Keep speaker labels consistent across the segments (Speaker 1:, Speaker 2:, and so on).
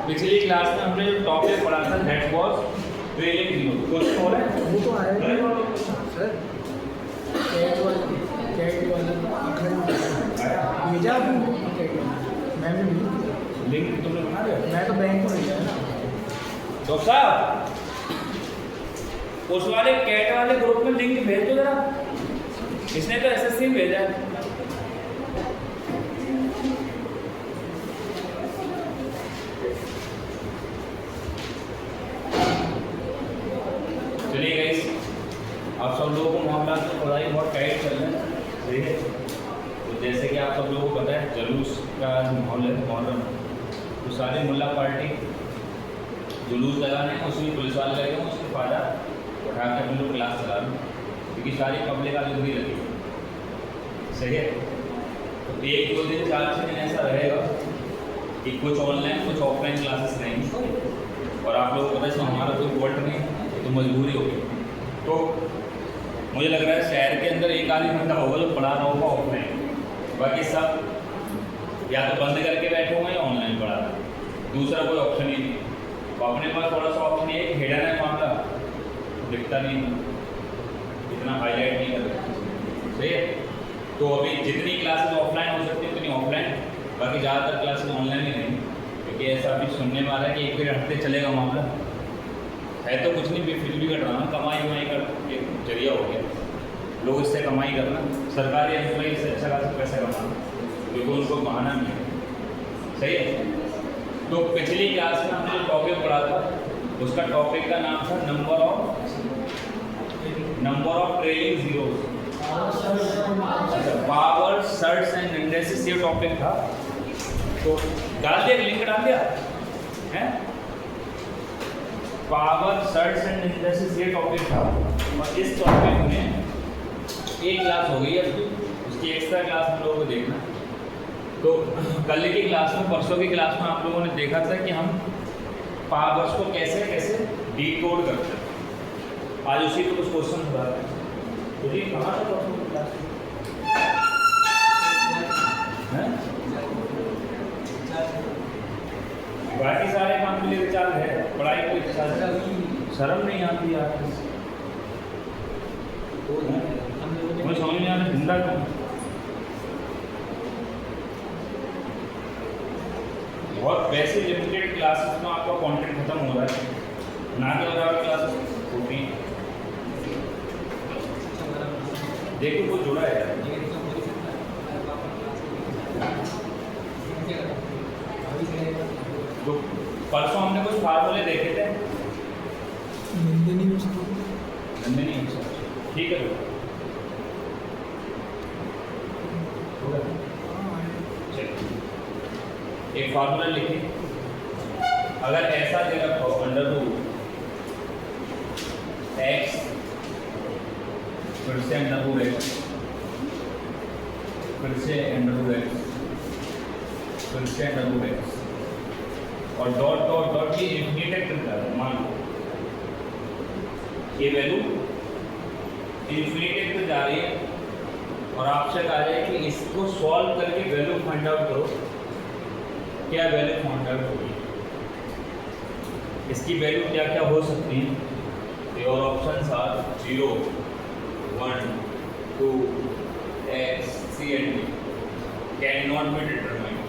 Speaker 1: पिछली क्लास में हमने जो टॉपिक पढ़ा था that was trailing zero. Question हो रहा है
Speaker 2: वो तो आया सर। कैट वाला भेजा आपने मैं भी नहीं
Speaker 1: लिंक तुमने बना दिया?
Speaker 2: मैं तो बैंक में भेजा ना।
Speaker 1: तो साहब उस वाले कैट वाले ग्रुप में लिंक भेज दो जरा। इसने तो एसएससी में भेजा है। चलिए गाइस, आप सब लोगों को मामला तो पढ़ाई बहुत टाइट चल रहा है, सही है। तो जैसे कि आप सब लोगों को पता है जुलूस का माहौल है, मुहर्रम। तो सारे मुल्ला पार्टी जुलूस लगाने हैं, उसमें पुलिस वाले लगे हैं, उसके फायदा उठा के हम लोग क्लास चला रहे हैं, क्योंकि सारी पब्लिक आज उधर ही लगी है, सही है। तो 1-2 दिन 4-6 दिन ऐसा रहेगा कि कुछ ऑनलाइन कुछ ऑफलाइन क्लासेस रहेंगी। और आप लोगों को पता है इसमें हमारा कोई फॉल्ट नहीं है, तो मजबूरी होगी। तो मुझे लग रहा है शहर के अंदर एक आधी घंटा होगा जो पढ़ा रहा होगा ऑफलाइन, बाकी सब या तो बंद करके बैठे हुए हैं या ऑनलाइन पढ़ा रहा है, दूसरा कोई ऑप्शन ही नहीं। तो अपने पास थोड़ा सा ऑप्शन है कि हेडन है मामला दिखता नहीं, इतना हाईलाइट नहीं कर रहे, सही है। तो अभी जितनी क्लासेस ऑफलाइन हो सकती है उतनी ऑफलाइन, बाकी ज़्यादातर क्लासेस ऑनलाइन ही नहीं, क्योंकि ऐसा अभी सुनने में आ रहा है कि 1 हफ्ते चलेगा मामला। है तो कुछ नहीं, फिर भी कर रहा हूँ, कमाई वमाई का एक जरिया हो गया, लोग इससे कमाई करना, सरकारी एम्प्लॉई से अच्छा खासा पैसा कमाना, क्योंकि उनको बहाना नहीं है, सही है। तो पिछली क्लास में हमने जो टॉपिक पढ़ा था उसका टॉपिक का नाम था number of trailing zeros, power shirts and indexes, ये टॉपिक था। तो डाल दिया, लिंक डाल दिया है, पावर सर्ट्स एंड इंडेक्सेस ये टॉपिक था। और इस टॉपिक में एक क्लास हो गई है, उसकी एक्स्ट्रा क्लास हम लोगों को देखना। तो कल की क्लास में, परसों की क्लास में आप लोगों ने देखा था कि हम पावर्स को कैसे कैसे डिकोड करते हैं। आज उसी पे कुछ क्वेश्चन हो रहा है। तो ये कहाँ था परसों की क्लास में? बाकी सारे काम के लिए चाल है, पढ़ाई कोई शर्म नहीं आती यार, मुझे समझ नहीं आ रहा जिंदा क्यों। बहुत वैसे लिमिटेड क्लासेस में आपका कंटेंट खत्म हो रहा है, ना कि अगर क्लासेस होती हैं। देखो कोई जुड़ा है यार, तो परसों हमने कुछ फार्मूले देखे थे, नंदिनी ठीक है। एक फार्मूला लिखिए, अगर ऐसा दे रखा हो √x, फिर से √x, फिर से √x, फिर से √x और डॉट डॉट डॉट की इन्फिनिटी तक जा रहा है। मान लो ये वैल्यू इन्फिनिटी तक जा रही है और आपसे कहा जाए कि इसको सॉल्व करके वैल्यू फाइंड आउट करो, क्या वैल्यू फाइंड आउट होगी, इसकी वैल्यू क्या क्या हो सकती है। Your options are 0, 1, 2, x, c and d can not be determined.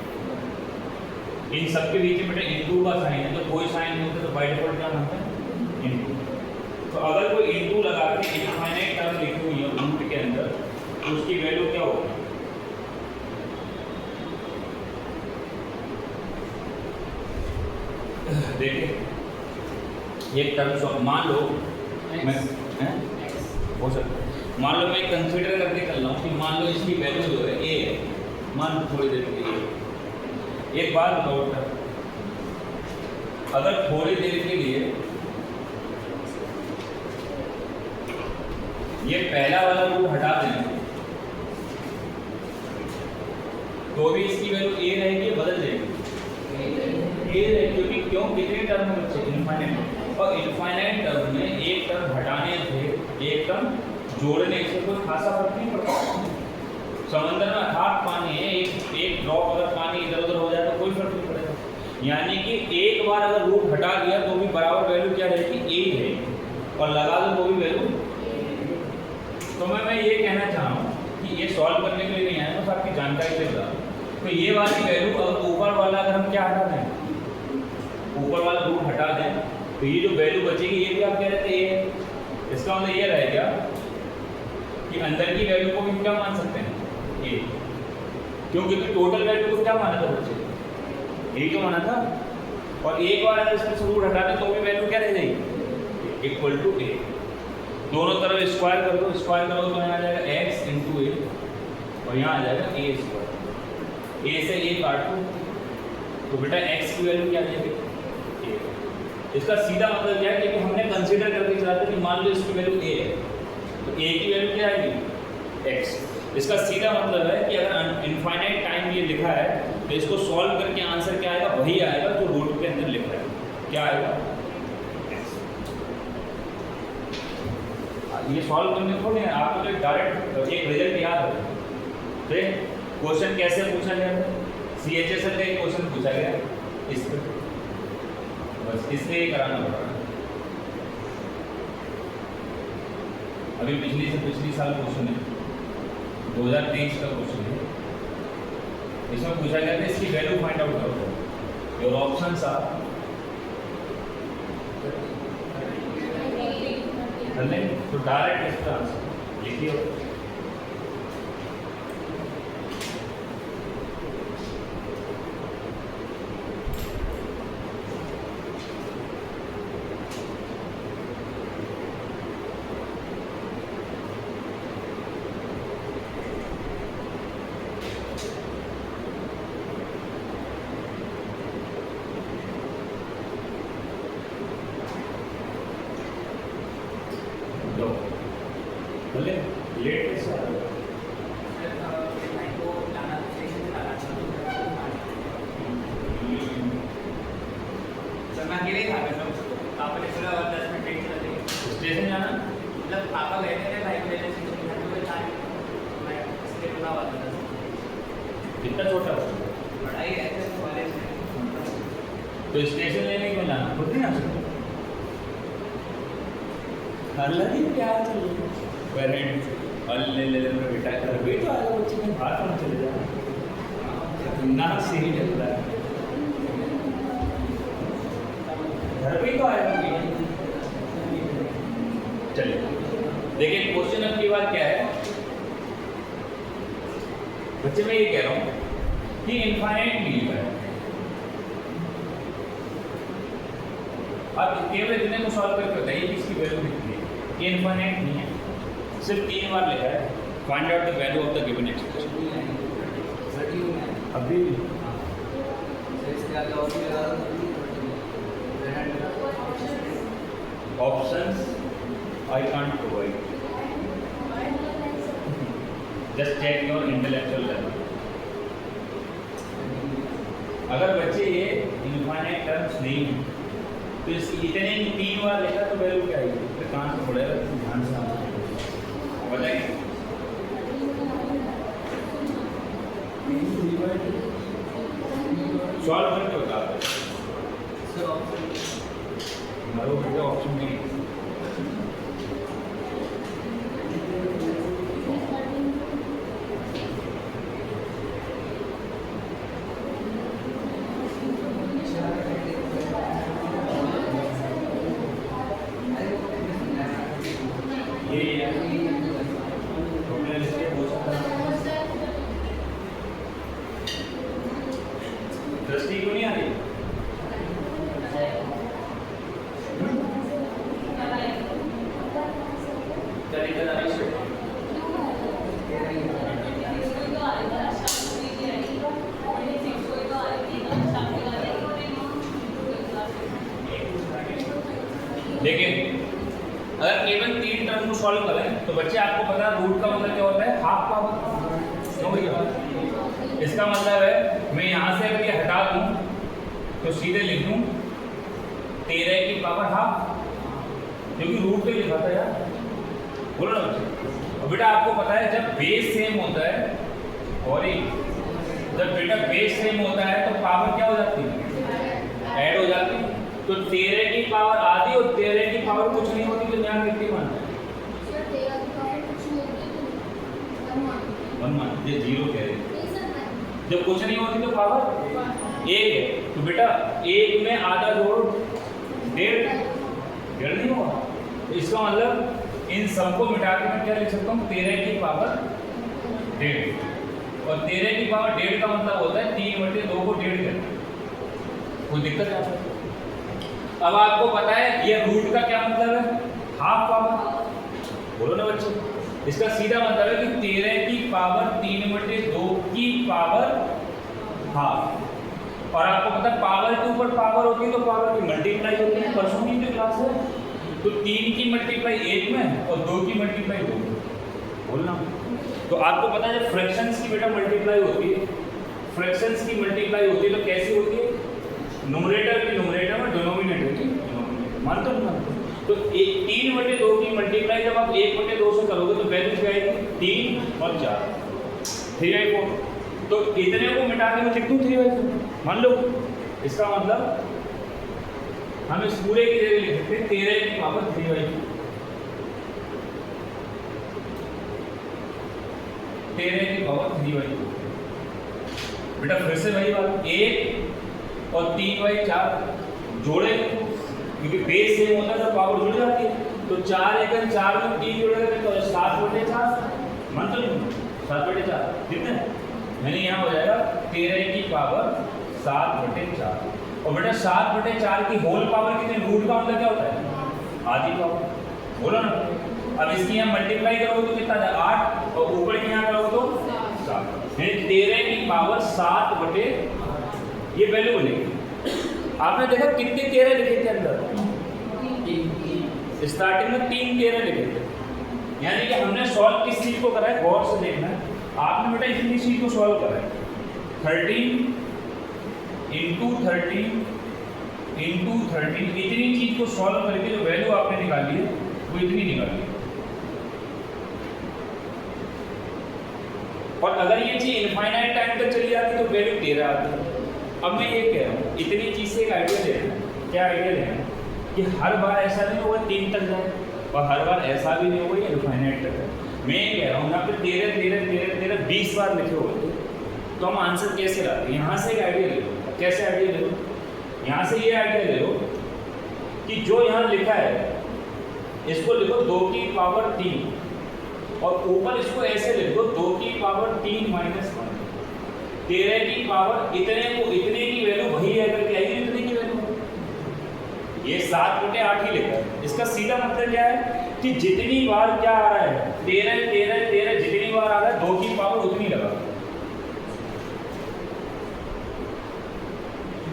Speaker 1: इन सबके बीच में बेटा इनटू का साइन है, तो कोई साइन नहीं होता तो बाय डिफॉल्ट क्या बनता है इनटू। तो अगर कोई इनटू लगा के इनफाइनाइट टर्म लिखी हुई है रूट के अंदर, तो उसकी वैल्यू क्या होगी, देखिए ये टर्म मान लो मैं हो सकता है, मान लो मैं कंसीडर करके चल रहा हूँ कि मान लो इसकी वैल्यू जो है ए है, मान लो थोड़ी देर के लिए। एक बात बताओ, अगर थोड़ी देर के लिए ये पहला वाला रूट हटा दें तो भी इसकी वैल्यू ए रहेगी, बदल जाएगी ए रहेगी, क्योंकि क्यों कितने टर्म में बच्चे इनफाइनाइट, और इनफाइनाइट टर्म में एक टर्म हटाने से एक टर्म जोड़ने से कोई खासा फर्क नहीं पड़ता। समंदर में हाफ पानी है, एक ड्रॉप अगर पानी इधर उधर हो जाए तो कोई फर्क नहीं पड़ेगा। यानी कि एक बार अगर रूट हटा दिया तो भी बराबर वैल्यू क्या रहेगी, ए है, और लगा दो तो भी वैल्यू। तो मैं ये कहना चाह रहा हूँ कि ये सॉल्व करने के लिए नहीं आया, बस आपकी जानकारी के लिए बता। तो ये वाली वैल्यू अगर ऊपर वाला अगर हम क्या हटा दें, ऊपर वाला रूट हटा दें, तो ये जो वैल्यू बचेगी ये भी आप कह रहे थे ये है। इसका मतलब ये रहेगा कि अंदर की वैल्यू को भी क्या मान सकते हैं, ये, क्योंकि टोटल वैल्यू को क्या माना था बच्चे, यही तो माना था। और एक बार अगर इसमें से रूट हटा दें तो भी वैल्यू क्या रह जाएगी, इक्वल टू ए। दोनों तरफ स्क्वायर कर दो, स्क्वायर करो तो यहाँ आ जाएगा एक्स इंटू ए, और यहाँ आ जाएगा ए स्क्वायर। ए से ए काट दो तो बेटा एक्स की वैल्यू क्या आ जाएगी, ए। इसका सीधा मतलब क्या है कि हमने कंसीडर करके चलाते कि मान लो इसकी वैल्यू ए है, तो ए की वैल्यू क्या आएगी, एक्स। इसका सीधा मतलब है कि अगर इनफाइनाइट टाइम ये लिखा है तो इसको सॉल्व करके आंसर क्या आएगा, वही आएगा जो रूट के अंदर लिखा है, क्या आएगा, एक्स। ये सॉल्व करने थोड़े हैं, आपको तो डायरेक्ट एक रिजल्ट याद है। तो क्वेश्चन कैसे पूछा गया, CHSL का एक क्वेश्चन पूछा गया इस पर, बस इसलिए कराना पड़ रहा है। अभी पिछली साल क्वेश्चन है, 2023 का क्वेश्चन है। इसमें पूछा गया था इसकी वैल्यू फाइंड आउट करो। योर ऑप्शंस आर, तो डायरेक्ट इसका आंसर लिखिए। बोले लेट कैसे आ रहा
Speaker 3: मैं अकेले था, पापा ने पूरा 10 मिनट वेट कर दिया।
Speaker 1: स्टेशन जाना,
Speaker 3: मतलब पापा गए थे भाई को लेने से, तो घर में था, मैं इसलिए पूरा बात था।
Speaker 1: कितना छोटा
Speaker 3: बड़ा ही रहते हैं कॉलेज में,
Speaker 1: तो स्टेशन लेने क्यों जाना, खुद नहीं आ सकते। अलग ही क्या चल रहा है, पेरेंट्स अल्ले ले बेटा घर भी तो आएगा, बच्चे में बाहर कौन चले जाए ना, सही चल रहा है, घर भी तो आएगा। चलिए देखिए क्वेश्चन अब की बात क्या है बच्चे, मैं ये कह रहा हूँ कि इनफाइनाइट नहीं है। अब केवल इतने को सॉल्व करके बताइए कि इसकी वैल्यू कितनी है। ये इनफाइनाइट नहीं है, सिर्फ 3 बार लिखा है, find out the value of the given expression. अभी options I can't provide, just check your intellectual level. अगर बच्चे ये इनफाइनाइट टर्म्स नहीं है तो इसकी इतने ही 3 बार लिखा तो वैल्यू क्या आएगी, फिर कान से पड़ेगा, ध्यान से बताइए। सॉल्व करके बताते हमारे बेटा ऑप्शन नहीं है। दृष्टि क्यों नहीं आ रही, देखिए अगर केवल 3 टर्म को सॉल्व करें तो बच्चे आपको पता है रूट का मतलब क्या होता है, हाफ पावर। क्यों भैया, इसका मतलब है मैं यहाँ से अगर ये हटा दूँ तो सीधे लिख दूँ 13 की पावर हाफ, क्योंकि रूट पे लिखा था यार, बोलो ना बच्चे। और बेटा आपको पता है जब बेस सेम होता है, और जब बेटा बेस सेम होता है तो पावर क्या हो जाती है, तो 13 की पावर आधी और 13 की पावर कुछ नहीं होती तो यहाँ कितनी मानना है? 1 मान, ये 0 कह रहे हैं। जब कुछ नहीं होती तो पावर 1 है, तो बेटा 1 में आधा जोड़ो 1.5 नहीं होगा। तो इसका मतलब इन सबको मिटा के मैं क्या लिख सकता हूँ? 13 की पावर 1.5, और 13 की पावर 1.5 का मतलब होता है 3/2 को 1.5 करना। कोई दिक्कत है? अब आपको पता है ये रूट का क्या मतलब है? Half power. बोलो ना बच्चे, इसका सीधा मतलब है कि 13 की पावर 3/2 की पावर हाफ। और आपको पता है पावर के ऊपर पावर होती है तो पावर की मल्टीप्लाई होती है। परसों की जो क्लास है तो 3 की मल्टीप्लाई 1 में और 2 की मल्टीप्लाई 2 में। बोलना। तो आपको पता है जब फ्रैक्शंस की बेटा मल्टीप्लाई होती है, फ्रैक्शंस की मल्टीप्लाई होती है तो कैसी होती है? न्यूमरेटर की न्यूमरेटर में, डिनोमिनेटर की डिनोमिनेटर। मानते हो? तो 3/2 की मल्टीप्लाई जब आप 1/2 से करोगे तो वैल्यू क्या आएगी? 3 और 4, 3/4। तो इतने को मिटा के मैं लिख दूँ 3/4। मान लो इसका मतलब हम इस पूरे की जगह लिख सकते हैं 13 की पावर 3/4। 13 की पावर 3/4। बेटा फिर से वही बात, 1 और 3/4 जोड़े क्योंकि बेस सेम होता है तो पावर जुड़ जाती है। तो 4 × 4 में 3 जोड़ेगा तो 7/4। मान तो 7/4 कितने? मैंने यहाँ हो जाएगा 13 की पावर 7/4। और बेटा 7/4 की होल पावर कितने? रूट का मतलब क्या होता है? आधी पावर। बोलो ना। अब इसकी यहाँ मल्टीप्लाई करोगे तो कितना है? 8, और ऊपर की यहाँ करोगे तो 7। 13 की पावर 7/, ये वैल्यू बनेगी। आपने देखा कितने 13 लिखे थे अंदर? स्टार्टिंग में 3 13 लिखे थे। यानी कि हमने सॉल्व किस चीज को करा है? गौर से देखना है। आपने बेटा इतनी चीज को सॉल्व करा है 13 × 13 × 13। इतनी चीज को सॉल्व करके जो वैल्यू आपने निकाली है वो इतनी निकाली है। और अगर ये चीज इनफाइनाइट टाइम तक चली जाती तो वैल्यू 13 आती है। अब मैं ये कह रहा हूँ इतनी चीज से एक आइडिया लेना है। क्या आइडिया लेना है? कि हर बार ऐसा नहीं होगा 3 तक जाए, और हर बार ऐसा भी नहीं होगा इनफाइनाइट तक है। मैं ये कह रहा हूँ यहाँ पे 13 13 13 13 20 बार लिखे होते तो हम आंसर कैसे लाते? यहाँ से एक आइडिया ले लो। कैसे आइडिया ले लो? यहाँ से ये आइडिया ले लो कि जो यहाँ लिखा है इसको लिखो 2 की पावर 3, और ऊपर इसको ऐसे लिख दो 2 की पावर 3 - 1। 13 की पावर इतने को इतने की वैल्यू वही है करके आएगी इतने की वैल्यू। ये 7/8 ही लिखा है। इसका सीधा मतलब क्या है कि जितनी बार क्या आ रहा है 13 13 13 जितनी बार आ रहा है 2 की पावर उतनी लगा,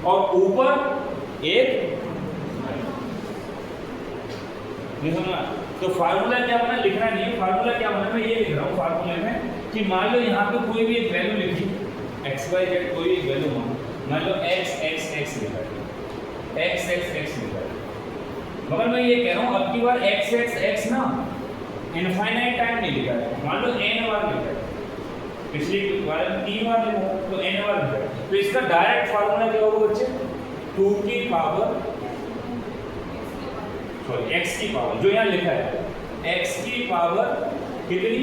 Speaker 1: और ऊपर एक लिखना। तो फार्मूला क्या बना? लिखना नहीं है। फार्मूला क्या बना? मैं ये लिख रहा हूँ फार्मूले में कि मान लो यहाँ पे कोई भी एक वैल्यू लिखी XYZ, कोई एक वैल्यू मान लो x x x लिखा है, x x x लिखा है। मगर मैं ये कह रहा हूँ अब की बार x x x ना इनफाइनाइट टाइम नहीं लिखा है। मान लो n बार लिखा है, पिछली बार 3 बार लिखा तो n बार लिखा है। तो इसका डायरेक्ट फार्मूला क्या होगा बच्चे? 2 की पावर x की पावर जो यहाँ लिखा है x की पावर कितनी?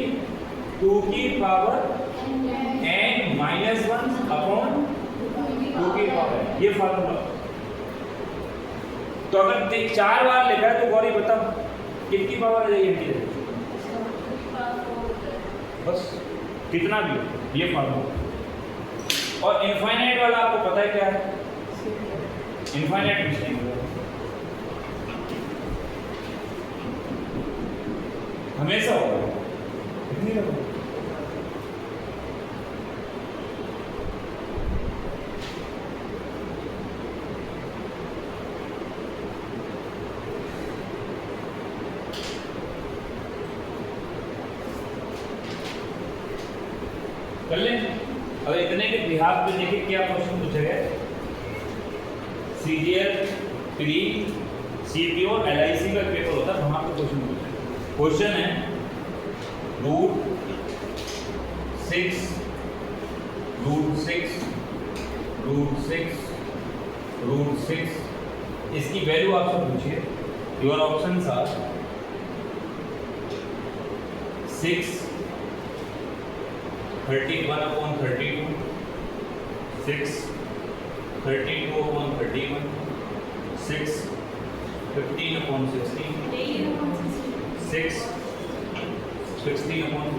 Speaker 1: 2 की पावर n - 1/2 की पावर, ये फार्मूला। तो अगर 4 बार लिखा है तो गौरी बताओ कितनी पावर आ जाएगी? बस कितना भी ये फार्मूला। और इनफाइनाइट वाला आपको पता है क्या है? इनफाइनाइट कुछ नहीं होगा, हमेशा होगा। कितनी लगेगी? कर लें। अब इतने के बिहार पे देखिए क्या क्वेश्चन पूछा गया। CGL, प्री, CPO और LIC का पेपर होता है, वहाँ पे क्वेश्चन पूछा है। क्वेश्चन है √6 √6 √6 √6 इसकी वैल्यू आपसे पूछिए। Your options are 6 31/32, 6 32/31, 6 15/16, 6 16/15।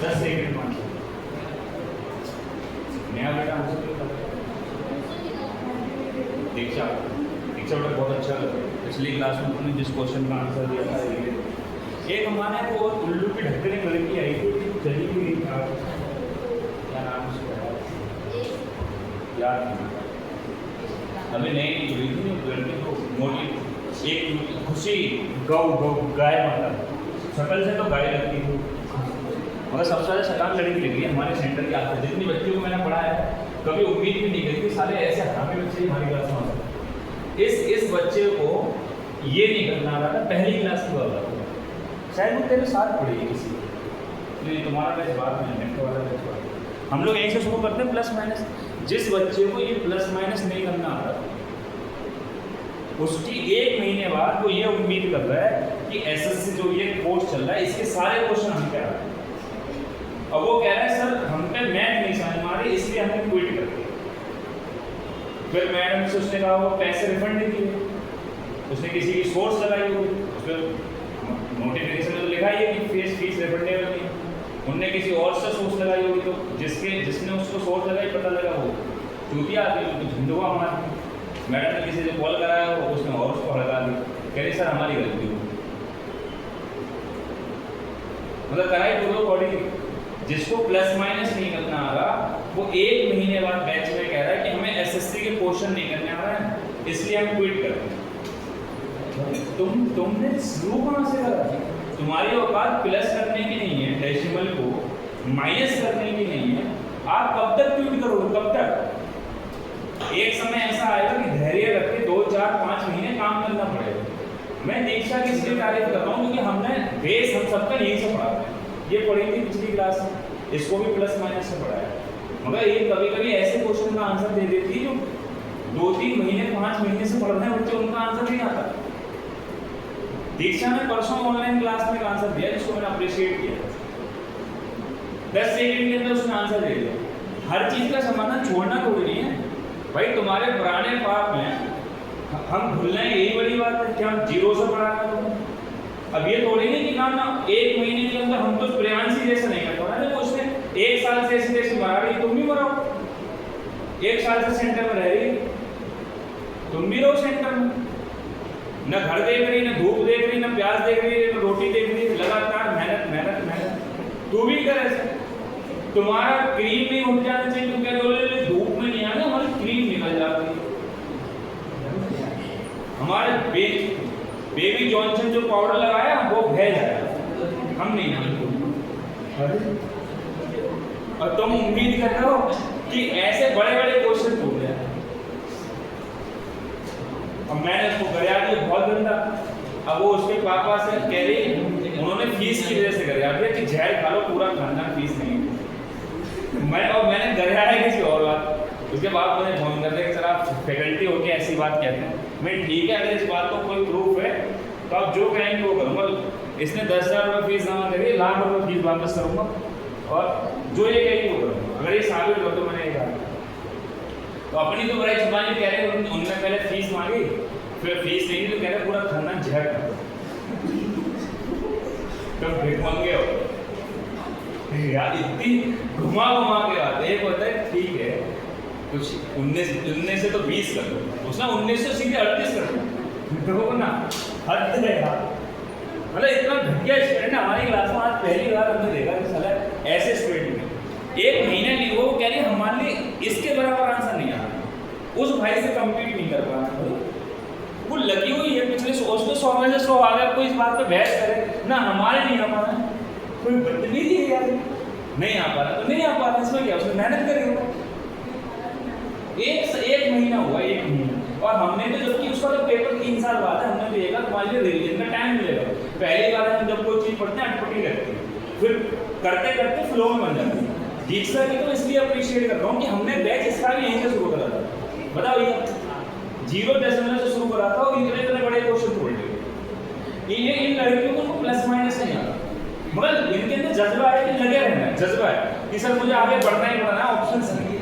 Speaker 1: 10 सेकंड मान नया बेटा आंसर दीक्षा दीक्षा बेटा बहुत अच्छा लगा। पिछली क्लास में तुमने जिस क्वेश्चन का आंसर दिया था एक हमारे को उल्लू की ढक्कन लड़की आई थी, चली गई था, क्या नाम उसका याद नहीं, अभी नई जुड़ी थी लड़की तो मोटी, एक खुशी गौ गाय माता, शकल से तो गाय लगती थी, मगर सबसे ज़्यादा शैतान लड़की लगी है हमारे सेंटर के आसपास। जितनी बच्चियों को मैंने पढ़ाया है कभी उम्मीद भी नहीं करी कि सारे ऐसे हरामी बच्चे हमारी क्लास में आते। इस बच्चे को ये नहीं करना आ रहा था, पहली क्लास की बात है, शायद वो तेरे साथ पढ़ेगी किसी को, नहीं तुम्हारा बैच बाद में नेक्स्ट वाला बैच बाद। हम लोग यहीं से शुरू करते हैं प्लस माइनस। जिस बच्चे को ये प्लस माइनस नहीं करना आ रहा उसकी 1 महीने बाद वो ये उम्मीद कर रहा है कि एसएससी जो ये कोर्स चल रहा है इसके सारे क्वेश्चन हम क्या रहे हैं। अब वो कह रहा है सर हम पे मैथ नहीं समझ में आ रही इसलिए हमने क्विट कर दिया। फिर मैडम से उसने कहा वो पैसे रिफंड नहीं किए, उसने किसी की सोर्स लगाई होगी, उसमें नोटिफिकेशन में तो लिखा ही है कि फीस रिफंडेबल नहीं, उनने किसी और से सोर्स लगाई होगी, तो जिसने उसको सोर्स लगाई पता लगा वो चूतिया आदमी तो झंडुआ हमारा। मैडम ने किसी से कॉल कराया हो उसने और उसको हड़का दी, कह रही सर हमारी गलती हो, मतलब कराई पूरे अकॉर्डिंग। जिसको प्लस माइनस नहीं करना आ रहा वो 1 महीने बाद बैच में कह रहा है कि हमें एसएससी के क्वेश्चन नहीं करने आ रहा है इसलिए हम क्विट करते हैं। तुमने शुरू कहाँ से करा? तुम्हारी औकात प्लस करने की नहीं है, डेसिमल को माइनस करने की नहीं है। आप कब तक क्विट करोगे? कब तक? एक समय ऐसा आएगा कि धैर्य रख के 2 4 5 महीने काम करना पड़ेगा। मैं दीक्षा की इसलिए तारीफ कर रहा हूँ क्योंकि हमने बेस हम सबका यही से पढ़ा है, ये पढ़ी थी पिछली क्लास में, इसको भी प्लस माइनस से पढ़ाया, मगर ये कभी कभी ऐसे क्वेश्चन का आंसर दे देती जो 2-3 महीने 5 महीने से पढ़ रहे हैं बच्चे, उनका आंसर नहीं आता। दीक्षा ने परसों ऑनलाइन क्लास में एक आंसर दिया जिसको मैंने अप्रिशिएट किया, 10 सेकंड के अंदर उसने आंसर दे दिया। हर चीज का समाधान छोड़ना थोड़ी नहीं है भाई, तुम्हारे पुराने पाप में हम भूल रहे हैं, यही बड़ी बात है कि हम जीरो से पढ़ा रहे हैं। अब ये थोड़ी नहीं कि ना 1 महीने के अंदर हम तो प्रियांशी जैसे नहीं कर पा रहे, उसने 1 साल से ऐसी जैसी मरा रही, तुम भी मराओ। 1 साल से सेंटर में रह रही, तुम भी रहो सेंटर में, न घर देख रही, न धूप देख रही, न प्याज देख रही, न रोटी देख रही, लगातार मेहनत मेहनत मेहनत। तू भी कर ऐसे, तुम्हारा क्रीम नहीं उठ जाना चाहिए, तुम कह रहे धूप में नहीं आना, हमारी क्रीम निकल जाती है। हमारे बेबी जॉनसन जो पाउडर लगाया वो भेज है, हम नहीं जानते। और तुम उम्मीद कर रहे हो कि ऐसे बड़े बड़े क्वेश्चन पूछ रहे हैं। अब मैंने उसको गया दिया बहुत गंदा, अब वो उसके पापा से कह रही, उन्होंने फीस की वजह से गया दिया कि जहर खा लो पूरा खानदान फीस नहीं। मैंने गया है किसी और बात, उसके बाद मुझे फोन कर दिया कि सर आप फैकल्टी होके ऐसी बात कहते हैं। मैं ठीक है, अगर इस बात को कोई प्रूफ है तो आप जो कहेंगे वो करूँगा। इसने 10,000 रुपये फीस जमा करी, लाख रुपये फीस वापस करूँगा, और जो ये कहेंगे वो करूँगा। अगर ये साबित हो तो मैंने ये कहा, तो अपनी तो बड़ाई छुपानी कह रहे हैं, उनने पहले फीस मांगी, फिर फीस नहीं दी तो कह रहे पूरा खानदान झड़ कर दो, तुम भिख मांगे हो यार। इतनी घुमा के बात है। एक होता है ठीक है कुछ 19 से तो 20 कर दो, उसने 19 से सीधे 38 कर दो, देखो ना हद है यार। मतलब इतना घटिया स्टूडेंट हमारी क्लास में आज पहली बार हमने देखा कि साला ऐसे स्टूडेंट में 1 महीने नहीं, वो कह रही हमारे लिए इसके बराबर आंसर नहीं आ रहा, उस भाई से कम्पीट नहीं कर पा रहा। वो लगी हुई है पिछले 100 में से 100 आ गया, कोई इस बात पे बहस करे ना, हमारे नहीं आ पा रहा, कोई बदतमीजी है यार, नहीं आ पा रहा तो नहीं आ पा रहा, इसमें क्या, उसने मेहनत करी होगा। एक महीना हुआ, 1 महीना, और हमने तो जबकि उसका तो पेपर 3 साल बाद है, हमने देखा तुम्हारे लिए रिवीजन का टाइम मिलेगा। पहली बार हम जब कोई चीज़ पढ़ते हैं अटपटी लगती है, फिर करते करते फ्लो में बन जाती है। दीक्षा की तो इसलिए अप्रिशिएट कर रहा हूँ कि हमने बैच इसका भी यहीं से शुरू करा था। बताओ भैया 0 से शुरू करा था और इतने इतने बड़े क्वेश्चन छोड़ दिए। ये इन लड़कियों को प्लस माइनस नहीं आता, मगर इनके अंदर जज्बा है कि लगे रहना है, जज्बा है कि सर मुझे आगे बढ़ना ही बढ़ना है, ऑप्शंस नहीं।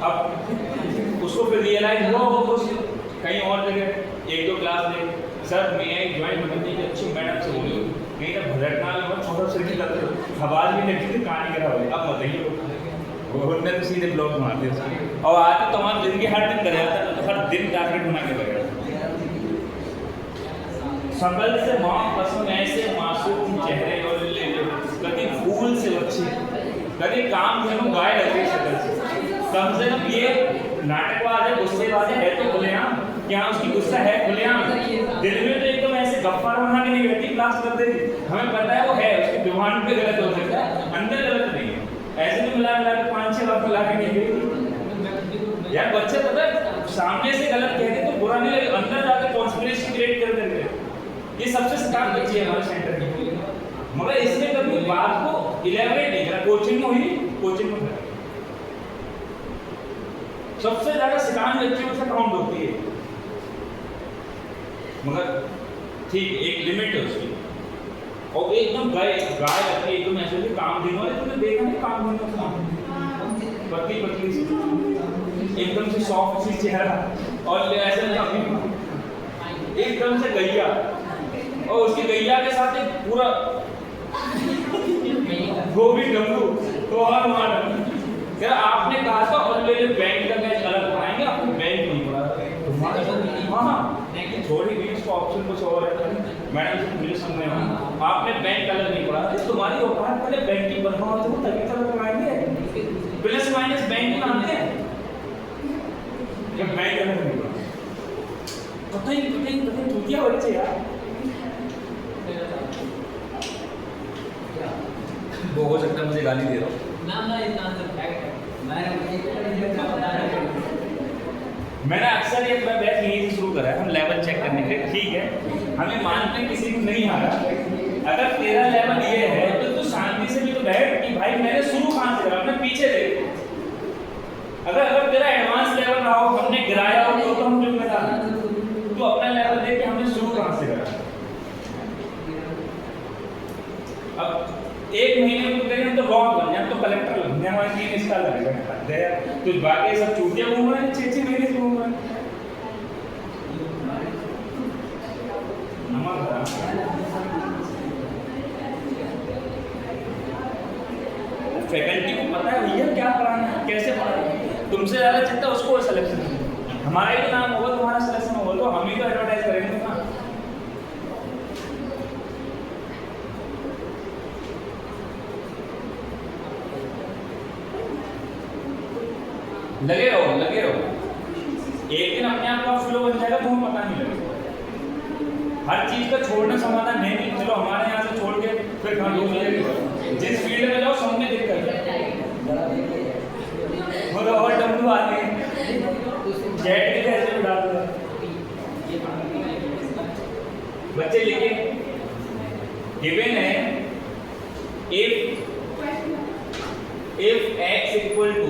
Speaker 1: अब उसको फिर रियलाइज हुआ वो कुछ कहीं और जगह 1-2 क्लास में सर मैं एक ज्वाइन बनने की अच्छी मैडम से बोली नहीं तो भटकना में छोटा सिर करते आवाज़ भी लगती थी, कहानी करा हुआ अब बताइए वो उनने तो सीधे ब्लॉक मार दिया उसको। और आज तो हमारी जिंदगी हर दिन कर जाता है, तो हर दिन टारगेट बना के लगा सकल से माँ पसंद ऐसे मासूम चेहरे और कभी फूल से बच्चे कभी काम धनु गाय लगे शकल से। कम से कम ये नाटकबाज है, गुस्सेबाज है तो खुलेआम, क्या उसकी गुस्सा है खुलेआम, दिल में तो एकदम ऐसे गफ्फार बना के नहीं बैठी क्लास कर देगी, हमें पता है वो है उसकी जुबान पे गलत हो सकता है, अंदर गलत नहीं है। ऐसे तो मिला मिला के 5-6 बार मिला के नहीं गई यार। बच्चे पता है सामने से गलत कहते तो बुरा नहीं लगे, अंदर जाकर कॉन्स्पिरेसी क्रिएट कर देते। ये सबसे स्टार्ट बच्ची है हमारे सेंटर की, मगर इसने कभी बात को इलेबोरेट नहीं करा। कोचिंग में हुई, कोचिंग में सबसे ज्यादा सिकान बच्चियों से काउंट होती है, मगर ठीक एक लिमिट है उसकी। और एकदम गाय लगती है एकदम ऐसे काम दिन वाले, तुमने देखा नहीं काम दिन पतली पतली सी एकदम से सॉफ्ट सी चेहरा और ऐसे एकदम से गैया, और उसकी गैया के साथ एक पूरा गोभी डमरू तो और मार यार। आपने कहा था ऑलरेडी बैंक का मैच अलग पढ़ाएंगे, आपको बैंक नहीं पढ़ा। हाँ थोड़ी बीच का ऑप्शन कुछ और है मैडम से मुझे समझ में आया, आपने बैंक अलग नहीं पढ़ा। तुम्हारी औकात पहले बैंकिंग बनवा तो तभी तक पढ़ाएंगे, प्लस माइनस बैंक मानते हैं जब बैंक अलग नहीं पढ़ा। पता ही चूतिया बच्चे यार। वो हो सकता है मुझे गाली दे रहा हूँ मैंने अक्सर ये बैच यहीं से शुरू करा है, हम लेवल चेक करने के लिए। ठीक है हमें मानते किसी को नहीं आ रहा, अगर तेरा लेवल ये है तो तू शांति से भी तो बैठ कि भाई मैंने शुरू कहाँ से करा, अपने पीछे देख। अगर तेरा एडवांस लेवल रहा हो, हमने गिराया हो तो हम जिम्मेदार हैं, तू अपना लेवल देख कि हमने शुरू कहाँ से करा। अब 1 महीने में करें तो गॉड बन जाए, तो कलेक्टर बन जाए, हमारे 3 स्टार लगेगा तो बाकी सब चूतियां घूम रहे हैं 6-6 महीने से घूम रहे हैं। फैकल्टी को पता है भैया क्या पढ़ाना है, कैसे पढ़ाना है, तुमसे ज़्यादा चिंता उसको सिलेक्शन। हमारा ही नाम होगा, तुम्हारा सिलेक्शन होगा तो हम ही तो एडवर्टाइज करेंगे ना। लगे रहो लगे रहो, एक दिन अपने आप का फ्लो बन जाएगा, तुम्हें पता नहीं लगेगा। हर चीज का छोड़ना समाधान नहीं कि चलो हमारे यहाँ से छोड़ के फिर कहाँ दूसरे जिस फील्ड में जाओ सब में दिक्कत है। मगर और डब्लू आते हैं जेट के ऐसे में डाल दो बच्चे लिखे गिवन है if x equal to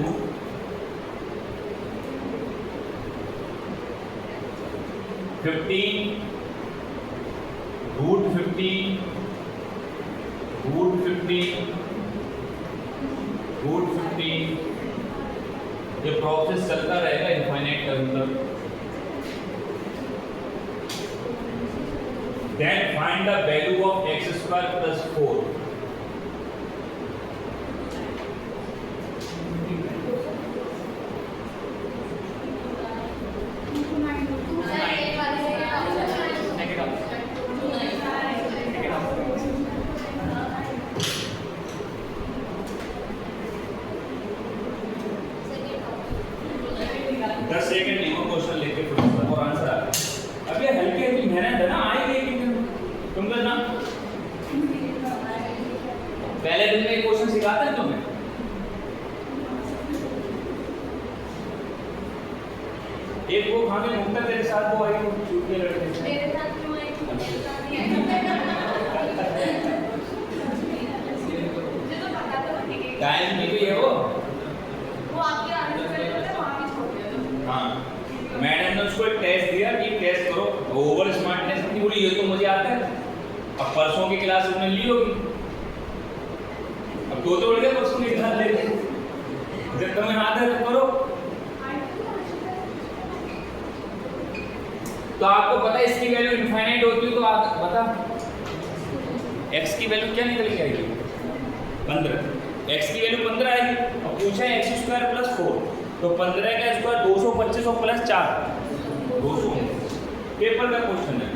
Speaker 1: 15 root 15 ये प्रोसेस चलता रहेगा इनफाइनाइट टर्म तक। Then find the value of x square plus 4. पहले दिन में एक क्वेश्चन सिखाता है तुम्हें, एक वो खाने मुक्ता तेरे साथ वो आई छूट के लड़के मेरे साथ क्यों आई टाइम भी तो ये हो।
Speaker 4: वो आपके आने से पहले पता है वहाँ भी छोड़ दिया था।
Speaker 1: हाँ, मैडम ने उसको एक टेस्ट दिया कि टेस्ट करो, ओवर स्मार्टनेस की बोली ये तो मुझे आता है। अब परसों की क्लास उसने ली होगी, अब तो उड़ गए परसों की क्लास लेके, जब तुम्हें आता है तो करो। तो आपको पता है इसकी वैल्यू इनफाइनाइट होती है, तो आप बता x की वैल्यू क्या निकल के आएगी? 15। x की वैल्यू 15 आएगी। अब पूछा है x² + 4, तो 15 का स्क्वायर 225 और प्लस 4 200। पेपर का क्वेश्चन है,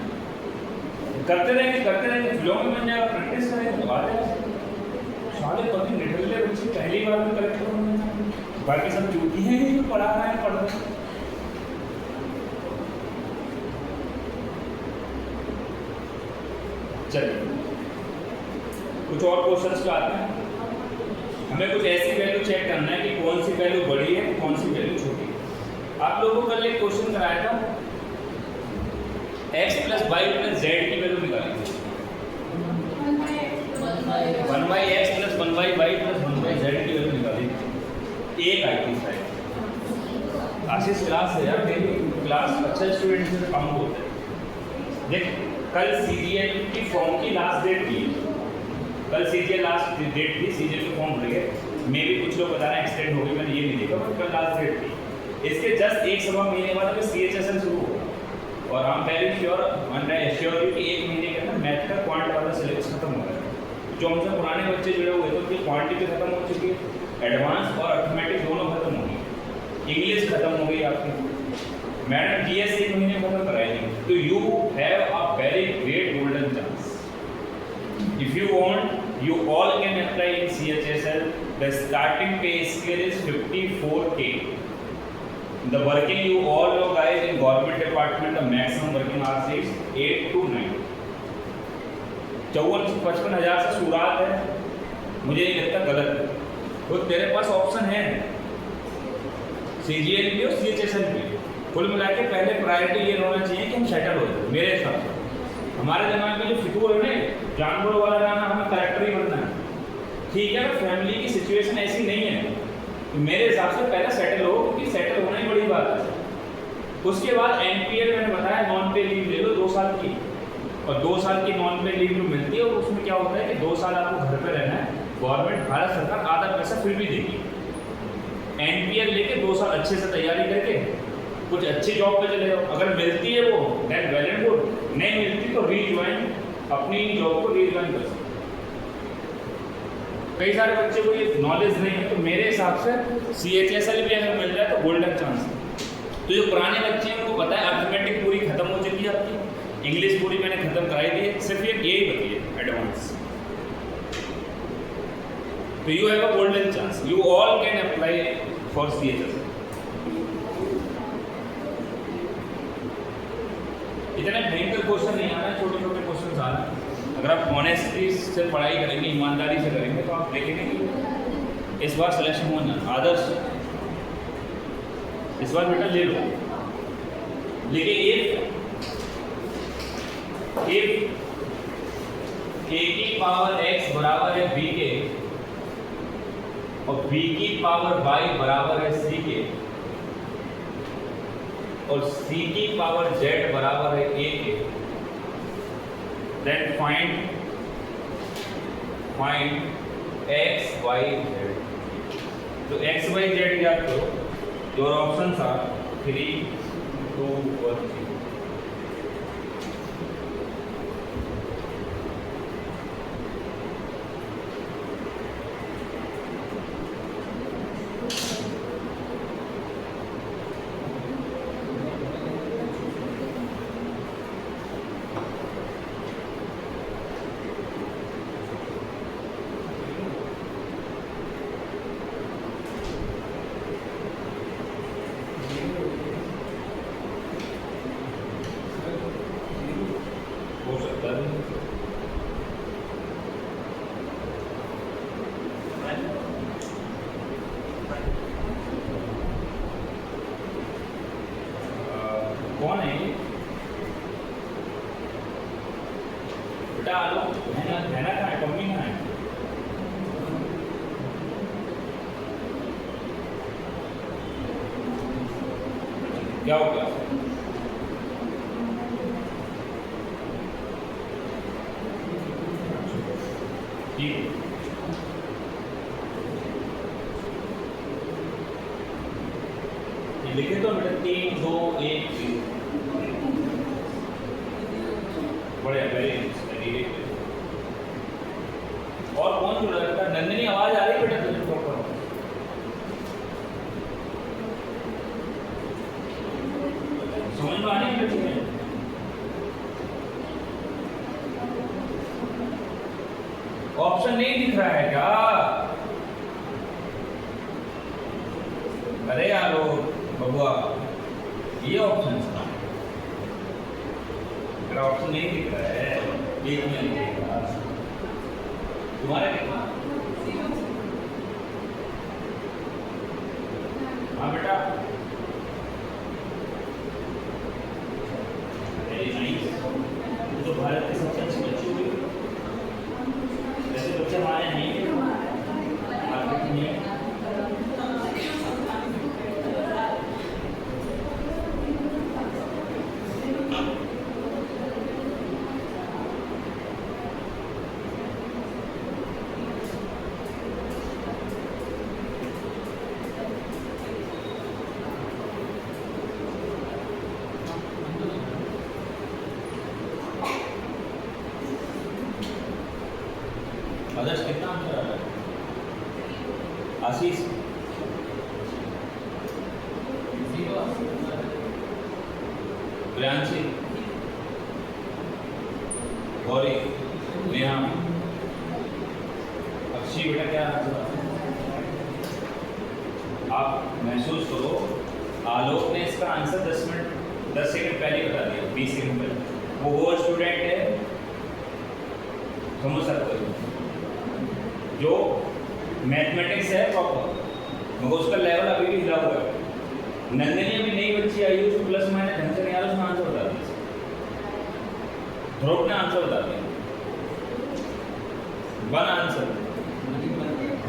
Speaker 1: करते रहेंगे फ्लो में बन जाएगा, प्रैक्टिस करेंगे तो आ जाएगा। साले पति निकलते बच्चे पहली बार में करेक्ट करेंगे, बाकी सब चूती हैं जो पढ़ा रहे हैं पढ़ रहे हैं। चलिए कुछ और क्वेश्चंस पे आते हैं। हमें कुछ ऐसी वैल्यू चेक करना है कि कौन सी वैल्यू बड़ी है, कौन सी वैल्यू छोटी है। आप लोगों को कल एक क्वेश्चन कराया था, x + y + z की वैल्यू निकाली। 1/x + 1/y + 1/z की वैल्यू निकाली। एक आई थी शायद। आशीष क्लास है यार, मेरी क्लास अच्छा स्टूडेंट से काम होता है। देख कल सीजीएल की फॉर्म की लास्ट डेट थी, कल सीजीएल लास्ट डेट थी, सीजीएल के फॉर्म भर गए। मे भी कुछ लोग बता रहे हैं एक्सटेंड हो गई, मैंने ये नहीं देखा, बट कल लास्ट डेट थी। इसके जस्ट 1 महीने बाद अभी CHSL शुरू होगा, और हम पहले श्योर कि 1 महीने के अंदर मैथ का क्वांट वाला सिलेबस खत्म हो गया। जो हमसे पुराने बच्चे जुड़े हुए थे उनकी क्वांटिटी भी खत्म हो चुकी है, एडवांस और अर्थमेटिक दोनों खत्म हो गई, इंग्लिश खत्म हो गई आपकी। मैडम GS 1 महीने खत्म कराएंगे, तो you have a very great golden chance. If you want, you all can apply in CHSL. The starting pay scale is 54K. The working, you all know guys, in government department the maximum working hours is 8 to 9. 54-55 हज़ार से शुरुआत है, मुझे नहीं लगता गलत है। तो तेरे पास ऑप्शन है CGL भी और CHSL भी। कुल मिला के पहले प्रायोरिटी ये होना चाहिए कि हम सेटल हो जाए। मेरे हिसाब से हमारे दिमाग में जो फितूर है ना, जानवरों वाला गाना, हमें करेक्टर ही बनना है। ठीक है, फैमिली की सिचुएशन ऐसी नहीं है, तो मेरे हिसाब से पहले सेटल हो, क्योंकि सेटल होना ही बड़ी बात है। उसके बाद NPL मैंने बताया, नॉन पे लीव ले लो 2 साल की, और 2 साल की नॉन पे लीव जो मिलती है, और उसमें क्या होता है कि 2 साल आपको घर पे रहना है, गवर्नमेंट भारत सरकार आधा पैसा फिर भी देगी। NPL लेके 2 साल अच्छे से तैयारी करके कुछ अच्छी जॉब पे चले जाओ, अगर मिलती है वो देन वेल एंड गुड, नहीं मिलती तो रीज्वाइन, अपनी जॉब को रीज्वाइन कर सकते। कई सारे बच्चे को ये नॉलेज नहीं है, तो मेरे हिसाब से CHSL भी अगर मिल जाए तो गोल्डन चांस है। तो जो पुराने बच्चे हैं उनको पता है अर्थमेटिक पूरी खत्म हो चुकी है आपकी, इंग्लिश पूरी मैंने खत्म कराई दी है, सिर्फ यही बची है एडवांस। तो you have a golden chance, you all can apply for CHSL। इतने भयंकर क्वेश्चन नहीं आ रहे हैं, छोटे छोटे क्वेश्चन आ रहे हैं। अगर आप ऑनेस्टली से पढ़ाई करेंगे, ईमानदारी से करेंगे, तो आप देखेंगे कि इस बार सिलेक्शन होना आदर्श, इस बार बेटा ले लो। लेकिन if a की पावर x बराबर है b के और b की पावर y बराबर है c के और c की पावर z बराबर है a के, then find x y z। तो x y z याद करो, your options are 3 2 और 3। क्या हो गया? ठीक है। ये लिखे तो बेटा 3 2 1 3 बढ़िया वेरी और कौन जुड़ रहा है? नंदिनी आवाज आ रही है बेटा तुझे प्रॉपर? समझ में आ रही है बेटा? ऑप्शन नहीं दिख रहा है क्या? अरे यारो बबुआ, ये ऑप्शन था, मेरा ऑप्शन नहीं दिख रहा है। एक में दिखेगा तुम्हारे। हाँ बेटा, वेरी नाइस। तो भारत के सबसे अच्छे बच्चे हुए, वैसे बच्चे हमारे नहीं है, मार्केट में है। आदर्श कितना आंसर आ रहा है? आशीष प्रियांशी गौरी नेहा अक्षी बेटा क्या आंसर? आप महसूस करो, आलोक ने इसका आंसर 10 सेकंड पहले बता दिया, 20 सेकंड पहले। वो स्टूडेंट है, समझ सकते हो, जो मैथमेटिक्स है प्रॉपर, मगर उसका लेवल अभी भी हिला हुआ है। नंदिनी अभी नई बच्ची आई है, उसको प्लस माइनस ढंग से नहीं आ रहा, उसने आंसर बता दिया। ध्रुव ने आंसर बता दिया, 1 आंसर।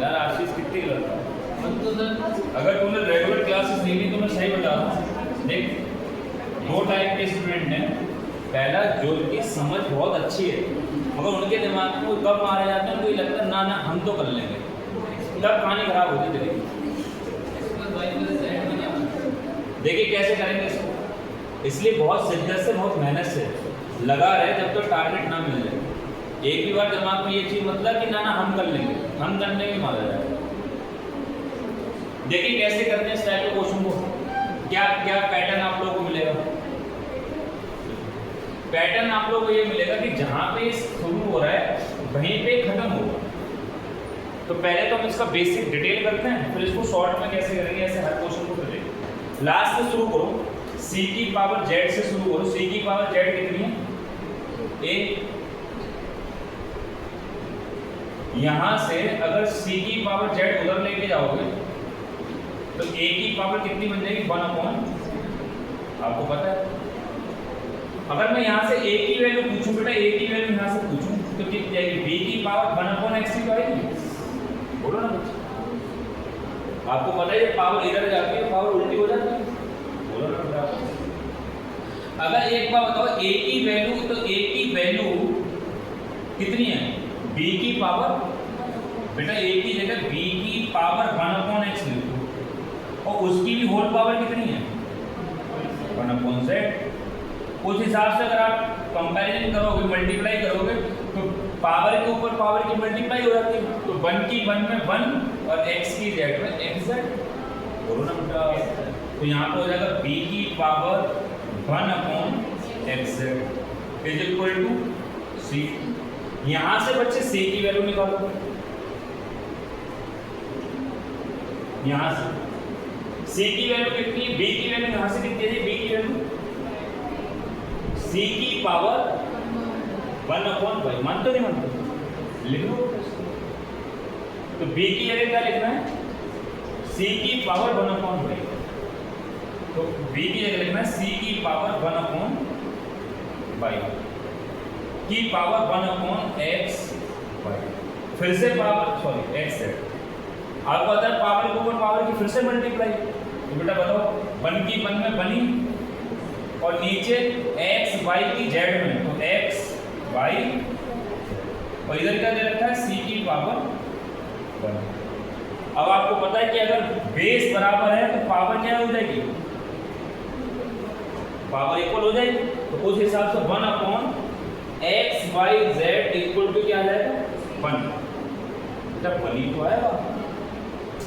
Speaker 1: यार आशीष कितनी गलत है? अगर तुमने रेगुलर क्लासेस नहीं ली तो मैं सही बता रहा हूँ। देख, 2 टाइप के स्टूडेंट हैं। पहला, जो की समझ बहुत अच्छी है, मगर उनके दिमाग में कब मारे जाते हैं, उनको ये लगता है ना ना हम तो कर लेंगे, तब कहानी खराब होती चलेगी। देखिए कैसे करेंगे इसको, इसलिए बहुत शिद्दत से, बहुत मेहनत से लगा रहे जब तक तो टारगेट ना मिल जाए। एक भी बार दिमाग में ये चीज मतलब कि ना ना हम कर लेंगे, हम करने में मारा जाए। देखिए कैसे करते हैं इस टाइप के क्वेश्चन को। क्या क्या पैटर्न आप लोगों को मिलेगा? पैटर्न आप लोगों को ये मिलेगा कि जहां पे शुरू हो रहा है वहीं पे खत्म होगा। तो पहले तो हम इसका बेसिक डिटेल करते हैं, फिर इसको शॉर्ट में कैसे करेंगे, ऐसे हर क्वेश्चन को करेंगे। लास्ट से शुरू करो, c की पावर z से शुरू करो। c की पावर z कितनी है? a। यहां से अगर c की पावर z उधर लेके जाओगे तो a की पावर कितनी बन जाएगी? 1/, आपको पता है। अगर मैं यहाँ से a की वैल्यू पूछूं बेटा, a की वैल्यू यहाँ से पूछूं तो कितनी आएगी? b की पावर 1/x की आएगी। बोलो ना बच्चे, आपको पता है जब पावर इधर जाती है पावर उल्टी हो जाती है। बोलो ना बेटा, अगर एक बार बताओ a की वैल्यू, तो a की वैल्यू कितनी है? b की पावर, बेटा a की जगह b की पावर 1/x लिखो, और उसकी भी होल पावर कितनी है? 1/z। उस हिसाब से अगर आप कंपैरिजन करोगे, मल्टीप्लाई करोगे, तो पावर के ऊपर पावर की मल्टीप्लाई हो जाती है। तो 1 की 1 में 1 और x की z में xz। बोलो ना बेटा, तो यहाँ पे हो जाएगा b की power 1/xz is equal to c। यहाँ से बच्चे c की वैल्यू निकालो, यहाँ से c की वैल्यू कितनी है? b की वैल्यू यहाँ से कितनी है? b की वैल्यू c की पावर 1/y। मानते नहीं मानते? लिख लो। तो b की जगह क्या लिखना है? c की पावर 1/y। तो b की जगह लिखना है c की पावर 1/y की पावर 1/x y। फिर से पावर, सॉरी x है। आपको पता है पावर के ऊपर पावर की फिर से मल्टीप्लाई। तो बेटा बताओ, 1 की 1 में 1 ही और नीचे एक्स वाई की जेड में, तो एक्स वाई और इधर क्या दे रखा है सी की पावर 1। अब आपको पता है कि अगर बेस बराबर है तो पावर क्या हो जाएगी, पावर इक्वल हो जाएगी। तो उस हिसाब से 1/x/y/z इक्वल टू क्या आ जाएगा 1। जब 1 ही तो आएगा,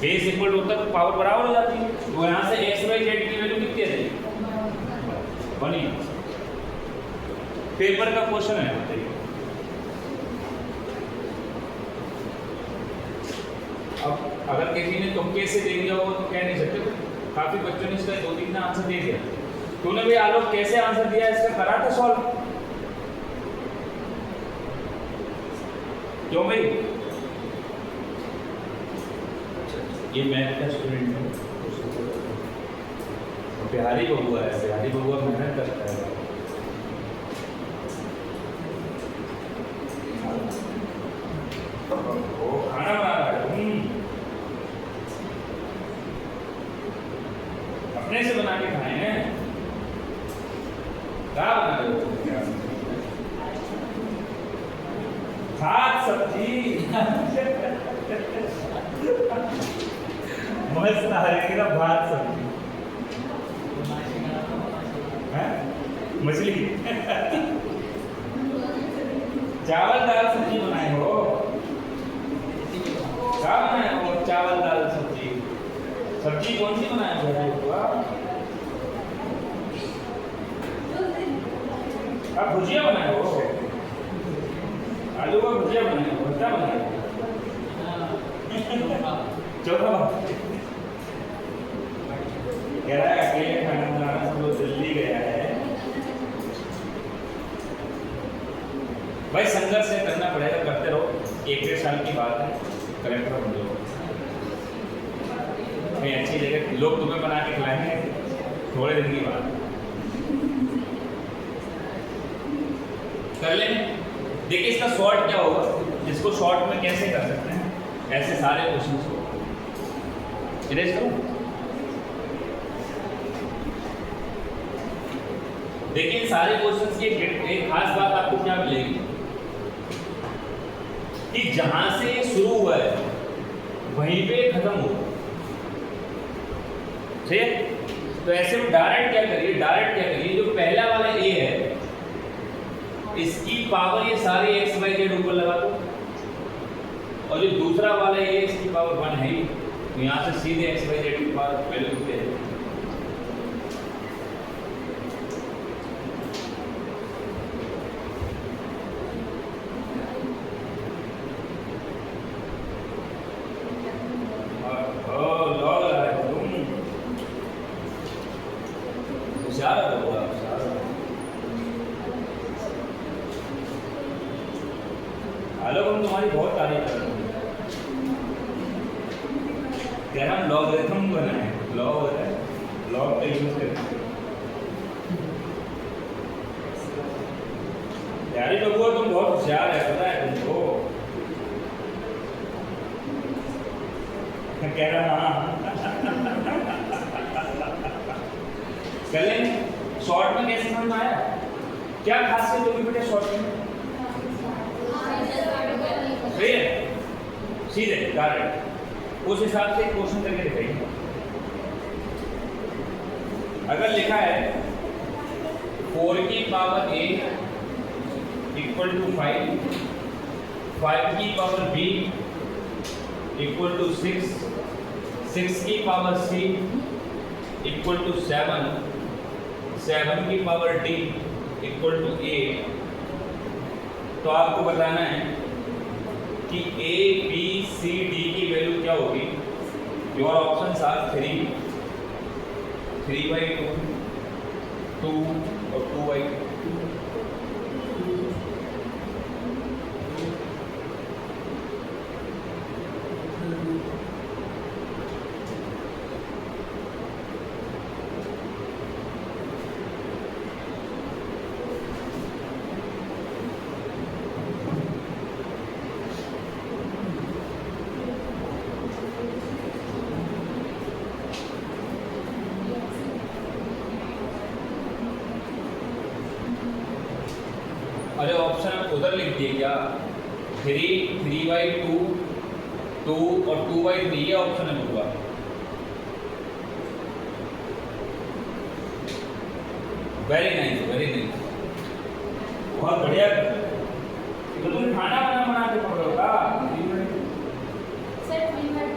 Speaker 1: बेस इक्वल टू तक पावर बराबर हो जाती है। तो यहाँ से x/y/z की वैल्यू कितनी आ जाएगी 1 ही। पेपर का क्वेश्चन है, बताइए। अब अगर किसी ने तुक्के से दे दिया हो तो कह नहीं सकते, काफी बच्चों ने इसका 2-3 आंसर दे दिया। तूने भी आलोक कैसे आंसर दिया इसका, करा था सॉल्व? क्यों भाई? ये मैथ का स्टूडेंट है, बिहारी बबुआ है, बिहारी बबुआ मेहनत करता है। वो खाना बना रहा है, अपने से बना के खाए हैं। क्या बना रहे हो? भात सब्जी मस्त आ रही है भात सब्जी, मछली चावल दाल सब्जी बनाए हो? क्या बनाए हो? चावल दाल सब्जी। सब्जी कौन सी बनाए हो? आप भुजिया बनाए हो? आलू का भुजिया बनाए हो? क्या बनाए हो? चौथा कह रहा है अकेले खाना बनाना सब लोग दिल्ली गया है। भाई संघर्ष से करना पड़ेगा, करते रहो। 1-1.5 साल की बात है, कलेक्टर बन जाओ भाई, अच्छी जगह लोग तुम्हें बना के खिलाएंगे, थोड़े दिन की बात कर लेंगे। देखिए इसका शॉर्ट क्या होगा, इसको शॉर्ट में कैसे कर सकते हैं, ऐसे सारे क्वेश्चन को इरेज करो। देखिए सारे क्वेश्चंस की एक खास बात आपको क्या मिलेगी कि जहां से शुरू हुआ है वहीं पे खत्म होगा, ठीक है? तो ऐसे में डायरेक्ट क्या करिए, जो पहला वाला ए है इसकी पावर ये सारे x/y/z ऊपर लगा दो, और जो दूसरा वाला ए इसकी पावर 1 है ही, तो यहाँ से सीधे x/y/z की पावर वैल्यू कितनी है? हम तुम्हारी बहुत तारीफ कर रहे हैं, क्या हम लॉगरिथम बनाए, लॉग का यूज करते हैं। यारी बबुआ तुम बहुत होशियार है, पता है तुमको? कह रहा हाँ। चलें शॉर्ट में कैसे समझ में आया? क्या खासियत होगी बेटे शॉर्ट में? सीधे डायरेक्ट उस हिसाब से क्वेश्चन करके दिखाइए। अगर लिखा है 4 की पावर a इक्वल टू 5, 5 की पावर b इक्वल टू 6, 6 की पावर c इक्वल टू 7, 7 की पावर d इक्वल टू 8, तो आपको बताना है कि a b c d की वैल्यू क्या होगी। योर ऑप्शंस आर 3, 3/2, 2 और 2/2। उधर लिख दिए क्या 3/2 2 और 2/3 ये ऑप्शन है होगा। वेरी नाइस बहुत बढ़िया। तो तुम खाना बना के पढ़ रहे हो का?
Speaker 4: सर 3/2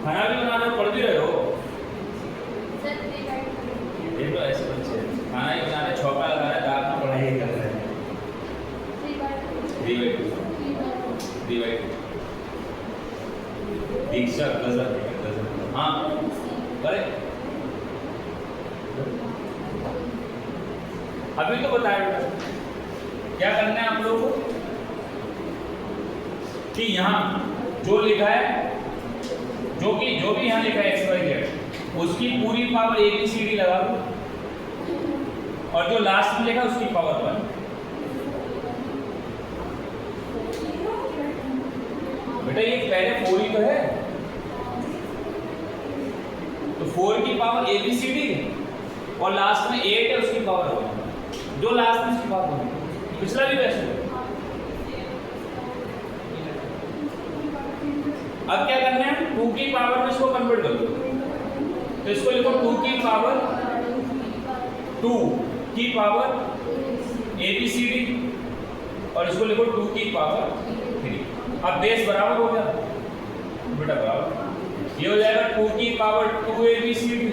Speaker 1: खाना भी बनाना पढ़ भी रहे हो?
Speaker 4: सर 3/2
Speaker 1: ये तो ऐसे बच्चे खाना ही बना रहे, छौका लगा रहे, दाल में पढ़ाई कर रहे हैं। 3/2 दीक्षा गजब। हाँ अरे अभी तो बताया बेटा क्या करना है आप लोगों को कि यहाँ जो लिखा है जो भी यहाँ लिखा है XYZ उसकी पूरी पावर ABCD लगा दो और जो लास्ट में लिखा उसकी पावर 1। बेटा ये पहले 4 ही तो है, तो 4 की पावर ABCD और लास्ट में 8 है उसकी पावर 1, जो लास्ट में उसकी पावर 1। पिछला भी वैसे है। अब क्या करना है 2 की पावर में इसको कन्वर्ट कर दो, तो इसको लिखो 2 की पावर 2 की पावर ABCD और इसको लिखो 2 की पावर 3। अब बेस बराबर हो गया बेटा, बराबर ये हो जाएगा 2 की पावर 2 ABCD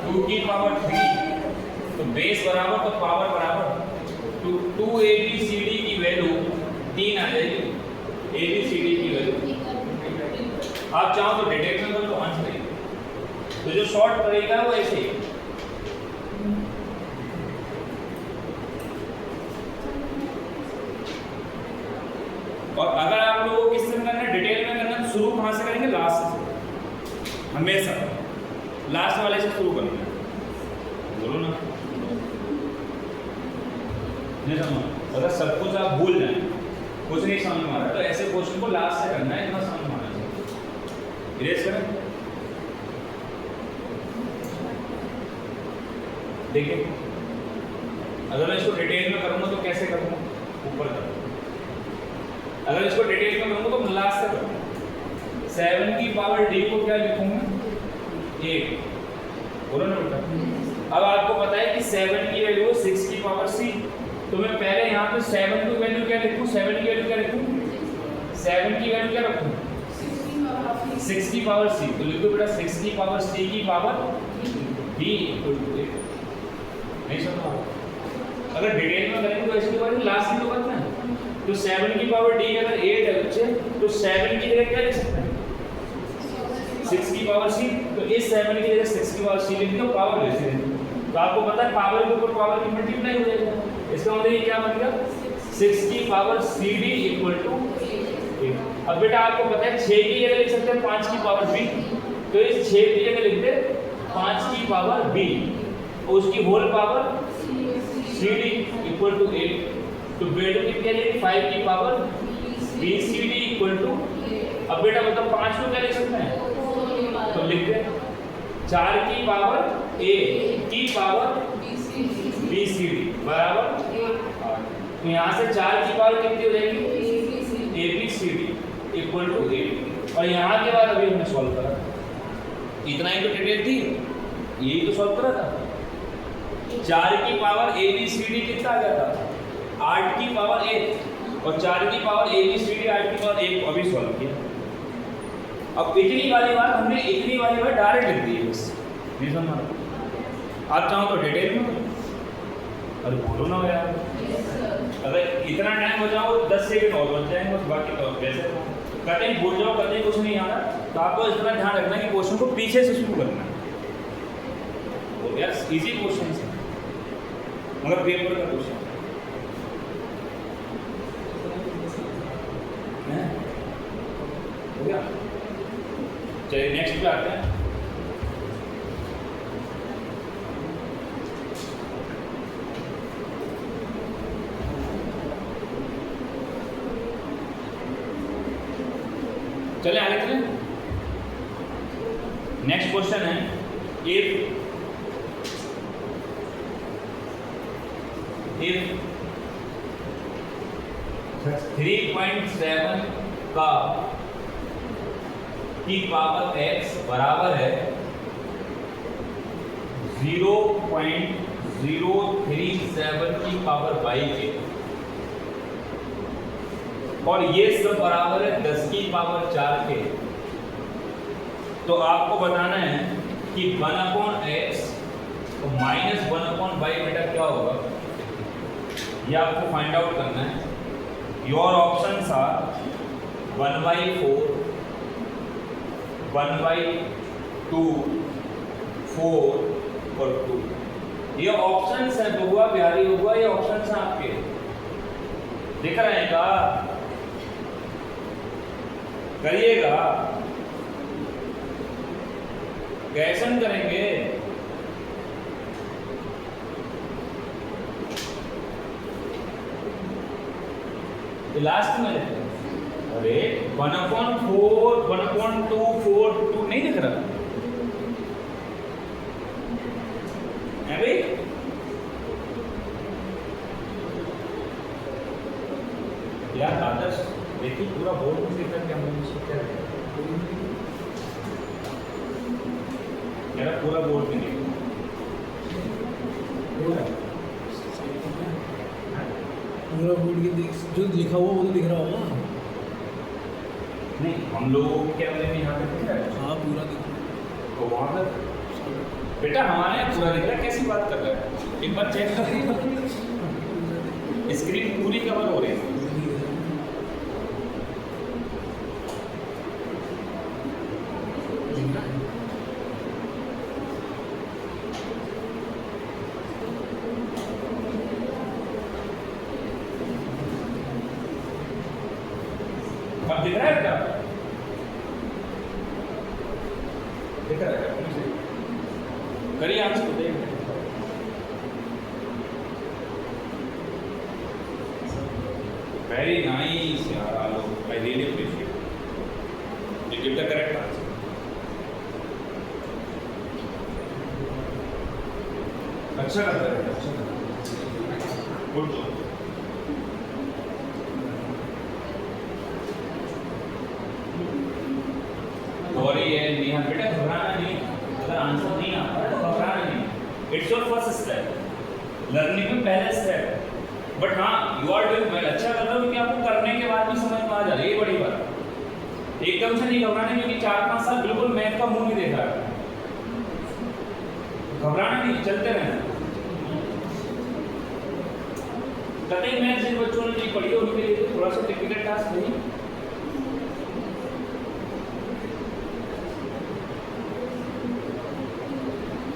Speaker 1: 2 की पावर 3, तो बेस बराबर तो पावर बराबर, तो 2 ABCD की वैल्यू 3 आ जाएगी, ABCD की वैल्यू। आप चाहो तो डिटेल में करो तो आंसर है, तो जो शॉर्ट तरीका है वो ऐसे ही। और अगर आप लोगों को किस तरह करना है डिटेल में करना है तो शुरू कहाँ से करेंगे? लास्ट से, हमेशा लास्ट वाले से शुरू करना है। बोलो ना, नहीं समझ? अगर सब कुछ आप भूल जाए, कुछ नहीं समझ में आ रहा तो ऐसे क्वेश्चन को लास्ट से करना है, इतना समझ में आना चाहिए। इरेज करें, देखिए अगर मैं इसको डिटेल में करूंगा तो कैसे करूंगा? ऊपर करूंगा। अगर इसको डिटेल में करूंगा तो लास्ट से करूंगा। 7 की पावर D को क्या लिखूंगा? 8। बोलो ना बेटा। अब आपको पता है कि 7 की वैल्यू है 6 की पावर C, तो मैं पहले यहाँ पे 7 की वैल्यू क्या लिखूं? 7 की वैल्यू क्या लिखूं? 7 की वैल्यू क्या रखूं? 6 की पावर C, तो लिखो बेटा 6 की पावर C की पावर D इक्वल टू 8। नहीं समझ? अगर डिटेल में करेंगे तो इसके बाद लास्ट में तो करना है, तो 7 की पावर D अगर 8 है बच्चे तो 7 की जगह क्या लिख सकते हैं? 6 की पावर C, तो इस 7 की जगह 6 की पावर C लिख दो, पावर ले लेते हैं। तो आपको पता है पावर के ऊपर पावर की मल्टीप्लाई हो जाएगा, इसका मतलब ये क्या बन गया? 6 की पावर CD इक्वल टू 8। अब बेटा आपको पता है 6 की जगह लिख सकते हैं 5 की पावर B, तो इस 6 की जगह लिखते हैं 5 की पावर B और उसकी whole power CD equal to 8, तो बेटा कितनी आ जाएगी? 5 की पावर BCD इक्वल टू। अब बेटा मतलब 5 को क्या लिख सकते हैं? तो लिखते हैं 4 की पावर A की पावर BCD बराबर 8। तो यहाँ से 4 की पावर कितनी हो जाएगी? ABCD equal to 8। और यहाँ के बाद अभी हमने सॉल्व करा, इतना ही तो डिटेल थी, यही तो सॉल्व करा था। 4 की पावर ABCD कितना आ गया था? 8 की पावर 1 और 4 की पावर ABCD 8 की पावर 1 अभी सॉल्व किया। अब इतनी वाली बात हमने इतनी वाली बात डायरेक्ट लिख दी है बस, नहीं समझा? आप चाहो तो डिटेल में, अरे बोलो ना यार, अगर इतना टाइम हो जाओ 10 सेकंड और बच जाएंगे, बाकी तो वैसे कहते हैं भूल जाओ, कहते हैं कुछ नहीं आना, तो आपको इतना ध्यान रखना कि क्वेश्चन को पीछे से शुरू करना है। यार इजी क्वेश्चन है मगर पेपर का क्वेश्चन है, हो गया? चलिए नेक्स्ट पे आते हैं। चले आगे चले। नेक्स्ट क्वेश्चन है, इफ 3.7 का की पावर x बराबर है 0.037 की पावर y के, और ये सब बराबर है 10 की पावर 4 के। तो आपको बताना है कि 1/x और -1/y बेटा क्या होगा, ये आपको फाइंड आउट करना है। योर ऑप्शंस आर 1/4, 1/2, 4 और 2। ये ऑप्शंस हैं बहुआ बिहारी बहुआ, ये ऑप्शंस हैं आपके, दिख रहे हैं का? करिएगा, कैसे करेंगे? लास्ट में अरे 1/4, 1/2, 4, 2 नहीं दिख रहा है भाई? यार आदर्श देखिए पूरा बोर्ड में दिख रहा है, क्या क्या मेरा पूरा बोर्ड में दिख
Speaker 2: पूरा बोर्ड के जो लिखा हुआ वो तो दिख रहा होगा।
Speaker 1: नहीं, हम लोगों के कैमरे में यहाँ पे दिख रहा है।
Speaker 2: हाँ पूरा दिख रहा
Speaker 1: तो वहाँ पर बेटा हमारे यहाँ पूरा दिख रहा है, कैसी बात कर रहा है? एक बार चेक कर, स्क्रीन पूरी कवर हो रही है। अब दिख रहा है क्या? दिख रहा है क्या? करिए आंसर बताइए। वेरी नाइस यार, I really appreciate, you give the correct answer. अच्छा करता है, अच्छा गुड। और ये नेहा बेटा घबराना नहीं, अगर आंसर नहीं आता है तो घबराना नहीं, it's your first step, learning में पहला स्टेप। बट हाँ, यू आर डूइंग वेल, अच्छा कर रहे हो कि आपको करने के बाद भी समझ में आ जा रही है, ये बड़ी बात। एकदम से नहीं घबराना, क्योंकि 4-5 साल बिल्कुल मैथ का मुंह नहीं देखा है। घबराना नहीं, चलते रहना। कतई मैथ जिन बच्चों ने नहीं पढ़ी उनके लिए तो थोड़ा सा डिफिकल्ट टास्क नहीं।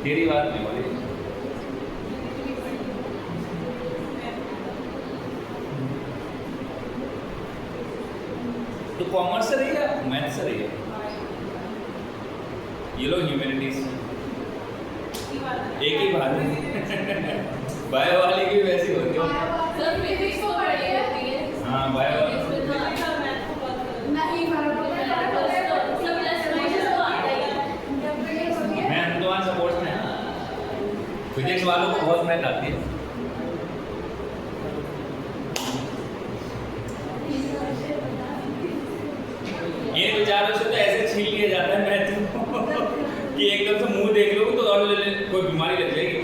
Speaker 1: तेरी बात नहीं बोली तो कॉमर्स से रही है, मैथ से रही है, ये लोग ह्यूमैनिटीज एक ही बात है। बायो वाली की वैसी होती है।
Speaker 4: सर फिजिक्स को पढ़ी होती है।
Speaker 1: हाँ बायो
Speaker 4: नहीं
Speaker 1: मैं तुम्हारा सपोर्ट में, फिजिक्स वालों को बहुत मैथ आती है। ये बेचारों से तो ऐसे छीन लिया जाता है मैथ कि एकदम से मुंह देख लो तो और कोई बीमारी लग जाएगी,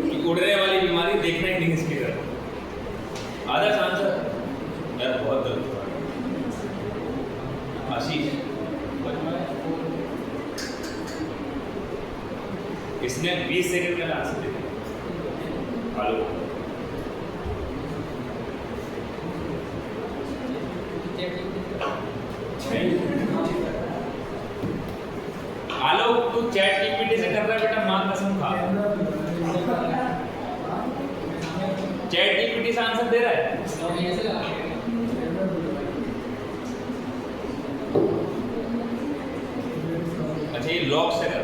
Speaker 1: कि उड़ने वाली बीमारी देखना ही नहीं इसकी तरह। आदर्श आंसर यार बहुत गलत हुआ। आशीष इसने 20 सेकंड में आंसर दे दिया। हेलो आलोक, तू चैट जीपीटी से कर रहा है बेटा, मां कसम खा। चैट जीपीटी से आंसर दे रहा है। अच्छा ये लॉक से कर,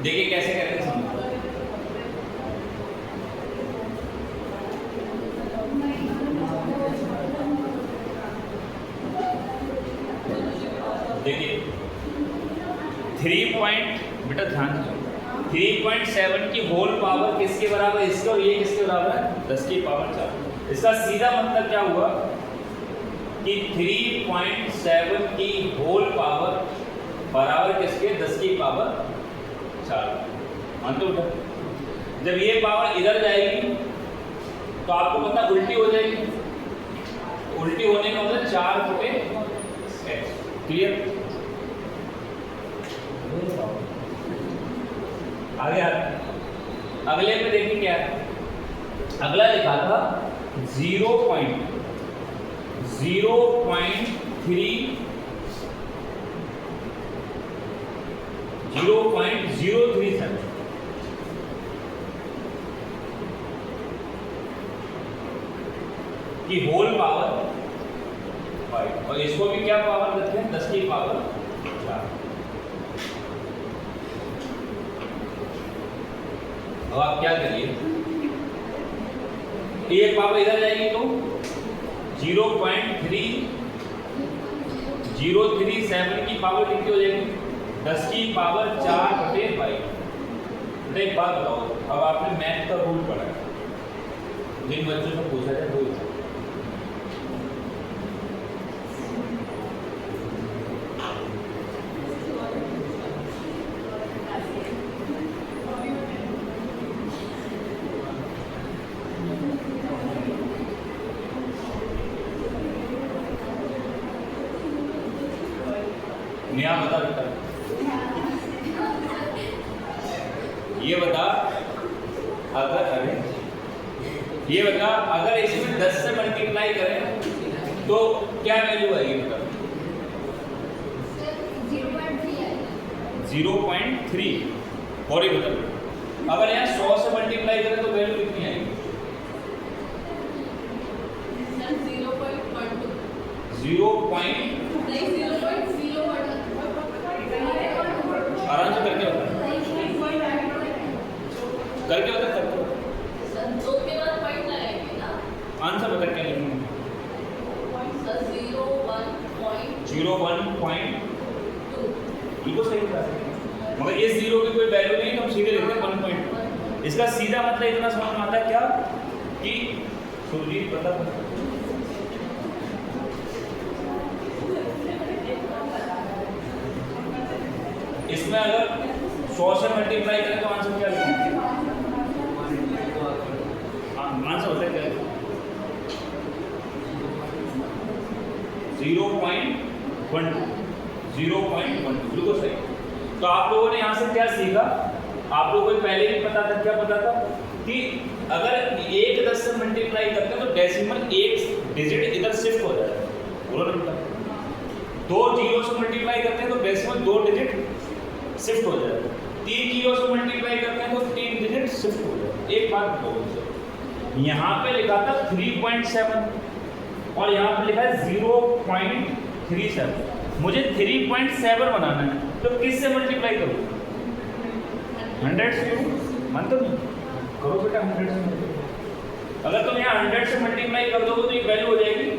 Speaker 1: देखिए कैसे करेंगे समझो। देखिए 3 बेटा ध्यान दो, 3.7 की होल पावर किसके बराबर है? इसके, और ये किसके बराबर है? 10 की पावर 4। इसका सीधा मतलब क्या हुआ कि 3.7 की होल पावर बराबर किसके 10 की पावर 4। मानते हो? जब ये पावर इधर जाएगी तो आपको पता उल्टी हो जाएगी, उल्टी होने का मतलब 4 बटे x। क्लियर? आगे अगले पे देखिए क्या है। अगला लिखा था 0.037 की होल पावर 5 और इसको भी क्या पावर देते हैं 10 की पावर 4। अब आप क्या करिए, ये पावर इधर जाएगी तो 0.3037 की पावर कितनी हो जाएगी 10 की पावर 4 बटे 5। एक बात बताओ, अब आपने मैथ का रूल पढ़ा है, जिन बच्चों से पूछा जाए वो नया बता बेटा, ये बता अगर इसमें 10 से मल्टीप्लाई करें तो क्या वैल्यू आएगी बता? 0.3। और ये बता अगर यहाँ 100 से मल्टीप्लाई करें तो वैल्यू कितनी आएगी? 0. आराम से करके बता, करके बता, आंसर बता क्या लिखूंगा? 0.1.2। बिल्कुल सही बता, मगर ये 0 की कोई वैल्यू नहीं तो हम सीधे लिखते हैं 1.2। इसका सीधा मतलब इतना समझ में आता है क्या कि सुरजीत बता इसमें अगर 100 से मल्टीप्लाई करें तो आंसर क्या लिखेंगे? आंसर होता है क्या? 0.12 बिल्कुल सही। तो आप लोगों ने यहाँ से क्या सीखा? आप लोगों को पहले भी पता था, क्या पता था कि अगर 1 10 से मल्टीप्लाई करते हैं तो डेसिमल 1 डिजिट इधर शिफ्ट हो जाता है। बोलो ना बेटा, 2 जीरो से मल्टीप्लाई करते हैं तो डेसिमल 2 डिजिट शिफ्ट हो जाता है। 3 जीरो से मल्टीप्लाई करते हैं तो 3 डिजिट शिफ्ट हो जाता है। एक बात बताओ, यहाँ पे लिखा था 3.7 और यहाँ पे लिखा है 0.37। मुझे 3.7 बनाना है तो किससे मल्टीप्लाई करूँ? 100 से। मानते हो? करो बेटा 100 से। अगर तुम यहाँ 100 से मल्टीप्लाई कर दोगे तो एक वैल्यू हो जाएगी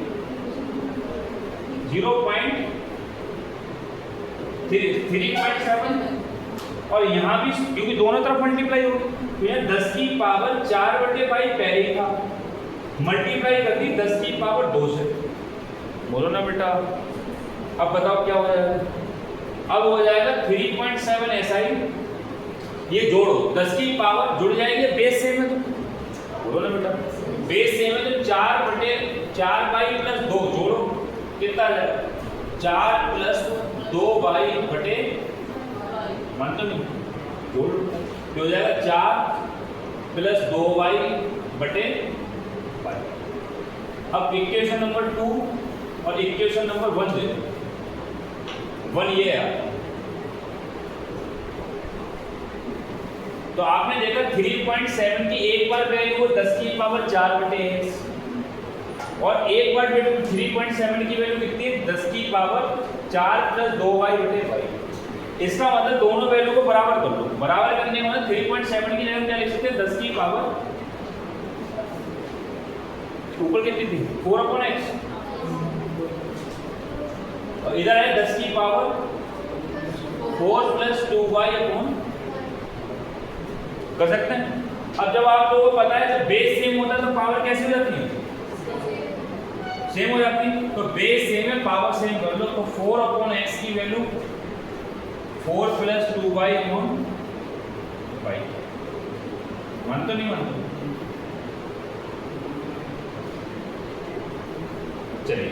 Speaker 1: 0.3.7 और यहाँ भी क्योंकि दोनों तरफ मल्टीप्लाई होगी तो यहाँ 10 की पावर 4 बटे 5 पहले ही था, मल्टीप्लाई कर दी 10 की पावर 2 से। बोलो ना बेटा, अब बताओ क्या हो जाएगा? अब हो जाएगा 3.7 ऐसा ही, ये जोड़ो 10 की पावर जुड़ जाएगी, बेस सेम है तो बोलो ना बेटा, बेस सेम है तो 4 बटे 4 बाई प्लस 2 जोड़ो कितना आ जाएगा? 4 प्लस 2 बाई बटे मान तो नहीं जोड़ हो जाएगा 4 प्लस 2 बाई बटे 5। अब इक्वेशन नंबर 2 और इक्वेशन नंबर 1 दे दो। 1 ये है तो आपने देखा 3.7 की एक बार वैल्यू 10 की पावर 4 बटे x और एक बार वैल्यू 3.7 की वैल्यू कितनी है? 10 की पावर 4 प्लस 2y बटे 5। इसका मतलब दोनों वैल्यू को बराबर कर लो। बराबर करने का मतलब 3.7 की जगह क्या लिख सकते हैं? 10 की पावर ऊपर कितनी थी? 4/x और इधर है 10 की पावर 4 प्लस 2y अपॉन कर सकते हैं अब जब आप लोगों को पता है जब बेस सेम होता है तो पावर कैसे हो जाती है? सेम हो जाती है। तो बेस सेम है, पावर सेम कर लो। तो 4/x की वैल्यू 4 + 2y/y। मान तो नहीं मानते? चलिए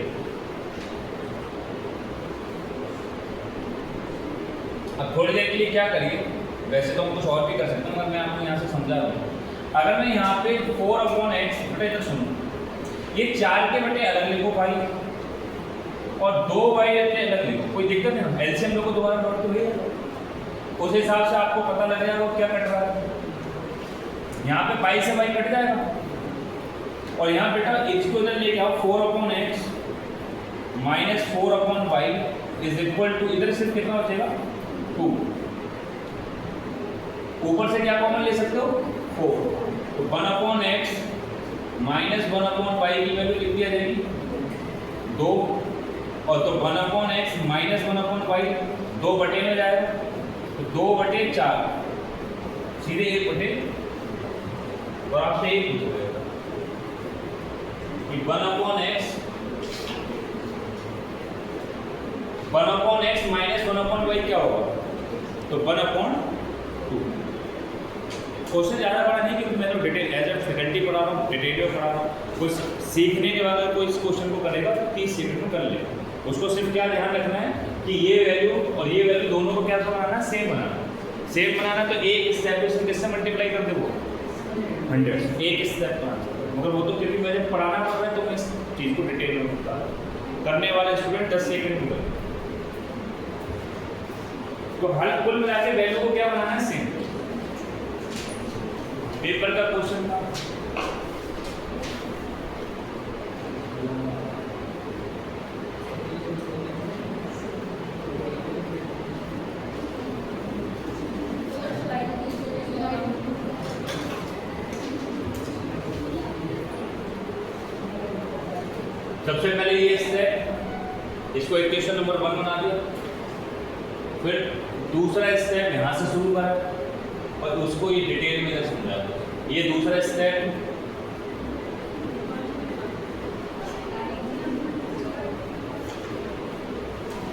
Speaker 1: अब थोड़ी देर के लिए क्या करिए, वैसे तो हम कुछ और भी कर सकते हैं मगर मैं आपको यहाँ से समझा रहा हूँ। अगर मैं यहाँ पे 4/x बटे, इधर सुनो, ये 4 के बटे अलग लिखो भाई और 2y अपने अलग लिखो, कोई दिक्कत है ना? एलसीएम लोगों को दोबारा नोट तो हुई है, उस हिसाब से आपको पता लग जाएगा क्या कट रहा है। यहाँ पे पाई से y कट जाएगा और यहाँ बेटा x को इधर लेके आओ, 4/x - 4/y = इधर सिर्फ कितना बचेगा? 2। ऊपर से क्या कॉमन ले सकते हो? 4। तो 1/x - 1/y की वैल्यू कितनी आ जाएगी? 2। और तो 1/x - 1/y 2 बटे में जाएगा, तो 2/4 सीधे 1/, और आपसे एक पूछ रहे कि 1/x - 1/y क्या होगा? तो 1/2। क्वेश्चन ज़्यादा बड़ा नहीं क्योंकि मैं तो डिटेल एज ए फैकल्टी पढ़ा रहा हूँ, डिटेल पढ़ा रहा हूँ। कुछ सीखने के बाद अगर कोई इस क्वेश्चन को करेगा तो 30 सेकंड में कर लेगा। उसको सिर्फ क्या ध्यान रखना है कि ये वैल्यू और ये वैल्यू दोनों को क्या बनाना है? सेम बनाना। सेम बनाना तो एक स्टेप से किससे मल्टीप्लाई कर दे? वो 100 एक स्टेप बनाना। मगर वो तो क्योंकि मुझे पढ़ाना पड़ रहा है तो मैं इस चीज़ को डिटेल में बता रहा हूँ। करने वाले स्टूडेंट 10 सेकंड में करें। तो हल कुल मिला के वैल्यू को क्या बनाना है? सेम। पेपर का क्वेश्चन था। सबसे पहले ये स्टेप, इसको इक्वेशन नंबर 1 बना दिया। फिर दूसरा स्टेप यहाँ से शुरू करा और उसको ये डिटेल में समझा। ये दूसरा स्टेप,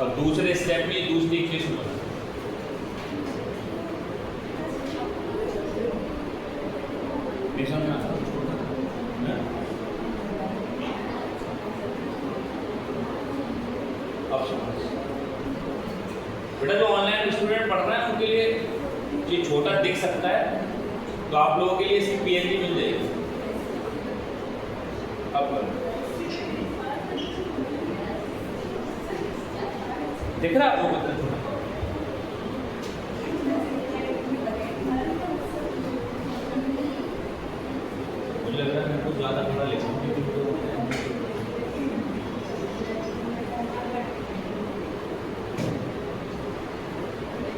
Speaker 1: और दूसरे स्टेप में दूसरी इक्वेशन बना। बेटा जो ऑनलाइन स्टूडेंट पढ़ रहे हैं उनके लिए ये छोटा दिख सकता है, तो आप लोगों के लिए इसकी पीएनजी मिल जाएगी। अब दिख रहा है आपको? मतलब मुझे लग रहा है मैं कुछ ज़्यादा थोड़ा लिखूँ।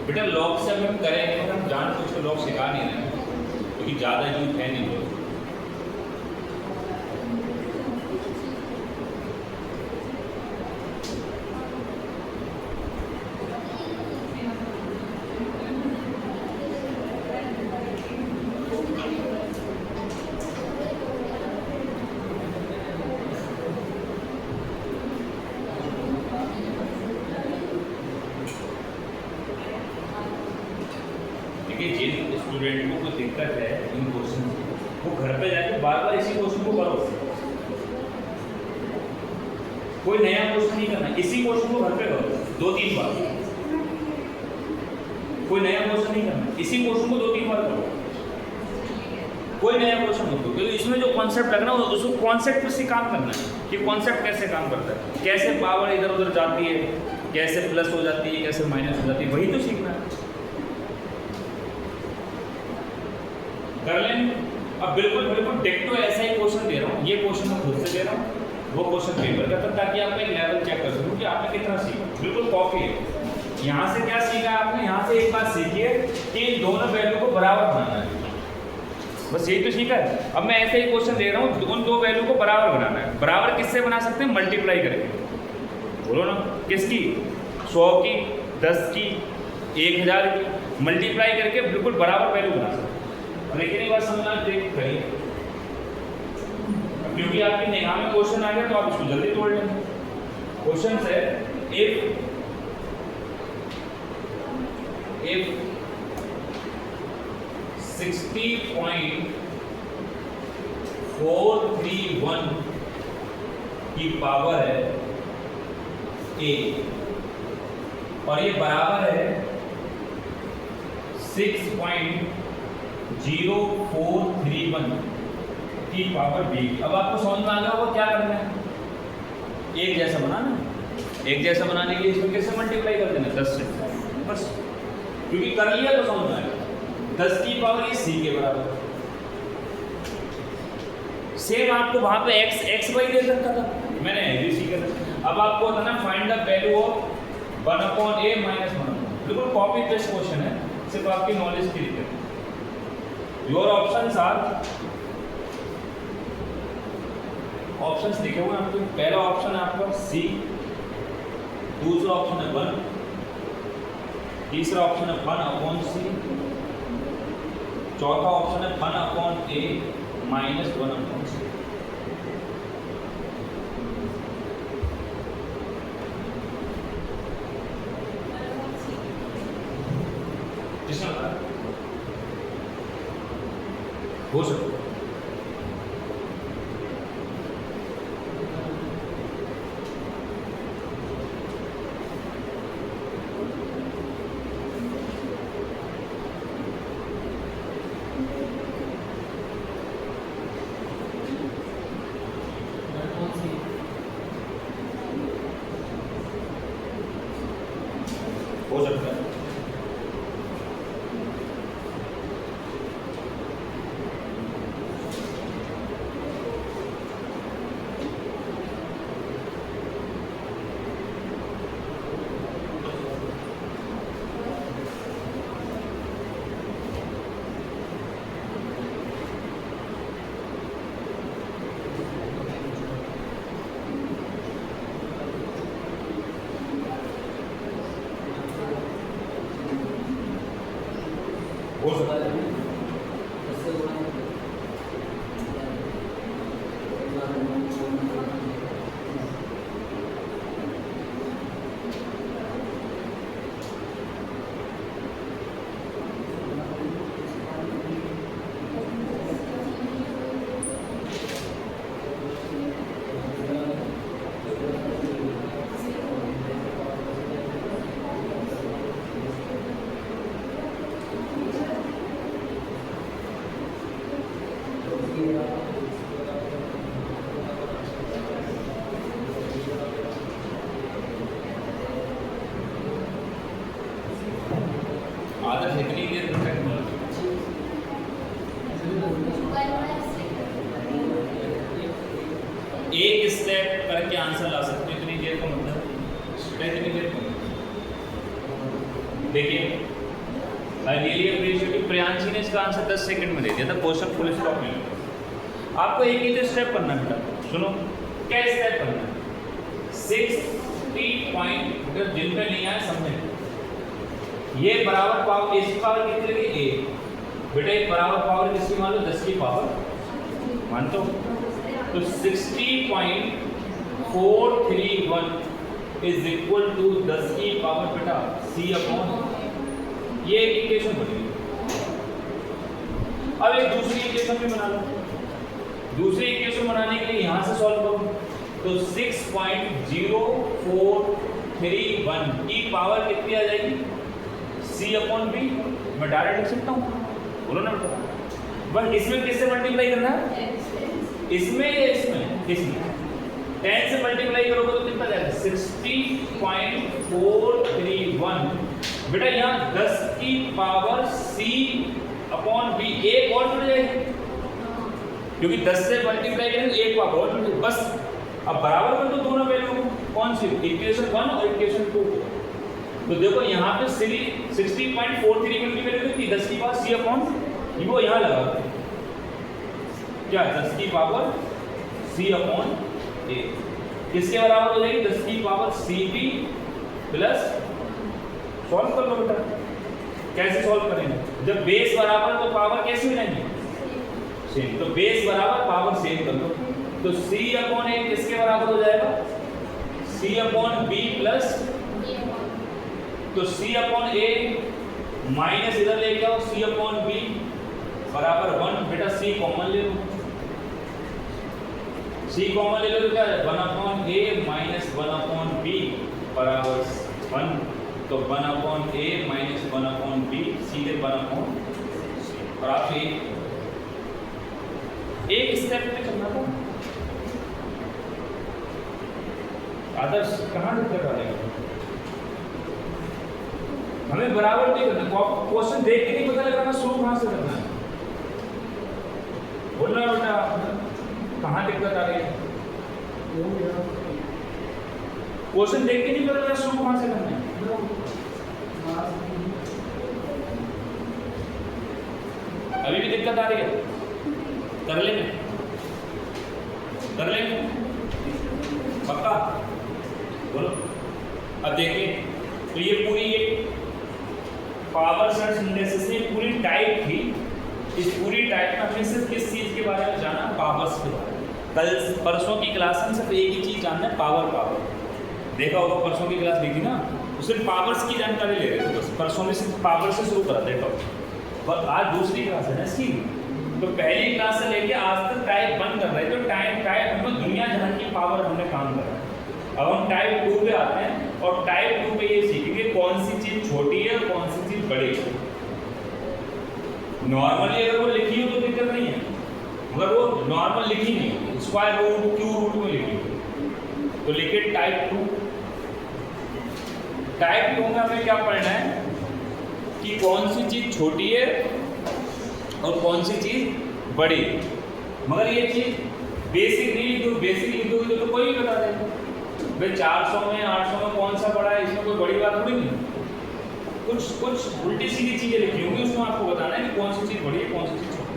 Speaker 1: बेटा लॉग से अगर हम करेंगे तो हम जान कुछ लॉग सिखा नहीं रहे हैं क्योंकि ज़्यादा यूज है नहीं लोग। जिन स्टूडेंट को कोई दिक्कत है इन क्वेश्चन वो घर पे जाके बार बार इसी क्वेश्चन को करो। कोई नया क्वेश्चन नहीं करना, इसी क्वेश्चन को घर पे करो 2-3 बार। कोई नया क्वेश्चन नहीं करना, इसी क्वेश्चन को 2-3 बार करो। कोई नया क्वेश्चन मत करो क्योंकि इसमें जो कॉन्सेप्ट लगना है उसको कॉन्सेप्ट से काम करना है कि कॉन्सेप्ट कैसे काम करता है, कैसे पावर इधर उधर जाती है, कैसे प्लस हो जाती है, कैसे माइनस हो जाती है, वही तो सीखना है। कर लेंगे। अब बिल्कुल बिल्कुल डिक्टो ऐसा ही क्वेश्चन दे रहा हूँ, ये क्वेश्चन मैं खुद से दे रहा हूँ, वो क्वेश्चन पेपर का, तब ताकि आप एक लेवल चेक कर सकूँ कि आपने कितना सीखा। बिल्कुल कॉपी है। यहाँ से क्या सीखा आपने? यहाँ से एक बात सीखी है कि इन दोनों वैल्यू को बराबर बनाना है, बस यही तो सीखा है। अब मैं ऐसे ही क्वेश्चन दे रहा हूँ, उन दो वैल्यू को बराबर बनाना है। बराबर किससे बना सकते हैं? मल्टीप्लाई करके। बोलो ना, किसकी? 100 की, 10 की, 1000 की, मल्टीप्लाई करके बिल्कुल बराबर वैल्यू बना सकते हैं। लेकिन एक बार समझना ट्रिक करिए, क्योंकि आपकी निगाह में क्वेश्चन आ गया तो आप इसको जल्दी तोड़ लेंगे। क्वेश्चन है if 60.431 की पावर है a और ये बराबर है 6.0431 की पावर b। अब आपको समझ में आ गया होगा क्या करना है, एक जैसा बनाना। एक जैसा बनाने के लिए इसमें कैसे मल्टीप्लाई कर देना, 10 से, बस। क्योंकि कर लिया तो समझ में आएगा। 10 की पावर ये c के बराबर। सेम आपको वहां पे x y दे सकता था, मैंने abc कर दिया। अब आपको होता ना find the value of 1/a minus 1/, बिल्कुल कॉपी पेस्ट क्वेश्चन है, सिर्फ आपकी नॉलेज के लिए। योर ऑप्शंस आर, ऑप्शंस लिखे हुए हैं आपके। पहला ऑप्शन है आपका सी, दूसरा ऑप्शन है 1, तीसरा ऑप्शन है 1/c, चौथा ऑप्शन है 1/a माइनस 1/c। किसने बताया? हो सकता है। हो सकता है। हो सकता है। आदत इतनी देर तक एक स्टेप करके आंसर ला सकते हो, इतनी देर का मतलब इतनी देर का। देखिए रियली अप्रिशिएटिव, प्रियांशी ने इसका आंसर 10 सेकंड में दे दिया था, क्वेश्चन फुल स्टॉप में। आपको एक ही तो स्टेप करना है बेटा, सुनो क्या स्टेप करना है। 60 पॉइंट जिन पे नहीं आया समझे, ये बराबर पावर, इसकी पावर कितनी लगी a, बेटा एक बराबर पावर किसकी मान लो, 10 की पावर मानते हो। तो 60.431 इज इक्वल टू 10 की पावर बेटा c अपॉन, ये एक इक्वेशन बनेगी। अब एक दूसरी इक्वेशन भी बना लो। दूसरी इक्वेशन बनाने के लिए यहां से सॉल्व करो, तो 6.0431 की पावर कितनी आ जाएगी, c अपॉन b। मैं डायरेक्ट लिख सकता हूँ, बोलो ना बेटा। बस इसमें किससे मल्टीप्लाई करना है, इसमें या इसमें, इसमें 10 से मल्टीप्लाई करोगे तो कितना जाएगा, 60.431। बेटा यहाँ 10 की पावर c अपॉन b, एक और जुड़ जाएगी, क्योंकि 10 से मल्टीप्लाई करेंगे एक पावर और जुड़ जाएगी। बस अब बराबर कर दो दोनों वैल्यू, कौन सी, इक्वेशन 1 और इक्वेशन 2। तो देखो यहाँ पे 60.431 की वैल्यू कितनी, 10 की पावर c अपॉन, वो यहाँ लगा क्या, 10 की पावर c अपॉन a, किसके बराबर हो जाएगी, 10 की पावर cb प्लस, सॉल्व कर लो बेटा, कैसे सॉल्व करेंगे? जब बेस बराबर तो पावर कैसे हो जाएंगे? सेम। तो बेस बराबर पावर सेम कर दो, तो c अपॉन a किसके बराबर हो जाएगा? c अपॉन b प्लस, तो c अपॉन a माइनस इधर लेके आओ c अपॉन b बराबर 1। बेटा c कॉमन ले लो, c कॉमन ले लो तो क्या है? 1 upon a minus 1 upon b बराबर 1। तो 1 upon a minus 1 upon b सीधे 1 अपॉन c। और आपसे एक स्टेप में चलना था। आदर्श कहाँ दिक्कत आ रही है? हमें बराबर नहीं करना, क्वेश्चन देख के नहीं पता लग रहा शुरू कहाँ से करना है। बोलना बेटा कहाँ दिक्कत आ रही है? क्वेश्चन देख के नहीं पता लग रहा शुरू कहाँ से करना है। अभी भी दिक्कत आ रही है? कर लेंगे, कर लेंगे पक्का? बोलो। अब देखिए, तो ये पूरी एक पावर सर्च इंडेक्स से पूरी टाइप थी। इस पूरी टाइप में हमें सिर्फ किस चीज़ के बारे में जाना? पावर्स के बारे में। कल परसों की क्लास में सिर्फ एक ही चीज़ जानना है, पावर। पावर देखा होगा, परसों की क्लास देखी ना, तो सिर्फ पावर्स की जानकारी ले रहे थे बस। परसों में सिर्फ पावर से शुरू करा, देखा। पर आज दूसरी क्लास है ना इसकी, तो पहली क्लास से लेके आज तक टाइप 1 कर रहे थे। तो टाइप हम दुनिया जहां की पावर हमने काम करा है। अब हम टाइप 2 पे आते हैं, और टाइप 2 पे ये सीखेंगे कौन सी चीज़ छोटी है और कौन सी चीज़ बड़ी है। नॉर्मली अगर वो लिखी हो तो दिक्कत नहीं है, मगर वो नॉर्मल लिखी नहीं हो, स्क्वायर रूट क्यू रूट में लिखी हो, तो लिखे टाइप 2। टाइप 2 में हमें क्या पढ़ना है कि कौन सी चीज़ छोटी है और कौन सी चीज़ बड़ी है। मगर ये चीज़ बेसिक नहीं लिखो, बेसिक लिखोगे तो कोई भी बता देगा भाई 400 में 800 में कौन सा बड़ा है, इसमें कोई बड़ी बात थोड़ी नहीं। कुछ उल्टी सीधी चीज़ें लिखी होंगी, उसमें आपको बताना है कि कौन सी चीज़ बड़ी है कौन सी चीज़ छोटी है।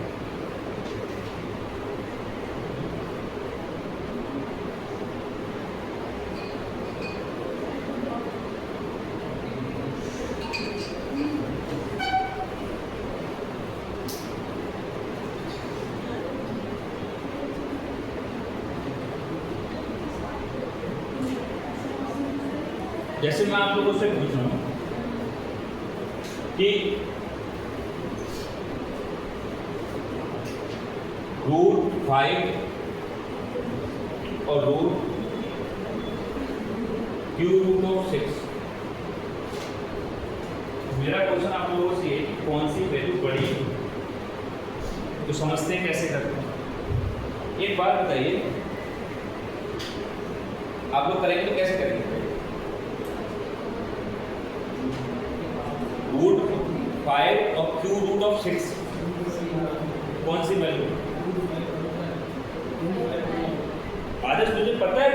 Speaker 1: जैसे मैं आप लोगों से पूछ रहा हूँ कि √5 और √6। मेरा क्वेश्चन आप लोगों से कौन सी वैल्यू बड़ी है, तो समझते हैं कैसे करते हैं। एक बात बताइए, आप लोग करेंगे तो कैसे करेंगे? √5 और √6 कौन सी वैल्यू? आदर्श मुझे पता है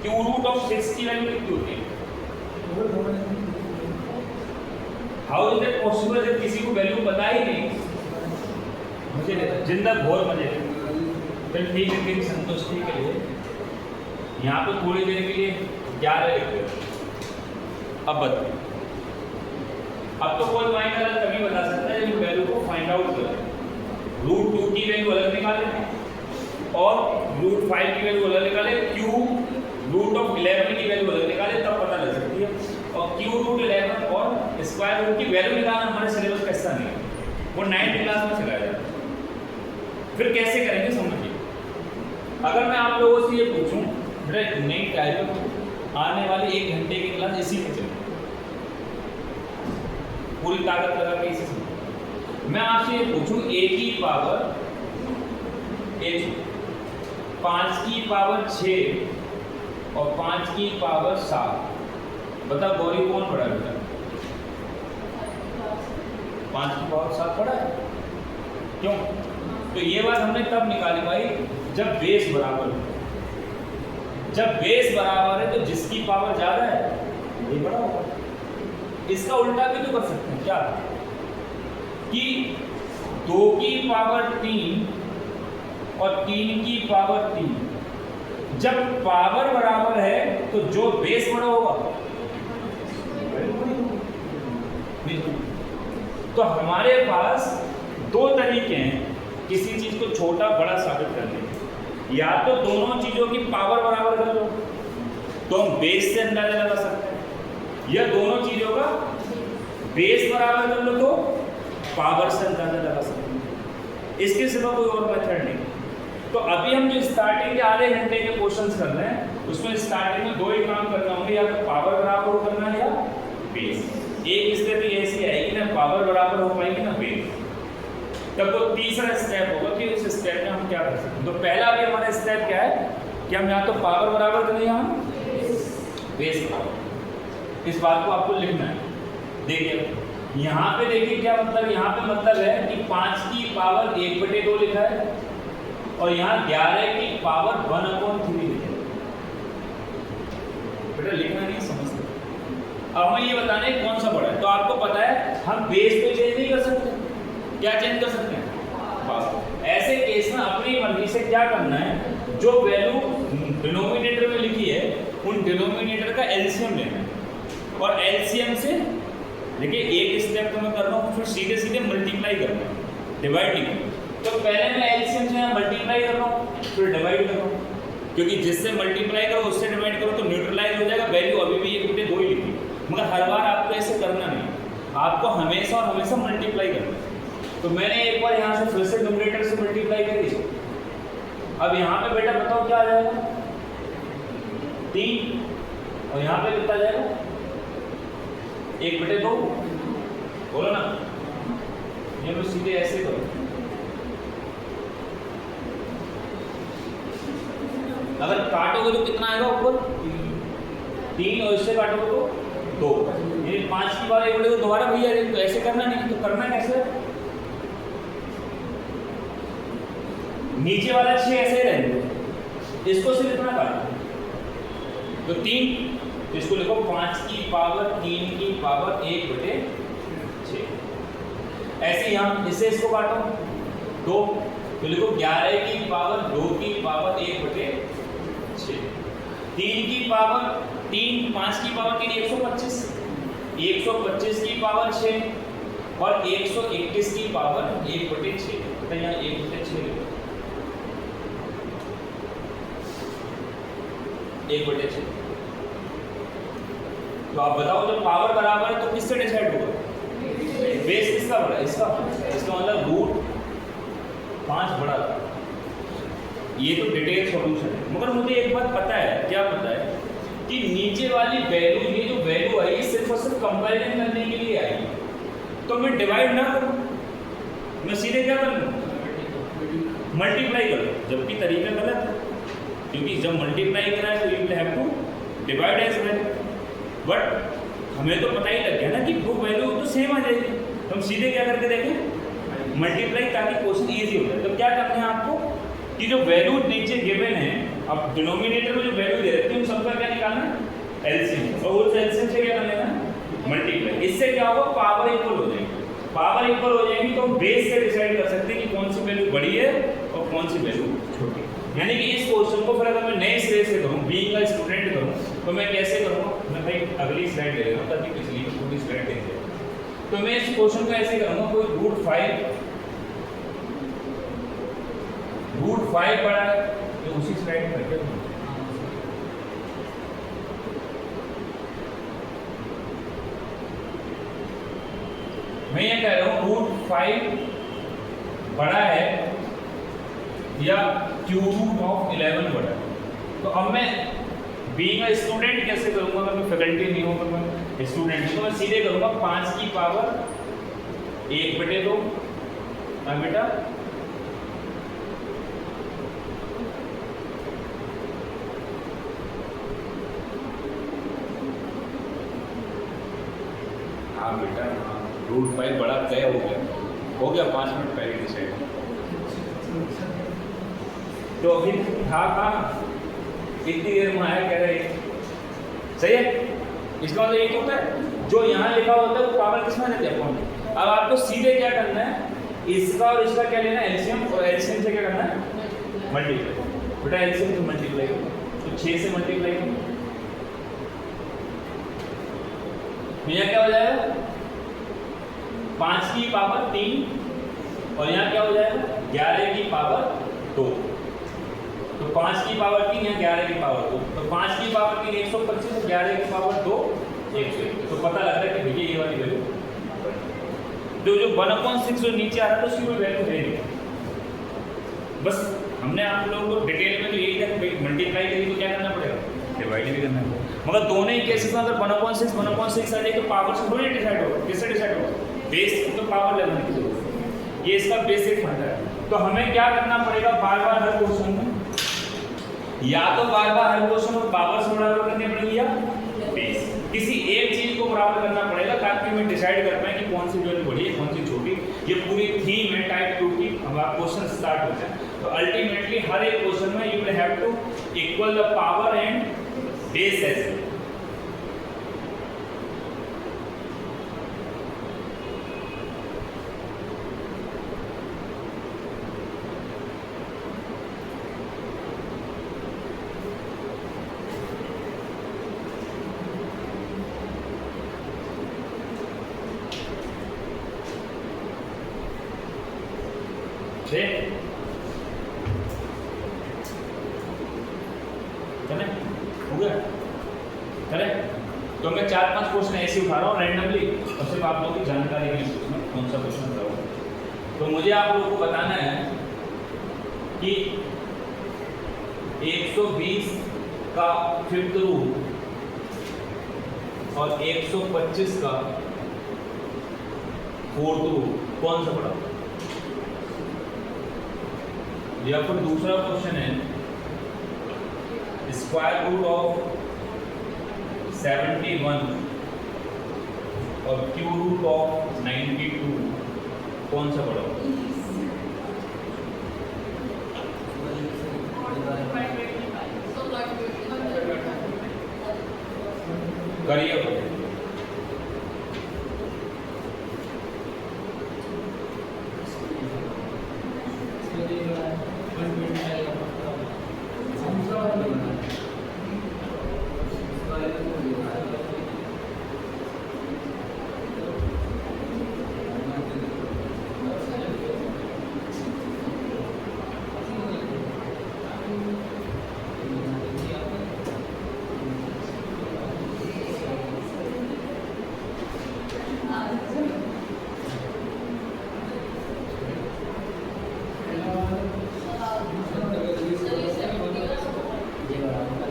Speaker 1: √6 की वैल्यू कितनी होती है। हाउ इज इट पॉसिबल जब किसी को वैल्यू पता ही नहीं? मुझे जिंदा घोर मजे। फिर ठीक है, फिर संतुष्टि के लिए यहाँ पे थोड़ी देर के लिए 11 लिखते हैं। अब बताइए, अब तो कोई माइंड अलग तभी बता सकता है जब वैल्यू को फाइंड आउट करें। √2 की वैल्यू अलग निकालें और √5 की वैल्यू अलग निकालें, √11 की वैल्यू अलग निकालें, तब पता लग सकती है। और √11 और स्क्वायर रूट की वैल्यू निकालना हमारे सिलेबस का हिस्सा नहीं है, वो 9th क्लास में सिखाया जाता है। फिर कैसे करेंगे समझिए। अगर मैं आप लोगों से ये पूछूं, नई टाइप आने वाले 1 घंटे की क्लास इसी में चलेगी, पूरी ताकत लगा के इसी से। मैं आपसे ये पूछूं a की पावर 5 की पावर 6 और 5 की पावर 7, बता गौरी कौन पढ़ा बेटा? 5 की पावर 7 पढ़ा है। क्यों? तो ये बात हमने तब निकाली भाई जब बेस बराबर है। जब बेस बराबर है तो जिसकी पावर ज्यादा है वही बड़ा होगा। इसका उल्टा भी तो कर सकते हैं, क्या कि 2 की पावर 3 और 3 की पावर 3, जब पावर बराबर है तो जो बेस बड़ा होगा तो हमारे पास दो तरीके हैं किसी चीज को छोटा बड़ा साबित करने के। या तो दोनों चीजों की पावर बराबर कर लो तो हम बेस से अंदाजा लगा सकते हैं, या दोनों चीजों का बेस बराबर कर लो तो पावर से अंदाजा लगा सकते हैं। इसके सिवा कोई और मेथड नहीं। तो अभी हम जो स्टार्टिंग के आधे घंटे के क्वेश्चंस कर रहे हैं उसमें स्टार्टिंग में दो ही काम करना होंगे, या तो पावर बराबर करना है या बेस। एक स्थिति ऐसी आएगी ना पावर बराबर हो पाएगी ना बेस, तब तो तीसरा स्टेप होगा कि उस स्टेप में हम क्या कर सकते हैं। तो पहला भी हमारा स्टेप क्या है कि हम या तो पावर बराबर करें या हम बेस बराबर। इस बात को आपको लिखना है। देखिए यहाँ पे देखिए क्या मतलब, यहाँ पे मतलब है कि 5 की पावर 1/2 लिखा है और यहाँ 11 की पावर 1/3 लिखा है। बेटा लिखना नहीं समझते। अब हमें ये बताना है कौन सा बड़ा है। तो आपको पता है हम बेस पे चेंज नहीं कर सकते, क्या चेंज कर सकते हैं पावर। ऐसे केस में अपनी मर्जी से क्या करना है, जो वैल्यू डिनोमिनेटर में लिखी है उन डिनोमिनेटर का एलसीएम लेना है और एलसीएम से देखिए एक स्टेप तो मैं कर रहा हूँ, फिर सीधे सीधे मल्टीप्लाई करना है, डिवाइड नहीं करना। तो पहले मैं एलसीएम से मल्टीप्लाई कर रहा हूँ फिर डिवाइड कर रहा हूँ, क्योंकि जिससे मल्टीप्लाई करो उससे डिवाइड करो तो न्यूट्रलाइज हो जाएगा, वैल्यू अभी भी 1/2 ही लिखी। मगर हर बार आपको ऐसे करना नहीं, आपको हमेशा और हमेशा मल्टीप्लाई करना है। तो मैंने एक बार यहाँ से फिर से न्यूमरेटर से मल्टीप्लाई करी। अब यहाँ पे बेटा बताओ क्या आ जाएगा 3 और यहाँ पे कितना जाएगा 1/2। बोलो ना, ये लोग सीधे ऐसे करो। अगर काटोगे तो कितना आएगा ऊपर 3 और इससे काटोगे तो 2। ये 5 की बार 1/2 दोबारा भैया तो ऐसे करना नहीं, तो करना कैसे, नीचे वाला 6 ऐसे रहेंगे, इसको सिर्फ इतना काटो तो 3, तो इसको लिखो 5 की पावर 3 की पावर 1/6। ऐसे यहाँ इससे इसको काटो 2, तो लिखो 11 की पावर 2 की पावर 1/6। 3 की पावर 3, 5 की पावर 3 125, 125 की पावर 6 और 121 की पावर 1/6। तो यहाँ 1/6 लिखो, 1/6। तो आप बताओ जब पावर बराबर है तो किससे डिसाइड होगा, बेस किसका बड़ा है, इसका। इसका मतलब √5 बड़ा था। ये तो डिटेल सॉल्यूशन है। मगर मुझे एक बात पता है, क्या पता है कि नीचे वाली वैल्यू, ये जो वैल्यू आई सिर्फ और सिर्फ कंपैरिजन करने के लिए आई, तो मैं डिवाइड ना करूं, मैं सीधे क्या कर लूं मल्टीप्लाई कर लूं, जबकि तरीका गलत है। क्योंकि जब मल्टीप्लाई करा है तो you will have to divide as well. But हमें तो पता ही लग गया ना कि वो वैल्यू तो सेम आ जाएगी, तो हम सीधे क्या करके देखें मल्टीप्लाई, ताकि क्वेश्चन ईजी हो जाए। तो क्या करना है आपको कि जो वैल्यू नीचे गिवन है, अब डिनोमिनेटर में जो वैल्यू दे रखे हैं उन सबका क्या निकालना है एलसीएम, और उस एलसीएम से क्या कर लेना मल्टीप्लाई। इससे क्या होगा पावर इक्वल हो जाएगी। पावर इक्वल हो जाएगी तो हम बेस से डिसाइड कर सकते हैं कि कौन सी वैल्यू बड़ी है और कौन सी वैल्यू छोटी। यानी कि इस क्वेश्चन को फिर अगर मैं नए सिरे से करूँ, बीइंग अ स्टूडेंट करूँ, तो मैं कैसे करूँगा, मैं भाई अगली स्लाइड ले लेगा ताकि पिछली पूरी स्लाइड देख ले। तो मैं इस क्वेश्चन को ऐसे करूँगा, कोई √5 बड़ा है तो उसी स्लाइड में करके मैं ये कह रहा हूँ √5 बड़ा है या √11 बड़ा है। तो अब मैं बीइंग अ स्टूडेंट कैसे करूँगा, अगर मैं फैकल्टी नहीं हूँ, अगर मैं स्टूडेंट हूँ, तो मैं सीधे करूँगा 5 की पावर 1/2। हाँ बेटा, हाँ बेटा, √5 बड़ा तय हो गया 5 मिनट पहले डिसाइड। तो अभी था कहाँ, इतनी देर में आया कह रहे सही है। इसका मतलब ये होता है जो यहाँ लिखा होता है वो पावर किसमें रहती है अपॉन। अब आपको सीधे क्या करना है, इसका और इसका क्या लेना है एलसीएम, और एलसीएम से क्या करना है मल्टीप्लाई। बेटा एलसीएम से मल्टीप्लाई करो, तो 6 से मल्टीप्लाई करो, यहाँ क्या हो जाएगा 5 की पावर 3 और यहाँ क्या हो जाएगा 11 की पावर 2। तो 5 की पावर 3 या 11 की पावर 2, तो 5 की पावर 3 125, 11 की पावर 2 101। तो पता लग रहा है कि भैया ये वाली वैल्यू जो 1/6 जो नीचे आ रहा था उसकी कोई वैल्यू है नहीं। बस हमने आप लोगों को डिटेल में तो यही था, मल्टीप्लाई करी तो क्या करना पड़ेगा, डिवाइड भी करना है। मगर दोनों ही केसेस में अगर 1/6 आ जाए तो पावर से थोड़ी डिसाइड होगा, किससे डिसाइड होगा, बेस तो पावर लेवल की जरूरत है। ये इसका बेसिक फंडा है। तो हमें क्या करना पड़ेगा, बार बार हर क्वेश्चन में या तो बार बार हर क्वेश्चन में पावर से बराबर करनी पड़ेगी या बेस, किसी एक चीज को बराबर करना पड़ेगा ताकि मैं डिसाइड कर पाए कि कौन सी वैल्यू बड़ी है कौन सी छोटी। ये पूरी थीम है टाइप 2 की। अब आप क्वेश्चन स्टार्ट होते हैं तो अल्टीमेटली हर एक क्वेश्चन में you will have to equal the power and base as well. हो गया करेक्ट। तो मैं 4-5 क्वेश्चन ऐसे उठा रहा हूँ रैंडमली और सिर्फ आप लोगों की जानकारी के लिए उसमें कौन सा क्वेश्चन होगा। तो मुझे आप लोगों को बताना है कि 120 का 5th रूट और 125 का 4th रूट कौन सा बड़ा। या फिर दूसरा क्वेश्चन है स्क्वायर रूट ऑफ 71 और क्यू रूट ऑफ 92 कौन सा बड़ा होगा। करिए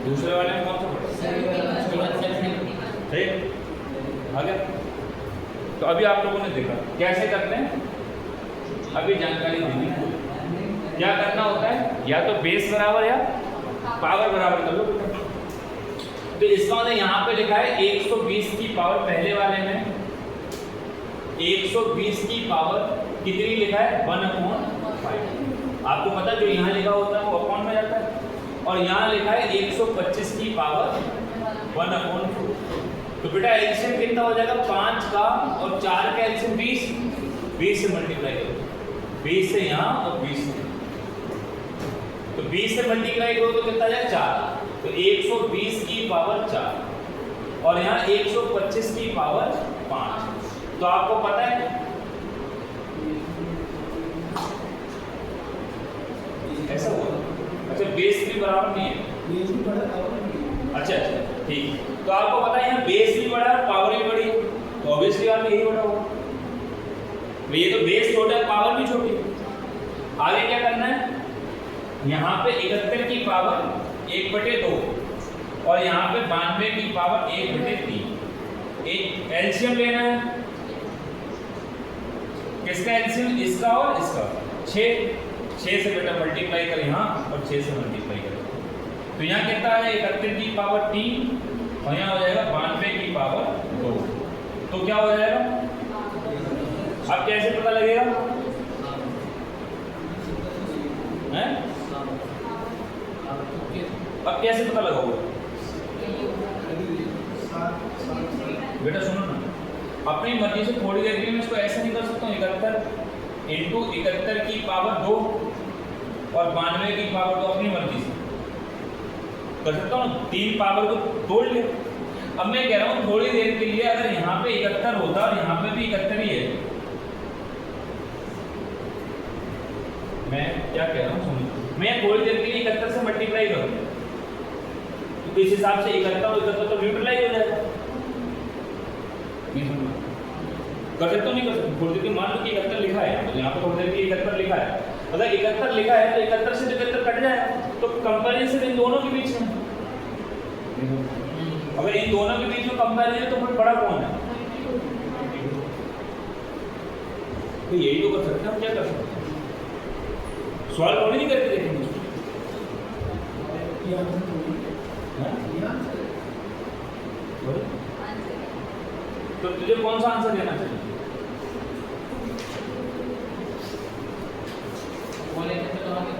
Speaker 1: दूसरे वाले में कौन सा पड़ा ठीक आ गया। तो अभी आप लोगों ने देखा कैसे करते हैं, अभी जानकारी देनी है। क्या करना होता है, या तो बेस बराबर या पावर बराबर कर लो। तो इसका मतलब यहाँ पे लिखा है 120 की पावर, पहले वाले में 120 की पावर कितनी लिखा है 1/5। आपको पता जो यहाँ लिखा होता है वो अपॉन में जाता है, और यहाँ लिखा है 125 की पावर 1/4। तो बेटा एलसीएम कितना हो जाएगा 5 का और 4 का एलसीएम 20 से मल्टीप्लाई करो, 20 से यहाँ और 20 से, तो 20 से मल्टीप्लाई करो तो कितना जाएगा 4। तो 120 की पावर 4 और यहाँ 125 की पावर 5। तो आपको पता है ऐसा हुआ। अच्छा बेस भी बराबर नहीं है। अच्छा ठीक, तो आपको पता है यहाँ बेस भी बड़ा है पावर भी बड़ी है, तो ऑब्वियसली आप यही बड़ा होगा। ये तो बेस छोटा है पावर भी छोटी है। आगे क्या करना है, यहाँ पे 71 की पावर 1/2 और यहाँ पे 92 की पावर 1/3। एक एलसीएम लेना है, किसका एलसीएम, इसका और इसका। 6 से बेटा मल्टीप्लाई कर यहाँ और 6 से मल्टीप्लाई कर, तो यहाँ कितना है 71 की पावर 3 और यहाँ हो जाएगा 92 की पावर 2। तो क्या हो जाएगा, अब कैसे पता लगेगा हैं? अब कैसे पता लगाओगे बेटा, सुनो ना, अपनी मर्जी से थोड़ी देर के लिए मैं इसको ऐसे नहीं कर सकता हूँ 71 इंटू 71 की पावर 2 और 92 की पावर 2 अपनी मर्जी से कर सकता हूँ, 3 पावर को तोड़ ले। अब मैं कह रहा हूँ थोड़ी देर के लिए अगर यहाँ पे 71 होता और यहाँ पे भी 71 ही है मैं क्या कह रहा हूँ सुनो, मैं थोड़ी देर के लिए 71 से मल्टीप्लाई करूँगा तो इस हिसाब से 71 और 71 तो न्यूट्रलाइज हो जाएगा। कर सकते हो नहीं कर सकते? थोड़ी देर की मान लो कि 71 लिखा है, तो यहाँ पे थोड़ी देर की 71 लिखा है, अगर 71 लिखा है तो 71 से 71 कट जाएगा, तो कंपैरिजन इन दोनों के बीच में, अगर इन दोनों के बीच में कंपैरिजन है तो फिर बड़ा कौन है? तो यही तो कर सकते हैं, हम क्या कर सकते हैं? सवाल थोड़ी नहीं करके देखेंगे उसको। हाँ? बोलो। तो तुझे कौन सा आंसर देना चाहिए?
Speaker 3: बोलेंगे तो आगे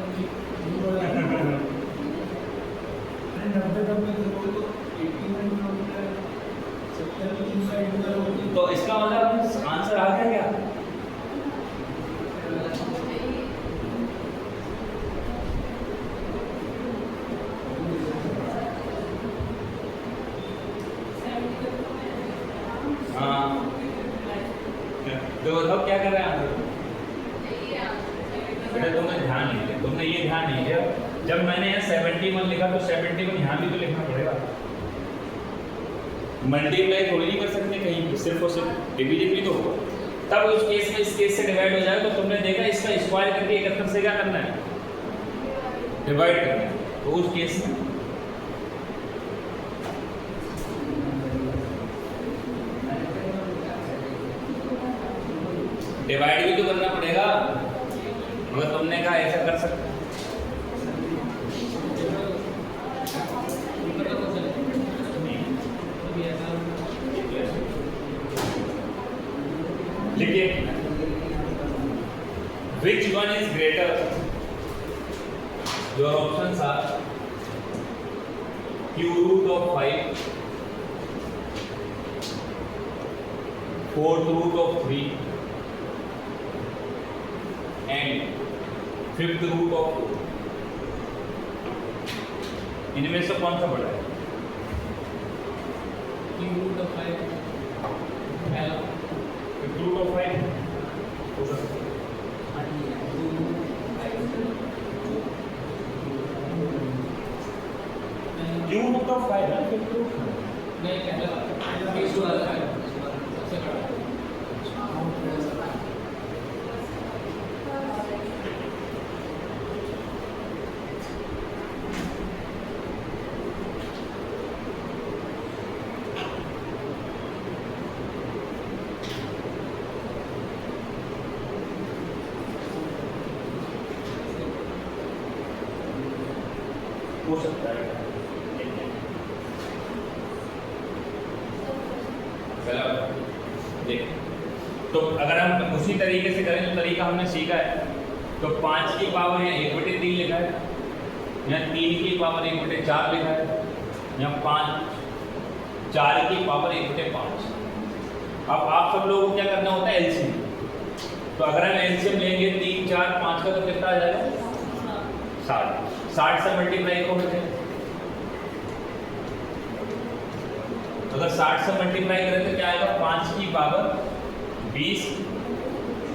Speaker 1: तो इसका मतलब आंसर आ गया क्या? हाँ, तो बताओ क्या कर रहे हैं आंसर? बेटा तुमने ध्यान नहीं दिया, तुमने ये ध्यान नहीं दिया, जब मैंने यहाँ 71 लिखा तो 71 यहाँ भी तो लिखना पड़ेगा। मल्टीप्लाई थोड़ी नहीं कर सकते कहीं भी, सिर्फ और सिर्फ डिवीजन भी तो होगा, तब उस केस में इस केस से डिवाइड हो जाएगा। तो तुमने देखा इसका स्क्वायर करके 71 से क्या करना है? डिवाइड करना है। तो उस केस में डिवाइड भी तो करना पड़ेगा, मगर तुमने कहा ऐसा कर सकते हैं। लिखिए, which one is greater? Your options are cube root of 5, 4th root of 3 and 5th root of 4। इनमें से कौन सा बड़ा है?
Speaker 3: cube root of 5 पहला,
Speaker 1: 5th root of 5 हो सकता है। क्यूब रूट ऑफ 5 है, 5th root
Speaker 3: नहीं पहला cube root of 5 सबसे बड़ा।
Speaker 1: हो सकता है। चलो देख, तो अगर हम उसी तरीके से करें जो तरीका हमने सीखा है, तो 5 की पावर यहाँ 1/3 लिखा है, यहाँ 3 की पावर 1/4 लिखा है, यहाँ 4 की पावर 1/5। अब आप सब लोगों को क्या करना होता है? एलसीएम। तो अगर हम एलसीएम लेंगे 3, 4, 5 का, तो कितना आ जाएगा? 60। 60 से मल्टीप्लाई करो बेटे, अगर 60 से मल्टीप्लाई करें तो क्या आएगा? 5 की पावर 20,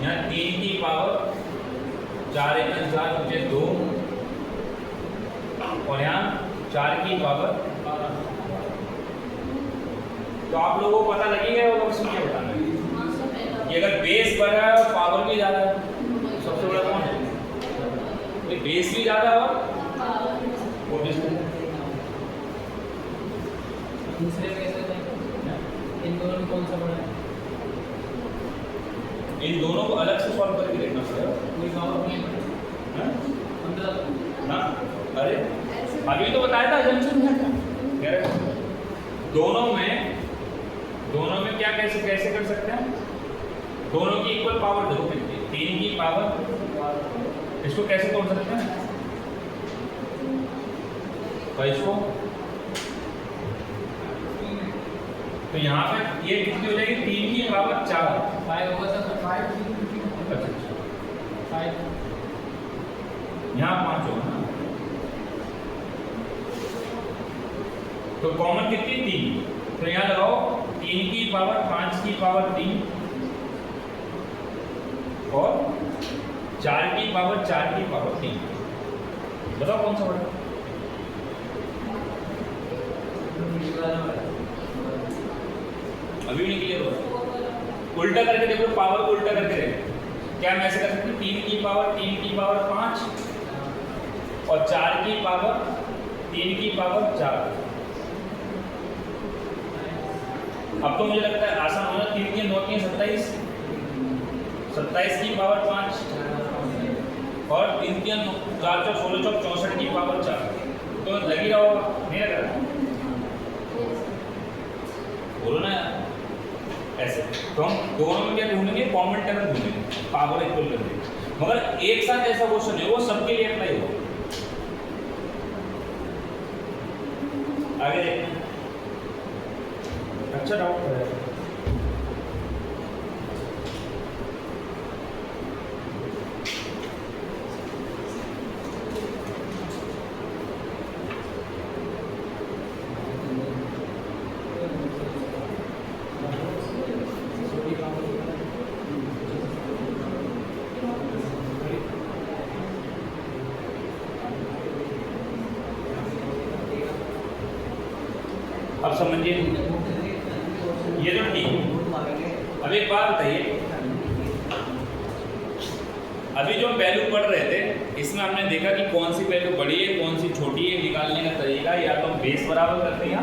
Speaker 1: यहाँ 3 की पावर 4 × 4 मुझे 2, और यहाँ 4 की पावर 12। तो आप लोगों को पता लगी गया होगा उसमें क्या बताना है कि अगर बेस बढ़ा है और पावर भी ज़्यादा है, सबसे बड़ा कौन है? बेस भी ज़्यादा है और
Speaker 3: दूसरे कैसे थे? इन दोनों में कौन सा बड़ा है?
Speaker 1: इन दोनों को अलग से सॉल्व करके देखना पड़ेगा।
Speaker 3: कोई पावर नहीं है।
Speaker 1: हाँ?
Speaker 3: मतलब
Speaker 1: हाँ? अरे अभी तो बताया था जंक्शन है क्या? दोनों में क्या कैसे कर सकते हैं? दोनों की इक्वल पावर देखो कितनी, 3 की पावर, इसको कैसे तोड़ सकते हैं? तो इसको तो यहाँ पे ये कितनी हो जाएगी? 3 की पावर 4।
Speaker 3: 5 होगा सर, 5
Speaker 1: यहाँ 5 होगा ना, तो कॉमन कितनी? 3। तो यहाँ लगाओ 3 की पावर 5 की पावर 3 और 4 की पावर 3। बताओ कौन सा बड़ा? अभी भी नहीं क्लियर हुआ? उल्टा करके देखो, पावर को उल्टा करके देखो। क्या मैं ऐसे कर सकती हूँ? 3 की पावर 5 और 4 की पावर 4। अब तो मुझे लगता है आसान होना। 3 की 9 की 27, 27 की पावर 5 और 3 की 4 4 16 चौक 64 की पावर 4। तो लग ही रहा होगा, नहीं लग रहा? बोलो ना यार। ऐसे तो हम दोनों में क्या ढूंढेंगे? कॉमन टर्म ढूंढेंगे, पावर इक्वल कर देंगे। मगर एक साथ ऐसा क्वेश्चन है वो सबके लिए अप्लाई होगा। आगे अच्छा डाउट है। अब समझिए, ये तो ठीक है। अब एक बात बताइए, अभी जो हम वैल्यू पढ़ रहे थे इसमें हमने देखा कि कौन सी वैल्यू बड़ी है कौन सी छोटी है। निकालने का तरीका या तो हम बेस बराबर करते हैं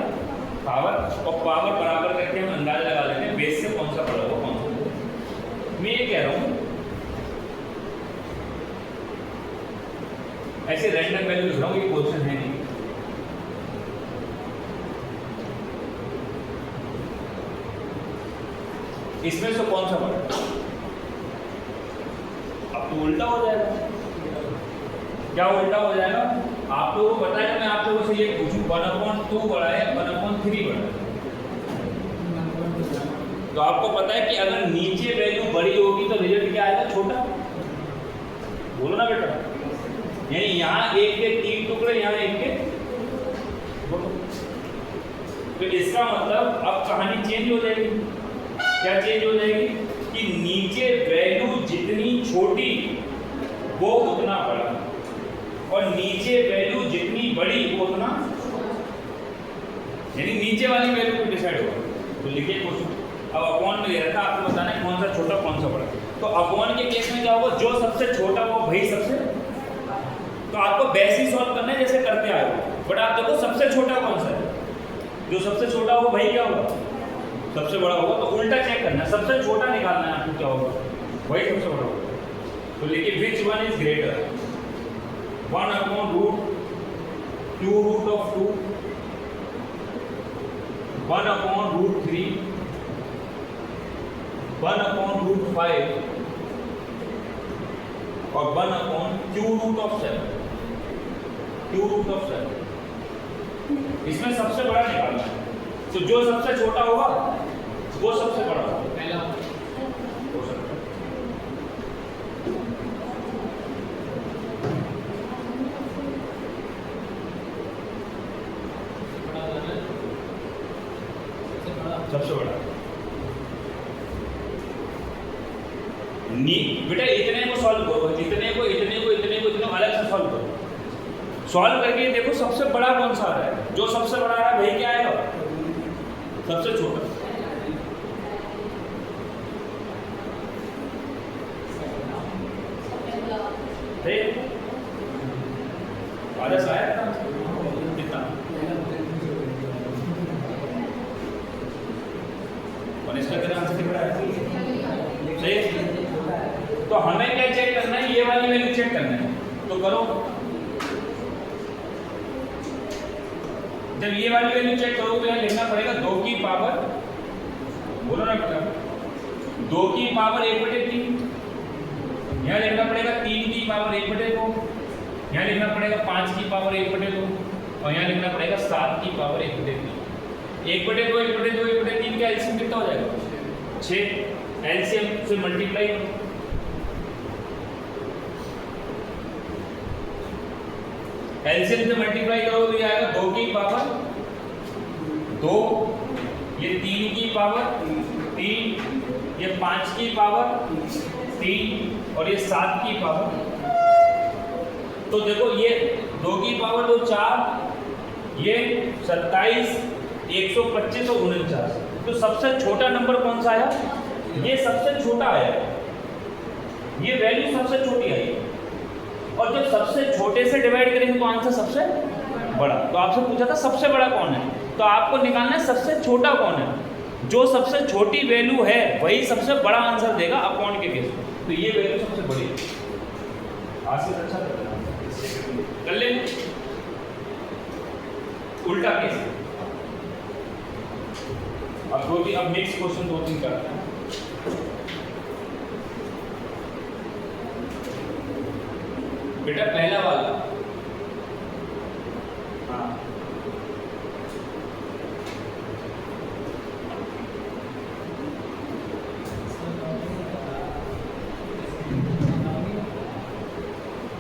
Speaker 1: पावर, और पावर बराबर करके हम अंदाजा लगा लेते हैं बेस से कौन सा बड़ा होगा कौन सा। मैं ये कह रहा हूँ ऐसे रैंडम वैल्यू लिख रहा हूँ, ये क्वेश्चन है नहीं। इसमें से कौन सा बड़ा? अब तो उल्टा हो जाएगा। क्या उल्टा हो जाएगा? आप लोगों को बताया, मैं आप लोगों से ये पूछूं 1/2 बड़ा है 1/3 बड़ा है, तो आपको पता है कि अगर नीचे वैल्यू बड़ी होगी तो रिजल्ट क्या आएगा? छोटा। बोलो ना बेटा। यानी यहाँ 1 के 3 टुकड़े, यहाँ 1 के 2। तो इसका मतलब अब कहानी चेंज हो जाएगी। क्या चेंज हो जाएगी? कि नीचे वैल्यू जितनी छोटी वो उतना बड़ा, और नीचे वैल्यू जितनी बड़ी वो उतना, यानी नीचे वाली वैल्यू को डिसाइड होगा। तो लिखिए क्वेश्चन। अब अपॉन में दे रखा, आपको बताना है कौन सा छोटा कौन सा बड़ा। तो अपॉन के केस में क्या होगा? जो सबसे छोटा वो भाई सबसे, तो आपको वैसे ही सॉल्व करना है जैसे करते आए हो। बट आप देखो सबसे छोटा कौन सा है? जो सबसे छोटा हो भाई क्या होगा? सबसे बड़ा होगा। तो उल्टा चेक करना है, सबसे छोटा निकालना है आपको, क्या होगा? वही सबसे बड़ा होगा। तो लिखिए विच वन इज ग्रेटर? 1/√2 √2, 1/√3, 1/√5 और 1/√7। इसमें सबसे बड़ा निकालना है। तो जो सबसे छोटा होगा वो सबसे बड़ा होगा। पहला हो सकता है। सबसे बड़ा बेटा इतने को सॉल्व करो, इतने को अलग से सॉल्व करो। सॉल्व करके देखो सबसे बड़ा कौन सा आ रहा है। जो सबसे बड़ा आ रहा है भाई क्या आएगा? सबसे छोटा। आदर्श आया कितना? और इसका कितना आंसर कितना है? सही। तो हमें क्या चेक करना है? ये वाली वैल्यू चेक करना है। तो करो, जब ये वाली वैल्यू चेक करो तो यहाँ लिखना पड़ेगा 2 की पावर, बोलो ना बेटा, 2 की पावर 1/3। यहाँ लिखना पड़ेगा 3 की पावर 1/2। यहाँ लिखना पड़ेगा 5 की पावर 1/2 और यहाँ लिखना पड़ेगा 7 की पावर 1/3। 1/2 1/2 1/3 का एलसीएम कितना हो जाएगा? 6। एलसीएम से मल्टीप्लाई करो। एलसीएम से मल्टीप्लाई करो तो ये आएगा 2 की पावर 2, ये 3 की पावर 3, ये 5 की पावर 3 और ये 7 की पावर, तो देखो ये 2 की पावर 2 4, ये 27, 125 और 49। तो सबसे छोटा नंबर कौन सा आया? ये सबसे छोटा आया, ये वैल्यू सबसे छोटी आई। और जब सबसे छोटे से डिवाइड करेंगे तो आंसर सबसे बड़ा। तो आपसे पूछा था सबसे बड़ा कौन है, तो आपको निकालना है सबसे छोटा कौन है। जो सबसे छोटी वैल्यू है वही सबसे बड़ा आंसर देगा अपॉन के केस में। तो ये वैल्यू सबसे बड़ी है। आज से अच्छा कर ले। उल्टा केस, अब नेक्स्ट क्वेश्चन 2-3 करते हैं। बेटा पहला वाला, हाँ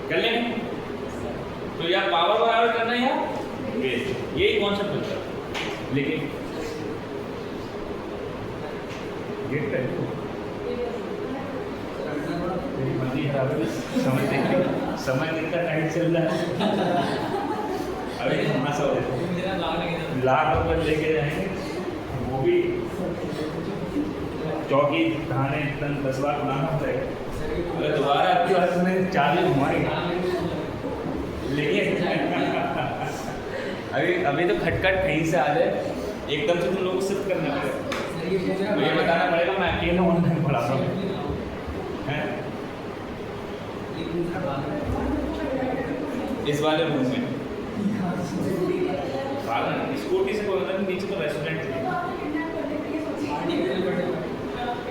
Speaker 1: कर लेंगे। तो या पावर बराबर करना है या बेस, यही कॉन्सेप्ट होता है। लेकिन गेट पे मेरी मर्जी खराब है, समय कितना टाइट चल रहा है। अभी घुमा सब लाख रुपये लेके जाएंगे, वो भी चौकी थाने 10 बार बनाना पड़ेगा। अगर दोबारा आपकी बात में 4 दिन घुमाएंगे, लेकिन अभी तो खटखट कहीं से आ जाए, एकदम से तुम लोग को शिफ्ट करना पड़ेगा। मुझे बताना पड़ेगा मैं अकेले ऑनलाइन पढ़ाता हूँ। इस वाले रूम में स्कूटी से कोई मतलब नीचे तो रेस्टोरेंट है,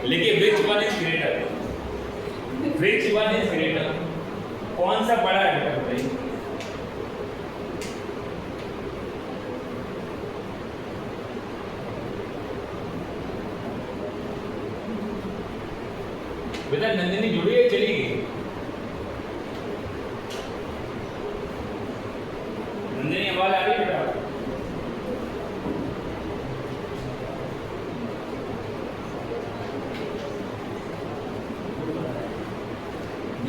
Speaker 1: लेकिन which one is greater, which one is greater, कौन सा बड़ा है बेटा बताइए। बेटा नंदिनी जुड़ी है, चली गई नंदिनी, आवाज आ रही है बेटा?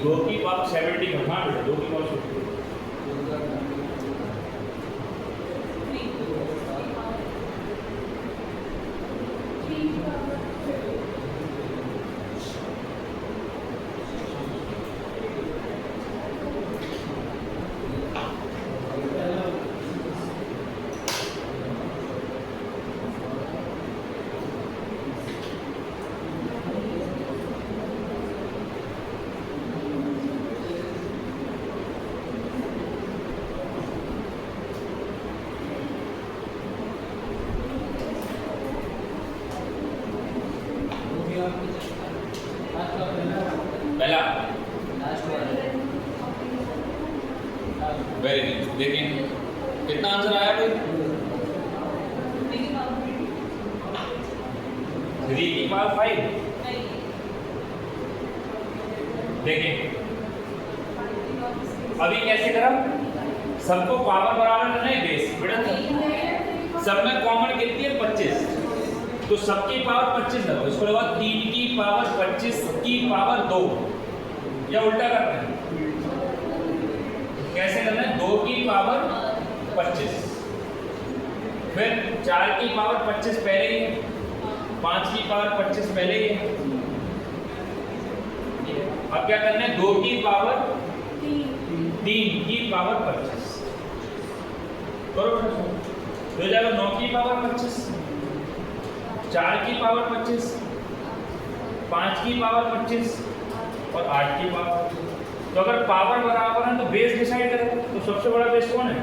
Speaker 1: दो की पावर 70 का, हाँ बेटा 2 की पावर 70। पहला वेरी नाइस। देखिए कितना आंसर आया भाई? 3 की पावर 5। देखिए अभी कैसे करा, सबको पावर बराबर करना है, बेस बेटा सब में कॉमन कितनी है 25, तो सबकी पावर 25 लगाओ। इसके बाद 3 की पावर 25 की पावर 2, या उल्टा करना है, कैसे करना है? 2 की पावर 25, फिर 4 की पावर 25 पहले ही है, 5 की पावर 25 पहले ही है। अब क्या करना है? 2 की पावर 3 की पावर 25 करो, हो जाएगा 9 की पावर 25, 4 की पावर 25, 5 की पावर 25 और 8 की पावर 25। तो अगर पावर बराबर है तो बेस डिसाइड करेगा, तो सबसे बड़ा बेस कौन है?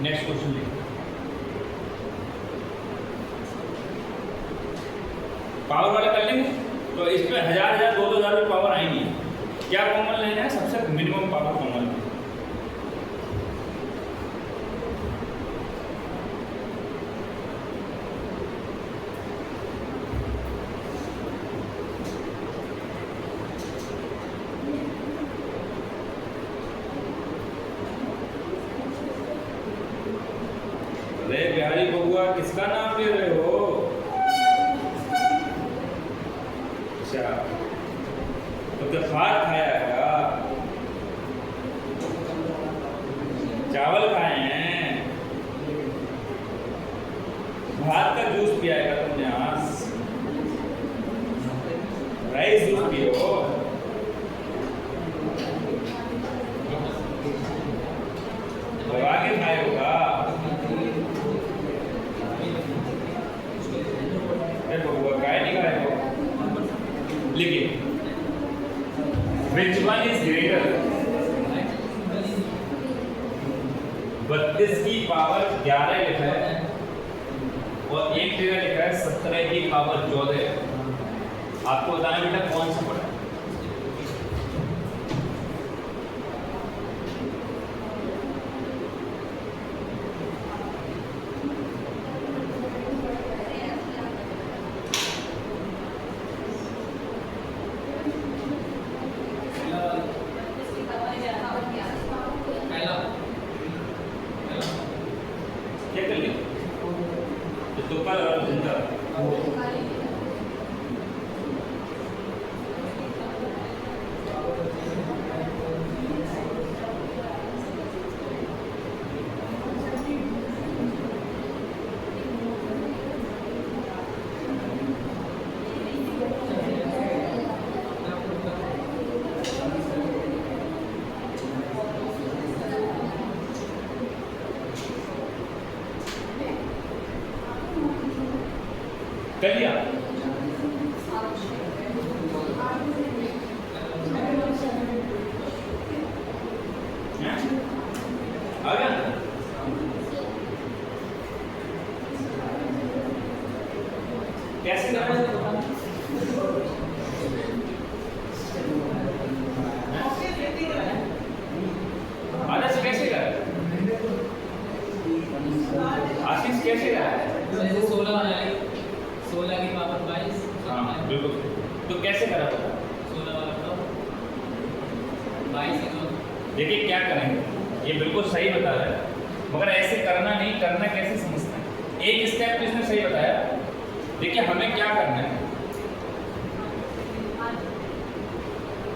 Speaker 1: नेक्स्ट क्वेश्चन देखिए, पावर वाले कर लेंगे। तो इसमें 1000 2000 में पावर आएंगी, क्या कॉमन लेना है? सबसे मिनिमम पावर कॉमन। अरे बिहारी बबुआ किसका नाम ले रहे हो? अच्छा, तो क्या भात खाया है? चावल खाए हैं? भात का जूस पिया है तुमने? आज राइस जूस पियो। दबा के खाए होगा। बबुआ काय नहीं खाए हो? लिखिए, which one is greater? 32 की पावर 11 लिखा है और एक जगह लिखा है 17 की पावर 14। आपको बताना बेटा कौन सा बड़ा है? क्या कर लिया? तो तुक्का लगा लो जिंदा। कर लिया? आ गया? कैसे करना है? आदर्श कैसे कर? आशीष कैसे कर?
Speaker 3: 16 की पावर 22।
Speaker 1: हाँ बिल्कुल। तो कैसे करा था?
Speaker 3: 16 वाला तो 22 है तो
Speaker 1: देखिए क्या करेंगे, ये बिल्कुल सही बता रहा है, मगर ऐसे करना नहीं, करना कैसे समझते हैं। एक स्टेप तो इसने सही बताया। देखिए हमें क्या करना है,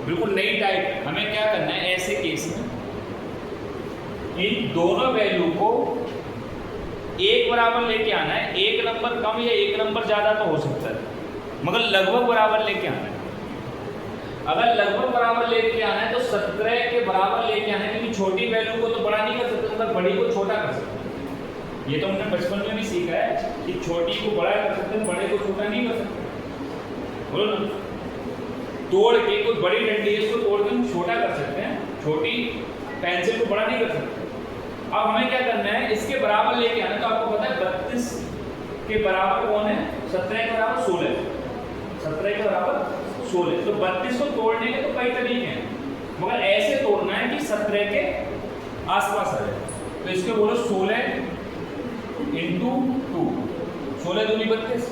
Speaker 1: बिल्कुल नई टाइप। हमें क्या करना है ऐसे केस में, इन दोनों वैल्यू को एक बराबर लेके आना है। एक नंबर कम या एक नंबर ज़्यादा तो हो सकता है, मगर लगभग बराबर लेके आना है। अगर लगभग बराबर लेके आना है तो 17 के बराबर लेके आना है, क्योंकि छोटी वैल्यू को तो बड़ा नहीं कर सकते, मतलब बड़ी को छोटा कर सकते। ये तो हमने बचपन में भी सीखा है कि छोटी को बड़ा कर सकते हैं, बड़े को छोटा नहीं कर सकते। बोलो ना, तोड़ के कोई बड़ी डंडी है इसको तोड़ के हम छोटा कर सकते हैं, छोटी पेंसिल को बड़ा नहीं कर सकते। अब हमें क्या करना है, इसके बराबर लेके आना है। तो आपको पता है 32 के बराबर कौन है? 17 के बराबर 16। 17 के बराबर 16। तो 32 को तोड़ने के तो कई तरीके हैं, मगर ऐसे तोड़ना है कि 17 के आसपास आ जाए। तो इसके बोलो 16 इंटू 2, 16 दूनी 32।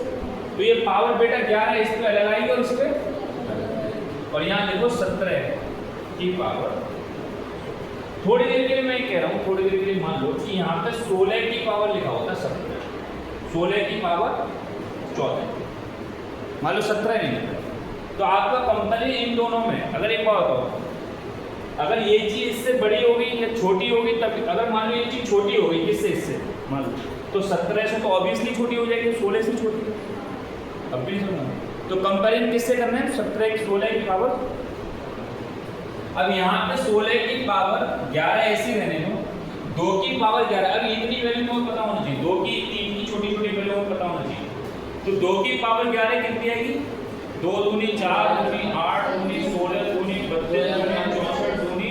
Speaker 1: तो ये पावर बेटा 11 इस पर अलग आएगी और इस पर, और यहाँ देखो 17 की पावर। थोड़ी देर के लिए मैं कह रहा हूँ, थोड़ी देर के लिए मान लो कि यहाँ पे 16 की पावर लिखा होता है 17, 16 की पावर 14, मान लो 17 नहीं लिखा। तो आपका कंपनी इन दोनों में, अगर एक बात बताओ, अगर ये चीज़ इससे बड़ी होगी या छोटी होगी, तब अगर मान लो ये चीज़ छोटी होगी किससे, इससे मान लो, तो 17 से तो ऑब्वियसली छोटी हो जाएगी, 16 से छोटी। अब भी सुनो, तो कंपेरिजन किससे करना है? 17 की 16 की पावर। अब यहाँ पे 16 की पावर 11 ऐसी रहने दो, 2 की पावर 11। अब इतनी वैल्यू को पता होना चाहिए, 2 की 3 की छोटी छोटी वैल्यू को पता होना चाहिए। तो 2 की पावर 11 कितनी आएगी? 2 दूनी 4, दूनी 8, दूनी 16, दूनी 32, दूनी 64, दूनी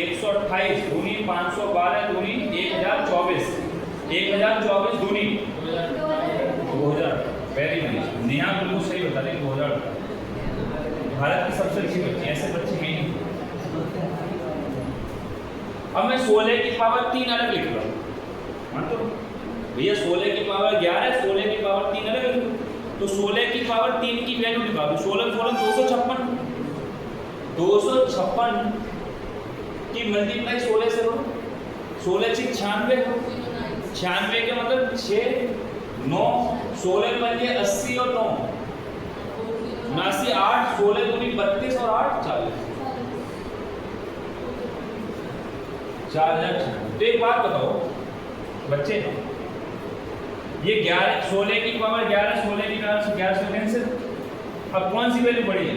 Speaker 1: 128, दूनी 512, दूनी 1024, 1024 दूनी 2000। वेरी नाइस, नेहा बिल्कुल सही बता रही, 2000। भारत की सबसे अच्छी बच्ची, ऐसे बच्चे हैं नहीं। अब मैं 16 की पावर 3 अलग लिख रहा हूँ, मान तो भैया 16 की पावर 11, 16 की पावर 3 अलग लिख लो। तो 16 की पावर 3 की वैल्यू निकालो, 16 256, 256 की मल्टीप्लाई 16 से करो, 16 से 96, 96 के मतलब 6 9, 16 बन गए 80 और 9 79 8 16 दूनी 32 और 8 40 4000। तो एक बात बताओ बच्चे, ये 11 16 की पावर 11 16 की पावर से 11 से कैंसिल। अब कौन सी वैल्यू बड़ी है?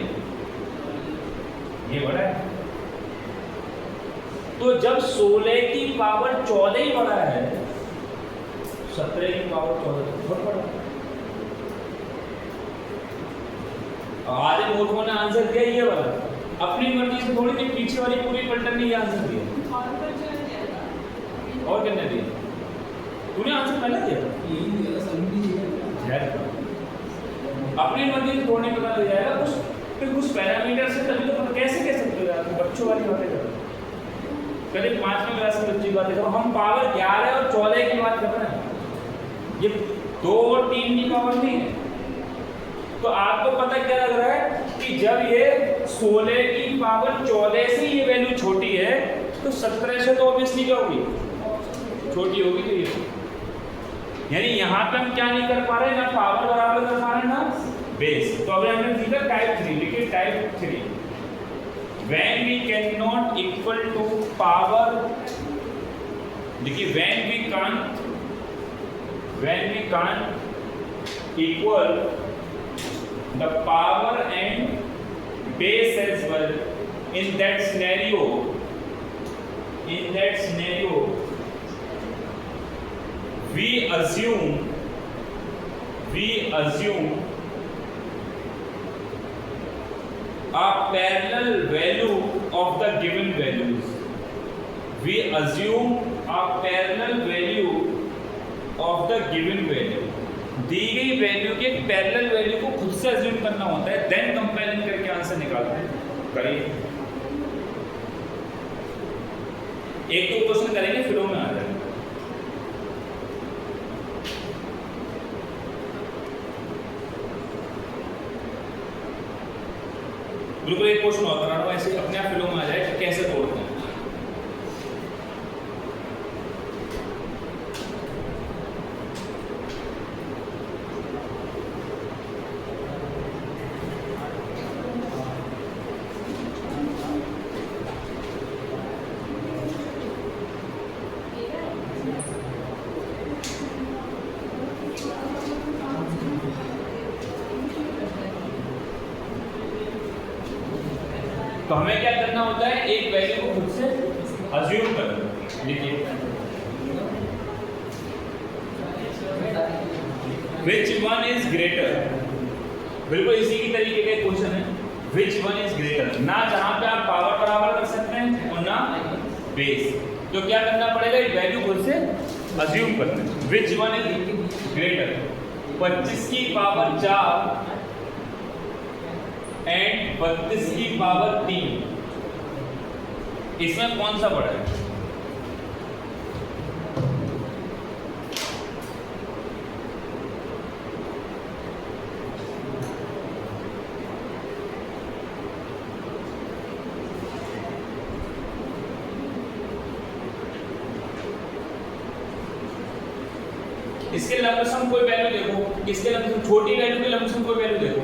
Speaker 1: ये बड़ा है। तो जब 16 की पावर 14 ही बड़ा है, 17 की पावर 14 बहुत बड़ा है। आधे मूर्खों ने आंसर दिया ये वाला, अपनी मर्जी से थोड़ी सी पीछे वाली पूरी पलटन ने ये आंसर दिया। और कितने दिए? तूने आंसर पहले दिया था? अपनी मर्जी से थोड़ी पता लग जाएगा कुछ पैरामीटर से, तभी तो कैसे कह सकते हो यार, बच्चों वाली बातें करो। करीब 5वीं क्लास के बच्चे की बात करो, हम पावर 11 और 14 की बात कर रहे हैं, ये 2 और 3 की पावर नहीं है। तो आपको पता क्या लग रहा है कि जब ये 16 की पावर 14 से ये वैल्यू छोटी है, तो 17 से तो ऑब्वियसली क्या होगी, छोटी होगी। तो ये यानी यहाँ पे हम क्या नहीं कर पा रहे, ना पावर बराबर कर पा रहे ना बेस। तो अगर हमने लिखा टाइप 3, लिखिए type 3, when we cannot equal to power, देखिए when we can't equal the power and base as well, in that scenario we assume a parallel value of the given values. We assume a parallel value of the given value. दी गई value के parallel value को खुद से assume करना होता है, then comparison करके answer निकालते हैं। करिए, एक दो क्वेश्चन करेंगे फिर में आ जाएगा। बिल्कुल एक क्वेश्चन और करा रहा हूं, ऐसे अपने आप फिलो में आ जाए कि कैसे तोड़ते हैं। तो हमें क्या करना होता है, एक वैल्यू को खुद से अज्यूम करना। देखिए which one is greater, बिल्कुल इसी की तरीके का क्वेश्चन है, which one is greater, ना जहां पे आप पावर बराबर कर सकते हैं और ना बेस। तो क्या करना पड़ेगा, एक वैल्यू खुद से अज्यूम करना है। which one is greater, 25 की पावर 4 एंड 32 की पावर 3, इसमें कौन सा बड़ा है? इसके लमसम कोई वैल्यू देखो, इसके लमसम छोटी वैल्यू के लमसम कोई वैल्यू देखो।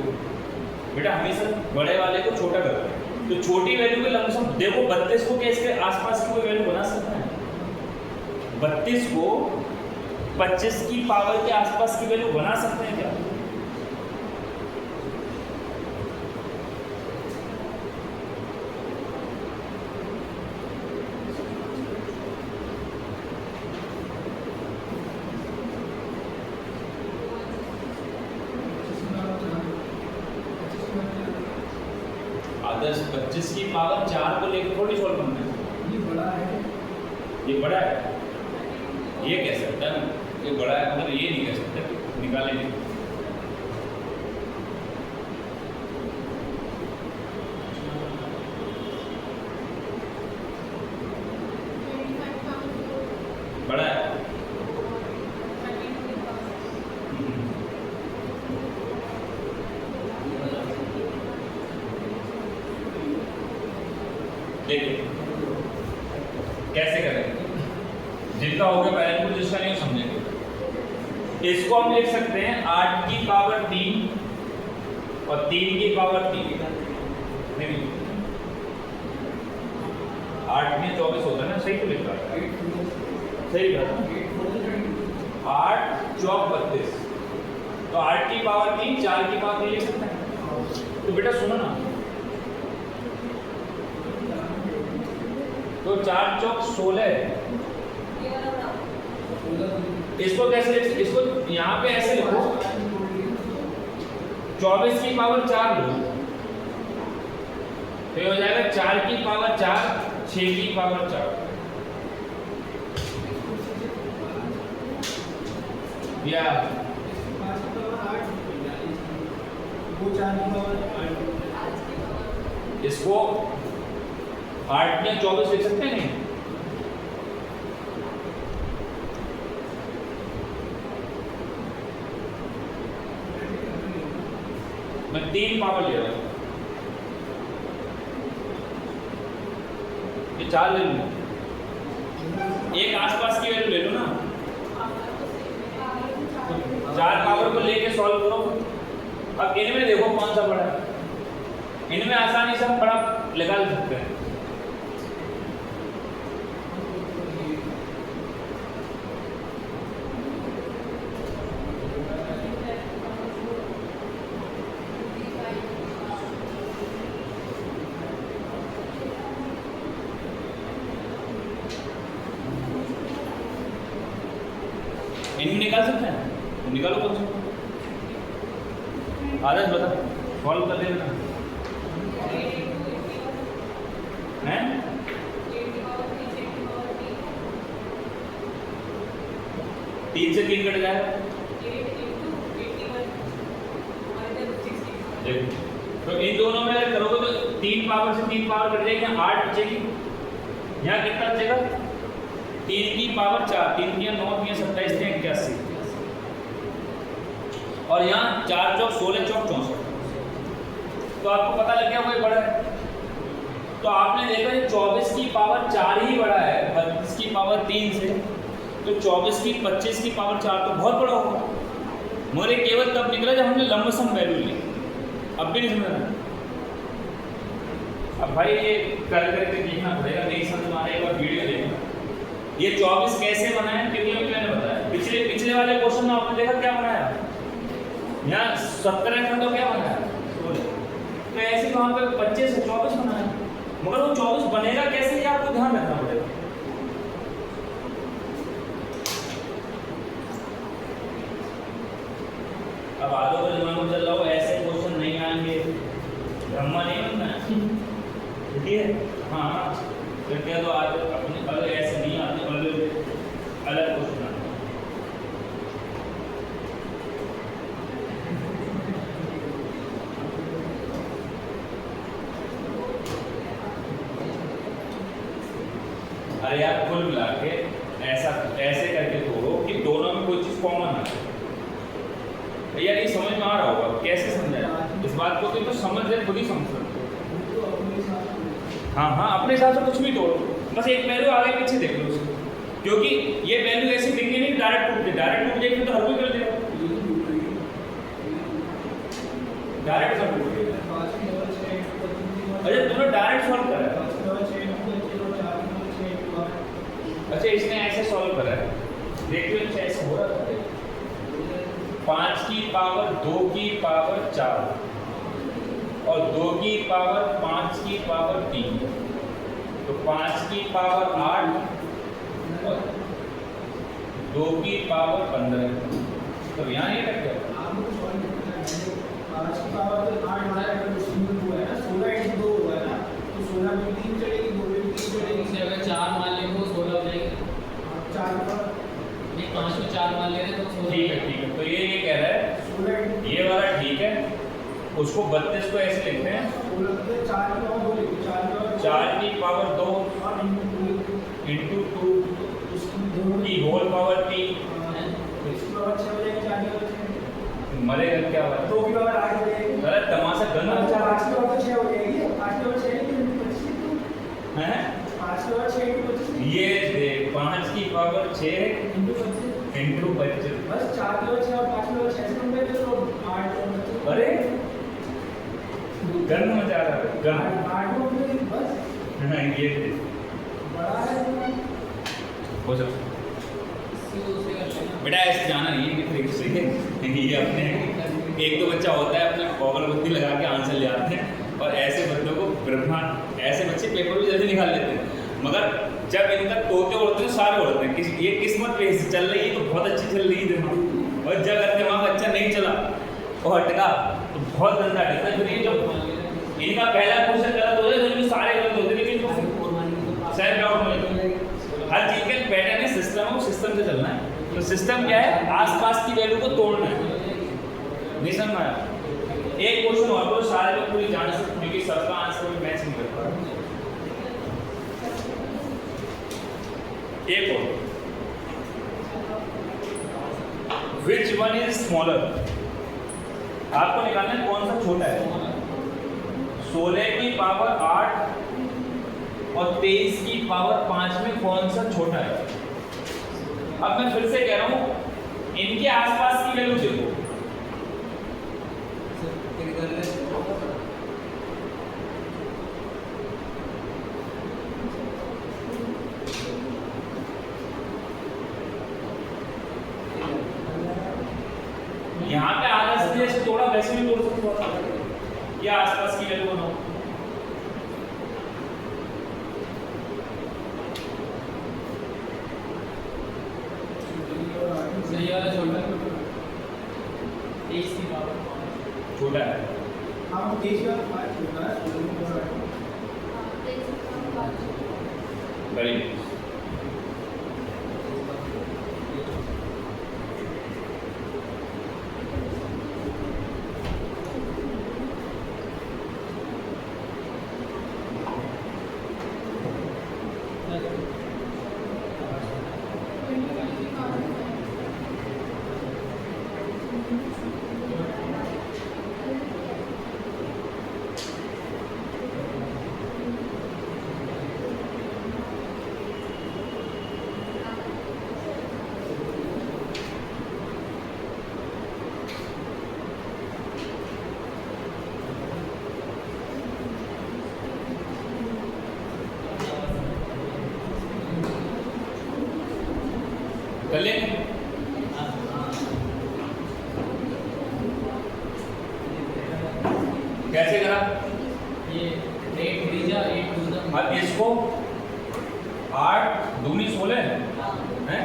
Speaker 1: बेटा हमेशा बड़े वाले को छोटा करते हैं, तो छोटी वैल्यू के लमसम देखो। 32 को क्या इसके आसपास की कोई वैल्यू बना सकता है? 32 को 25 की पावर के आसपास की वैल्यू बना सकते हैं क्या? आदर्श 25 की पावर 4 को लेकर थोड़ी सॉल्व करना है।
Speaker 2: ये बड़ा है,
Speaker 1: ये बड़ा है, ये कह सकता है ये बड़ा है, मतलब ये नहीं कह सकते, निकालेंगे। बड़ा है, देखिए कैसे करेंगे, जिनका हो गया पहले को, जिसका नहीं समझेंगे। इसको हम लिख सकते हैं 8 की पावर 3 और 3 की पावर 3 नहीं 8 में 24 होता है ना, सही तो लिख रहा है, सही कहा 8 चौक 32, तो 8 की पावर 3 4 की पावर 3 लिख सकते हैं। तो बेटा सुनो ना, तो 4 चौक 16, इसको कैसे लिख, इसको यहाँ पे ऐसे लिखो 24 की पावर 4 लो, तो ये हो जाएगा 4 की पावर 4 6 की पावर 4 या इसको 8 में 24 लिख सकते हैं नहीं? मैं 3 पावर ले रहा हूं, ये 4 ले लूँ, एक आसपास की वैल्यू ले लो ना, 4 पावर को लेके सॉल्व करो। अब इनमें देखो कौन सा बड़ा है, इनमें आसानी से हम बड़ा निकाल सकते हैं। इनमें निकाल सकते हैं, निकालो कौन सा आदर्श बता, सॉल्व कर देना हैं। 3 से 3 कट जाएगा, देखो तो इन दोनों में अगर करोगे तो 3 पावर से 3 पावर कट जाएगी, 8 बचेगी, यहाँ कितना बचेगा 3 की पावर 4, 3 की 9 की 27 की 81, और यहाँ 4 चौक 16 चौक 64, तो आपको पता लग गया वही बड़ा है। तो आपने देखा 24 की पावर 4 ही बड़ा है 32 की पावर 3 से, तो 24 की 25 की पावर 4 तो बहुत बड़ा होगा, मगर ये केवल तब निकला जब हमने लंबसम वैल्यू ली, अब भी नहीं समझ रहा। अब भाई ये कर करके देखना पड़ेगा, नहीं समझ में आ रहा एक बार वीडियो देखना। ये 24 कैसे बना है, क्योंकि मैंने बताया पिछले वाले क्वेश्चन में आपने देखा क्या बनाया, यहाँ 17 का तो क्या बनाया 16, तो ऐसे वहाँ पे 25 से 24 बनाया, मगर वो 24 बनेगा कैसे ये आपको ध्यान रखना पड़ेगा। अब आगे का जमाना चल रहा हो, ऐसे क्वेश्चन नहीं आएंगे, ब्रह्मा नहीं बनना है, ठीक है। हाँ फिर क्या तो आज अपने अलग ऐसे नहीं आते, अलग क्वेश्चन आते। अरे यार कुल मिला के ऐसा ऐसे करके तोड़ो कि दोनों में कोई चीज कॉमन आ जाए। यार ये समझ में आ रहा होगा, कैसे समझाया इस बात को, तो समझ रहे खुद ही समझ सकते। हाँ हाँ अपने हिसाब से कुछ भी तोड़ो, बस एक वैल्यू आगे पीछे देख लो उसको, क्योंकि ये वैल्यू ऐसी दिखेगी नहीं डायरेक्ट टूट जाएगी तो हर कोई कर देगा, डायरेक्ट सब टूट जाएगा। अच्छा तुमने डायरेक्ट सॉल्व करा है, अच्छा इसने ऐसे सॉल्व करा है, देखिए अच्छा ऐसे हो रहा है 5 की पावर 2 की पावर 4 और 2 की पावर 5 की पावर 3, तो 5 की पावर 8 और 2 की पावर 15, तो यहाँ ये कट गया।
Speaker 2: 5 की पावर 8 है, अगर 2 है ना 16 × 2 हुआ है ना, तो 16 में 3 चलेगी, 2 में 3 चलेगी,
Speaker 3: इससे अगर 4 मान लेंगे तो 16 हो जाएगी,
Speaker 2: 4 पर
Speaker 3: ये 5 में 4 मान ले रहे हैं तो 16।
Speaker 1: ठीक है तो ये कह रहा है
Speaker 2: 16
Speaker 1: ये वाला ठीक है, उसको 32 को ऐसे लिखते हैं
Speaker 2: 16 के 4 की पावर 2 लिखो,
Speaker 1: 4 की पावर 2 इंटू 2 की होल पावर 3,
Speaker 2: इसकी पावर 6 हो जाएगी, 4 की पावर 6
Speaker 1: मरेगा क्या हुआ
Speaker 2: 2 की पावर 8 हो जाएगी,
Speaker 1: अरे तमाशा गंदा
Speaker 2: 5 की पावर 6 हो जाएगी, 5 की पावर 6 नहीं 25
Speaker 1: है।
Speaker 2: 5 की पावर 6 × 25
Speaker 1: ये देख 5 की पावर 6 इंटू 25,
Speaker 2: बस 4 की पावर 6 और 5 की पावर 6 से कंपेयर करो, 8 और 25।
Speaker 1: अरे गर्म मचा रहा है गर्म।
Speaker 2: 8 में बस
Speaker 1: हाँ, ये
Speaker 2: बड़ा है
Speaker 1: हो सकता बेटा ऐसे जाना नहीं है कि तरीके से ये अपने एक तो बच्चा होता है अपने गॉगल बुद्धि लगा के आंसर ले आते हैं और ऐसे बच्चों को ब्रह्मा ऐसे बच्चे पेपर भी जल्दी निकाल लेते हैं मगर जब इनका तोते उड़ते हैं सारे उड़ते हैं ये किस्मत पे चल रही है तो बहुत अच्छी चल रही है दिमाग और जब दिमाग अच्छा नहीं चला और हटका तो बहुत गंदा हटता है। फिर ये जो इनका पहला क्वेश्चन गलत हो जाए तो सारे गलत होते हैं लेकिन सेल्फ डाउट में हर चीज का पैटर्न है सिस्टम है वो सिस्टम से चलना है। तो सिस्टम क्या है आसपास की वैल्यू को तोड़ना है। नहीं समझ में आया? एक क्वेश्चन और तो सारे लोग पूरी जान सकते क्योंकि सबका आंसर में मैच नहीं कर पा रहा। एक और विच वन इज स्मॉलर आपको निकालना है कौन सा छोटा है। 16 की पावर 8 और 23 की पावर 5 में कौन सा छोटा है। अब मैं फिर से कह रहा हूं इनके आसपास की वैल्यू देखो यहाँ पे आधा से जैसे थोड़ा वैसे भी तोड़ सकते हो या आसपास की वैल्यू बनाओ। छोटा है
Speaker 2: हम देश का छोटा है
Speaker 1: बड़ी कर ले कैसे करा
Speaker 3: ये 8 त्रिज्या 8 दूना
Speaker 1: अब इसको 8 दूनी 16 हैं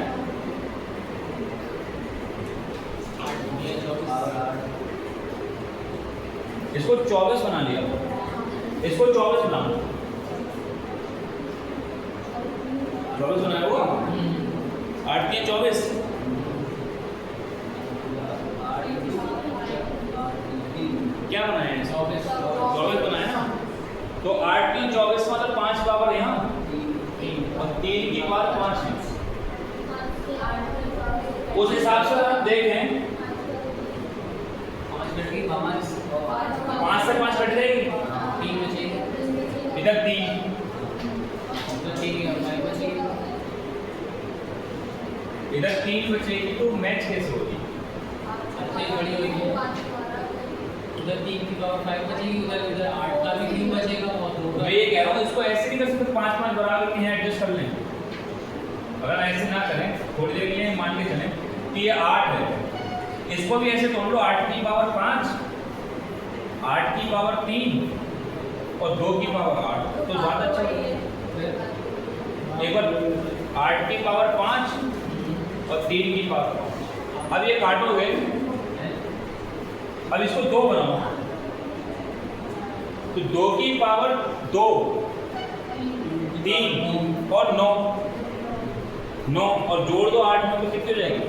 Speaker 1: इसको 24 बना लिया इसको 24 बनाओ 24 बनाया हुआ 8 के 24 क्या बनाया है 24 बनाया ना तो 8 की 24 मतलब 5 पावर यहाँ और 3 की पावर 5 है। उस हिसाब से आप देखें
Speaker 3: 5 मिनट की 5
Speaker 1: से 5 कट जाएगी
Speaker 3: 3 बचेगी
Speaker 1: इधर 3
Speaker 3: बचेगी और 5 बचेगी
Speaker 1: इधर 3 बचेगी तो मैच कैसे होगी।
Speaker 3: अच्छी बड़ी होगी उधर 3 की पावर 5 बचेगी उधर इधर 8 का भी 3 बचेगा और 2
Speaker 1: मैं ये कह रहा हूँ इसको ऐसे नहीं कर सकते 5 बराबर के यहाँ एडजस्ट कर लें। अगर ऐसे ना करें थोड़ी देर के लिए मान के चलें कि ये 8 है इसको भी ऐसे तोड़ लो 8 की पावर 5 8 की पावर 3 और 2 की पावर 8 तो ज़्यादा अच्छा लगेगा। एक बार 8 की पावर 5 और 3 की पावर 5 अब ये काटोगे अब इसको 2 बनाओ तो 2 की पावर 2 3 और 9 और जोड़ दो 8 में तो कितनी हो जाएगी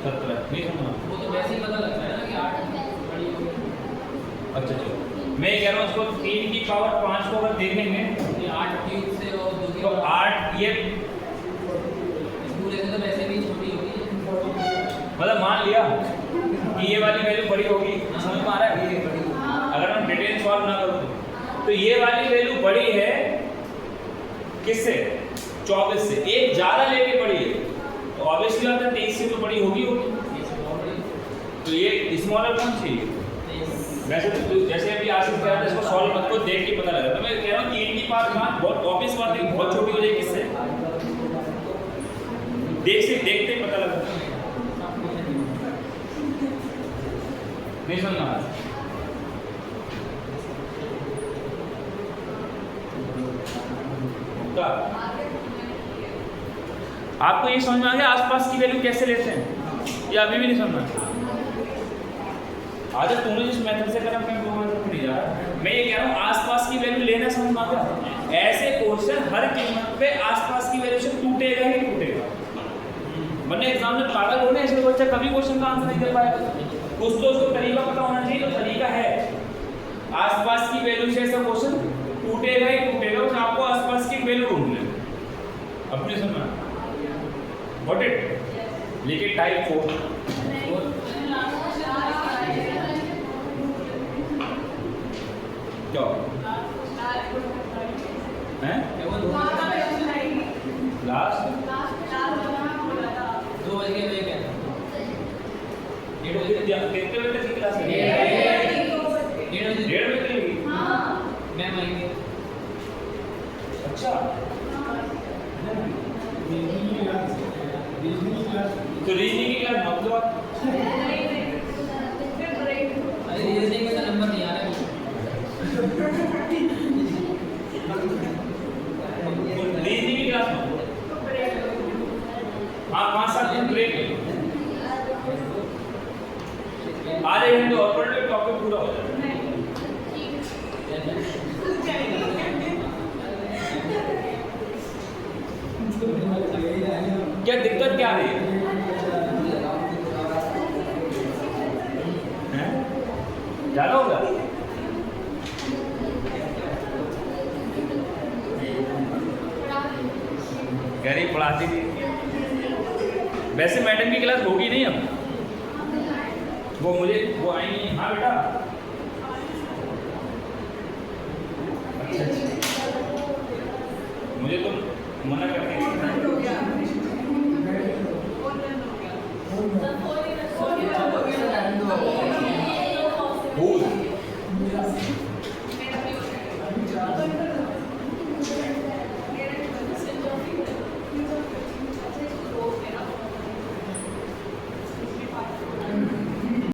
Speaker 1: 17 नहीं समझना
Speaker 3: वो तो वैसे ही पता लगता है ना कि 8 बड़ी होगी।
Speaker 1: अच्छा चलो मैं कह रहा हूँ इसको 3 की पावर 5 को अगर देखेंगे
Speaker 3: ये 8 क्यूब से और 2 की
Speaker 1: तो
Speaker 3: पावर
Speaker 1: 8 ये
Speaker 3: इस पूरे से तो वैसे भी छोटी होगी
Speaker 1: मतलब मान लिया कि ये वाली वैल्यू बड़ी होगी समझ में आ रहा है। अगर हम डिटेल सॉल्व ना करो तो ये वाली वैल्यू बड़ी है किससे 24 से एक ज़्यादा लेके बड़ी है तो ऑब्वियसली बात है 23 से तो बड़ी होगी तो ये स्मॉलर कौन सी है वैसे तो जैसे अभी आशिफ कह रहा था इसको सॉल्व मत को देख के पता लगा तो मैं कह रहा हूँ 3 की पावर मान बहुत ऑब्वियस बात है बहुत छोटी हो जाएगी किससे देखते ही पता लगा नहीं सुनना आपको ये समझ में आ गया आसपास की वैल्यू कैसे लेते हैं या अभी भी नहीं समझना आज तूने जिस मेथड से करा मैं वो मेथड नहीं जा रहा मैं ये कह रहा हूँ आसपास की वैल्यू लेना समझ में आ गया ऐसे क्वेश्चन हर कीमत पे आसपास की वैल्यू से टूटेगा ही टूटेगा वरना एग्जाम में पागल होने ऐसे बच्चा कभी क्वेश्चन का आंसर नहीं दे पाएगा कुछ तो उसको तरीका पता होना चाहिए तो तरीका है आसपास की वैल्यू से ऐसा क्वेश्चन टूटेगा ही टूटेगा उसमें आपको आसपास की वैल्यू ढूंढनी है अपने समझ व्हाट इट लिखिए टाइप 4 क्या हैं लास्ट
Speaker 3: 2 बज गए क्या
Speaker 1: कितने बजे तक क्लास है 1:30 बजे तक
Speaker 3: मैम आएंगे
Speaker 1: अच्छा तो रीजनिंग की क्लास मतलब
Speaker 3: अरे रीजनिंग में तो नंबर नहीं आ रहा है
Speaker 1: रीजनिंग की क्लास में हाँ 5-7 दिन ब्रेक है आधे घंटे और पढ़ लो टॉपिक पूरा हो जाएगा क्या दिक्कत क्या आ रही है ज़्यादा होगा कह रही पढ़ाती थी वैसे मैडम की क्लास होगी नहीं अब वो आएंगी हाँ बेटा अच्छा मुझे तो मना करती थी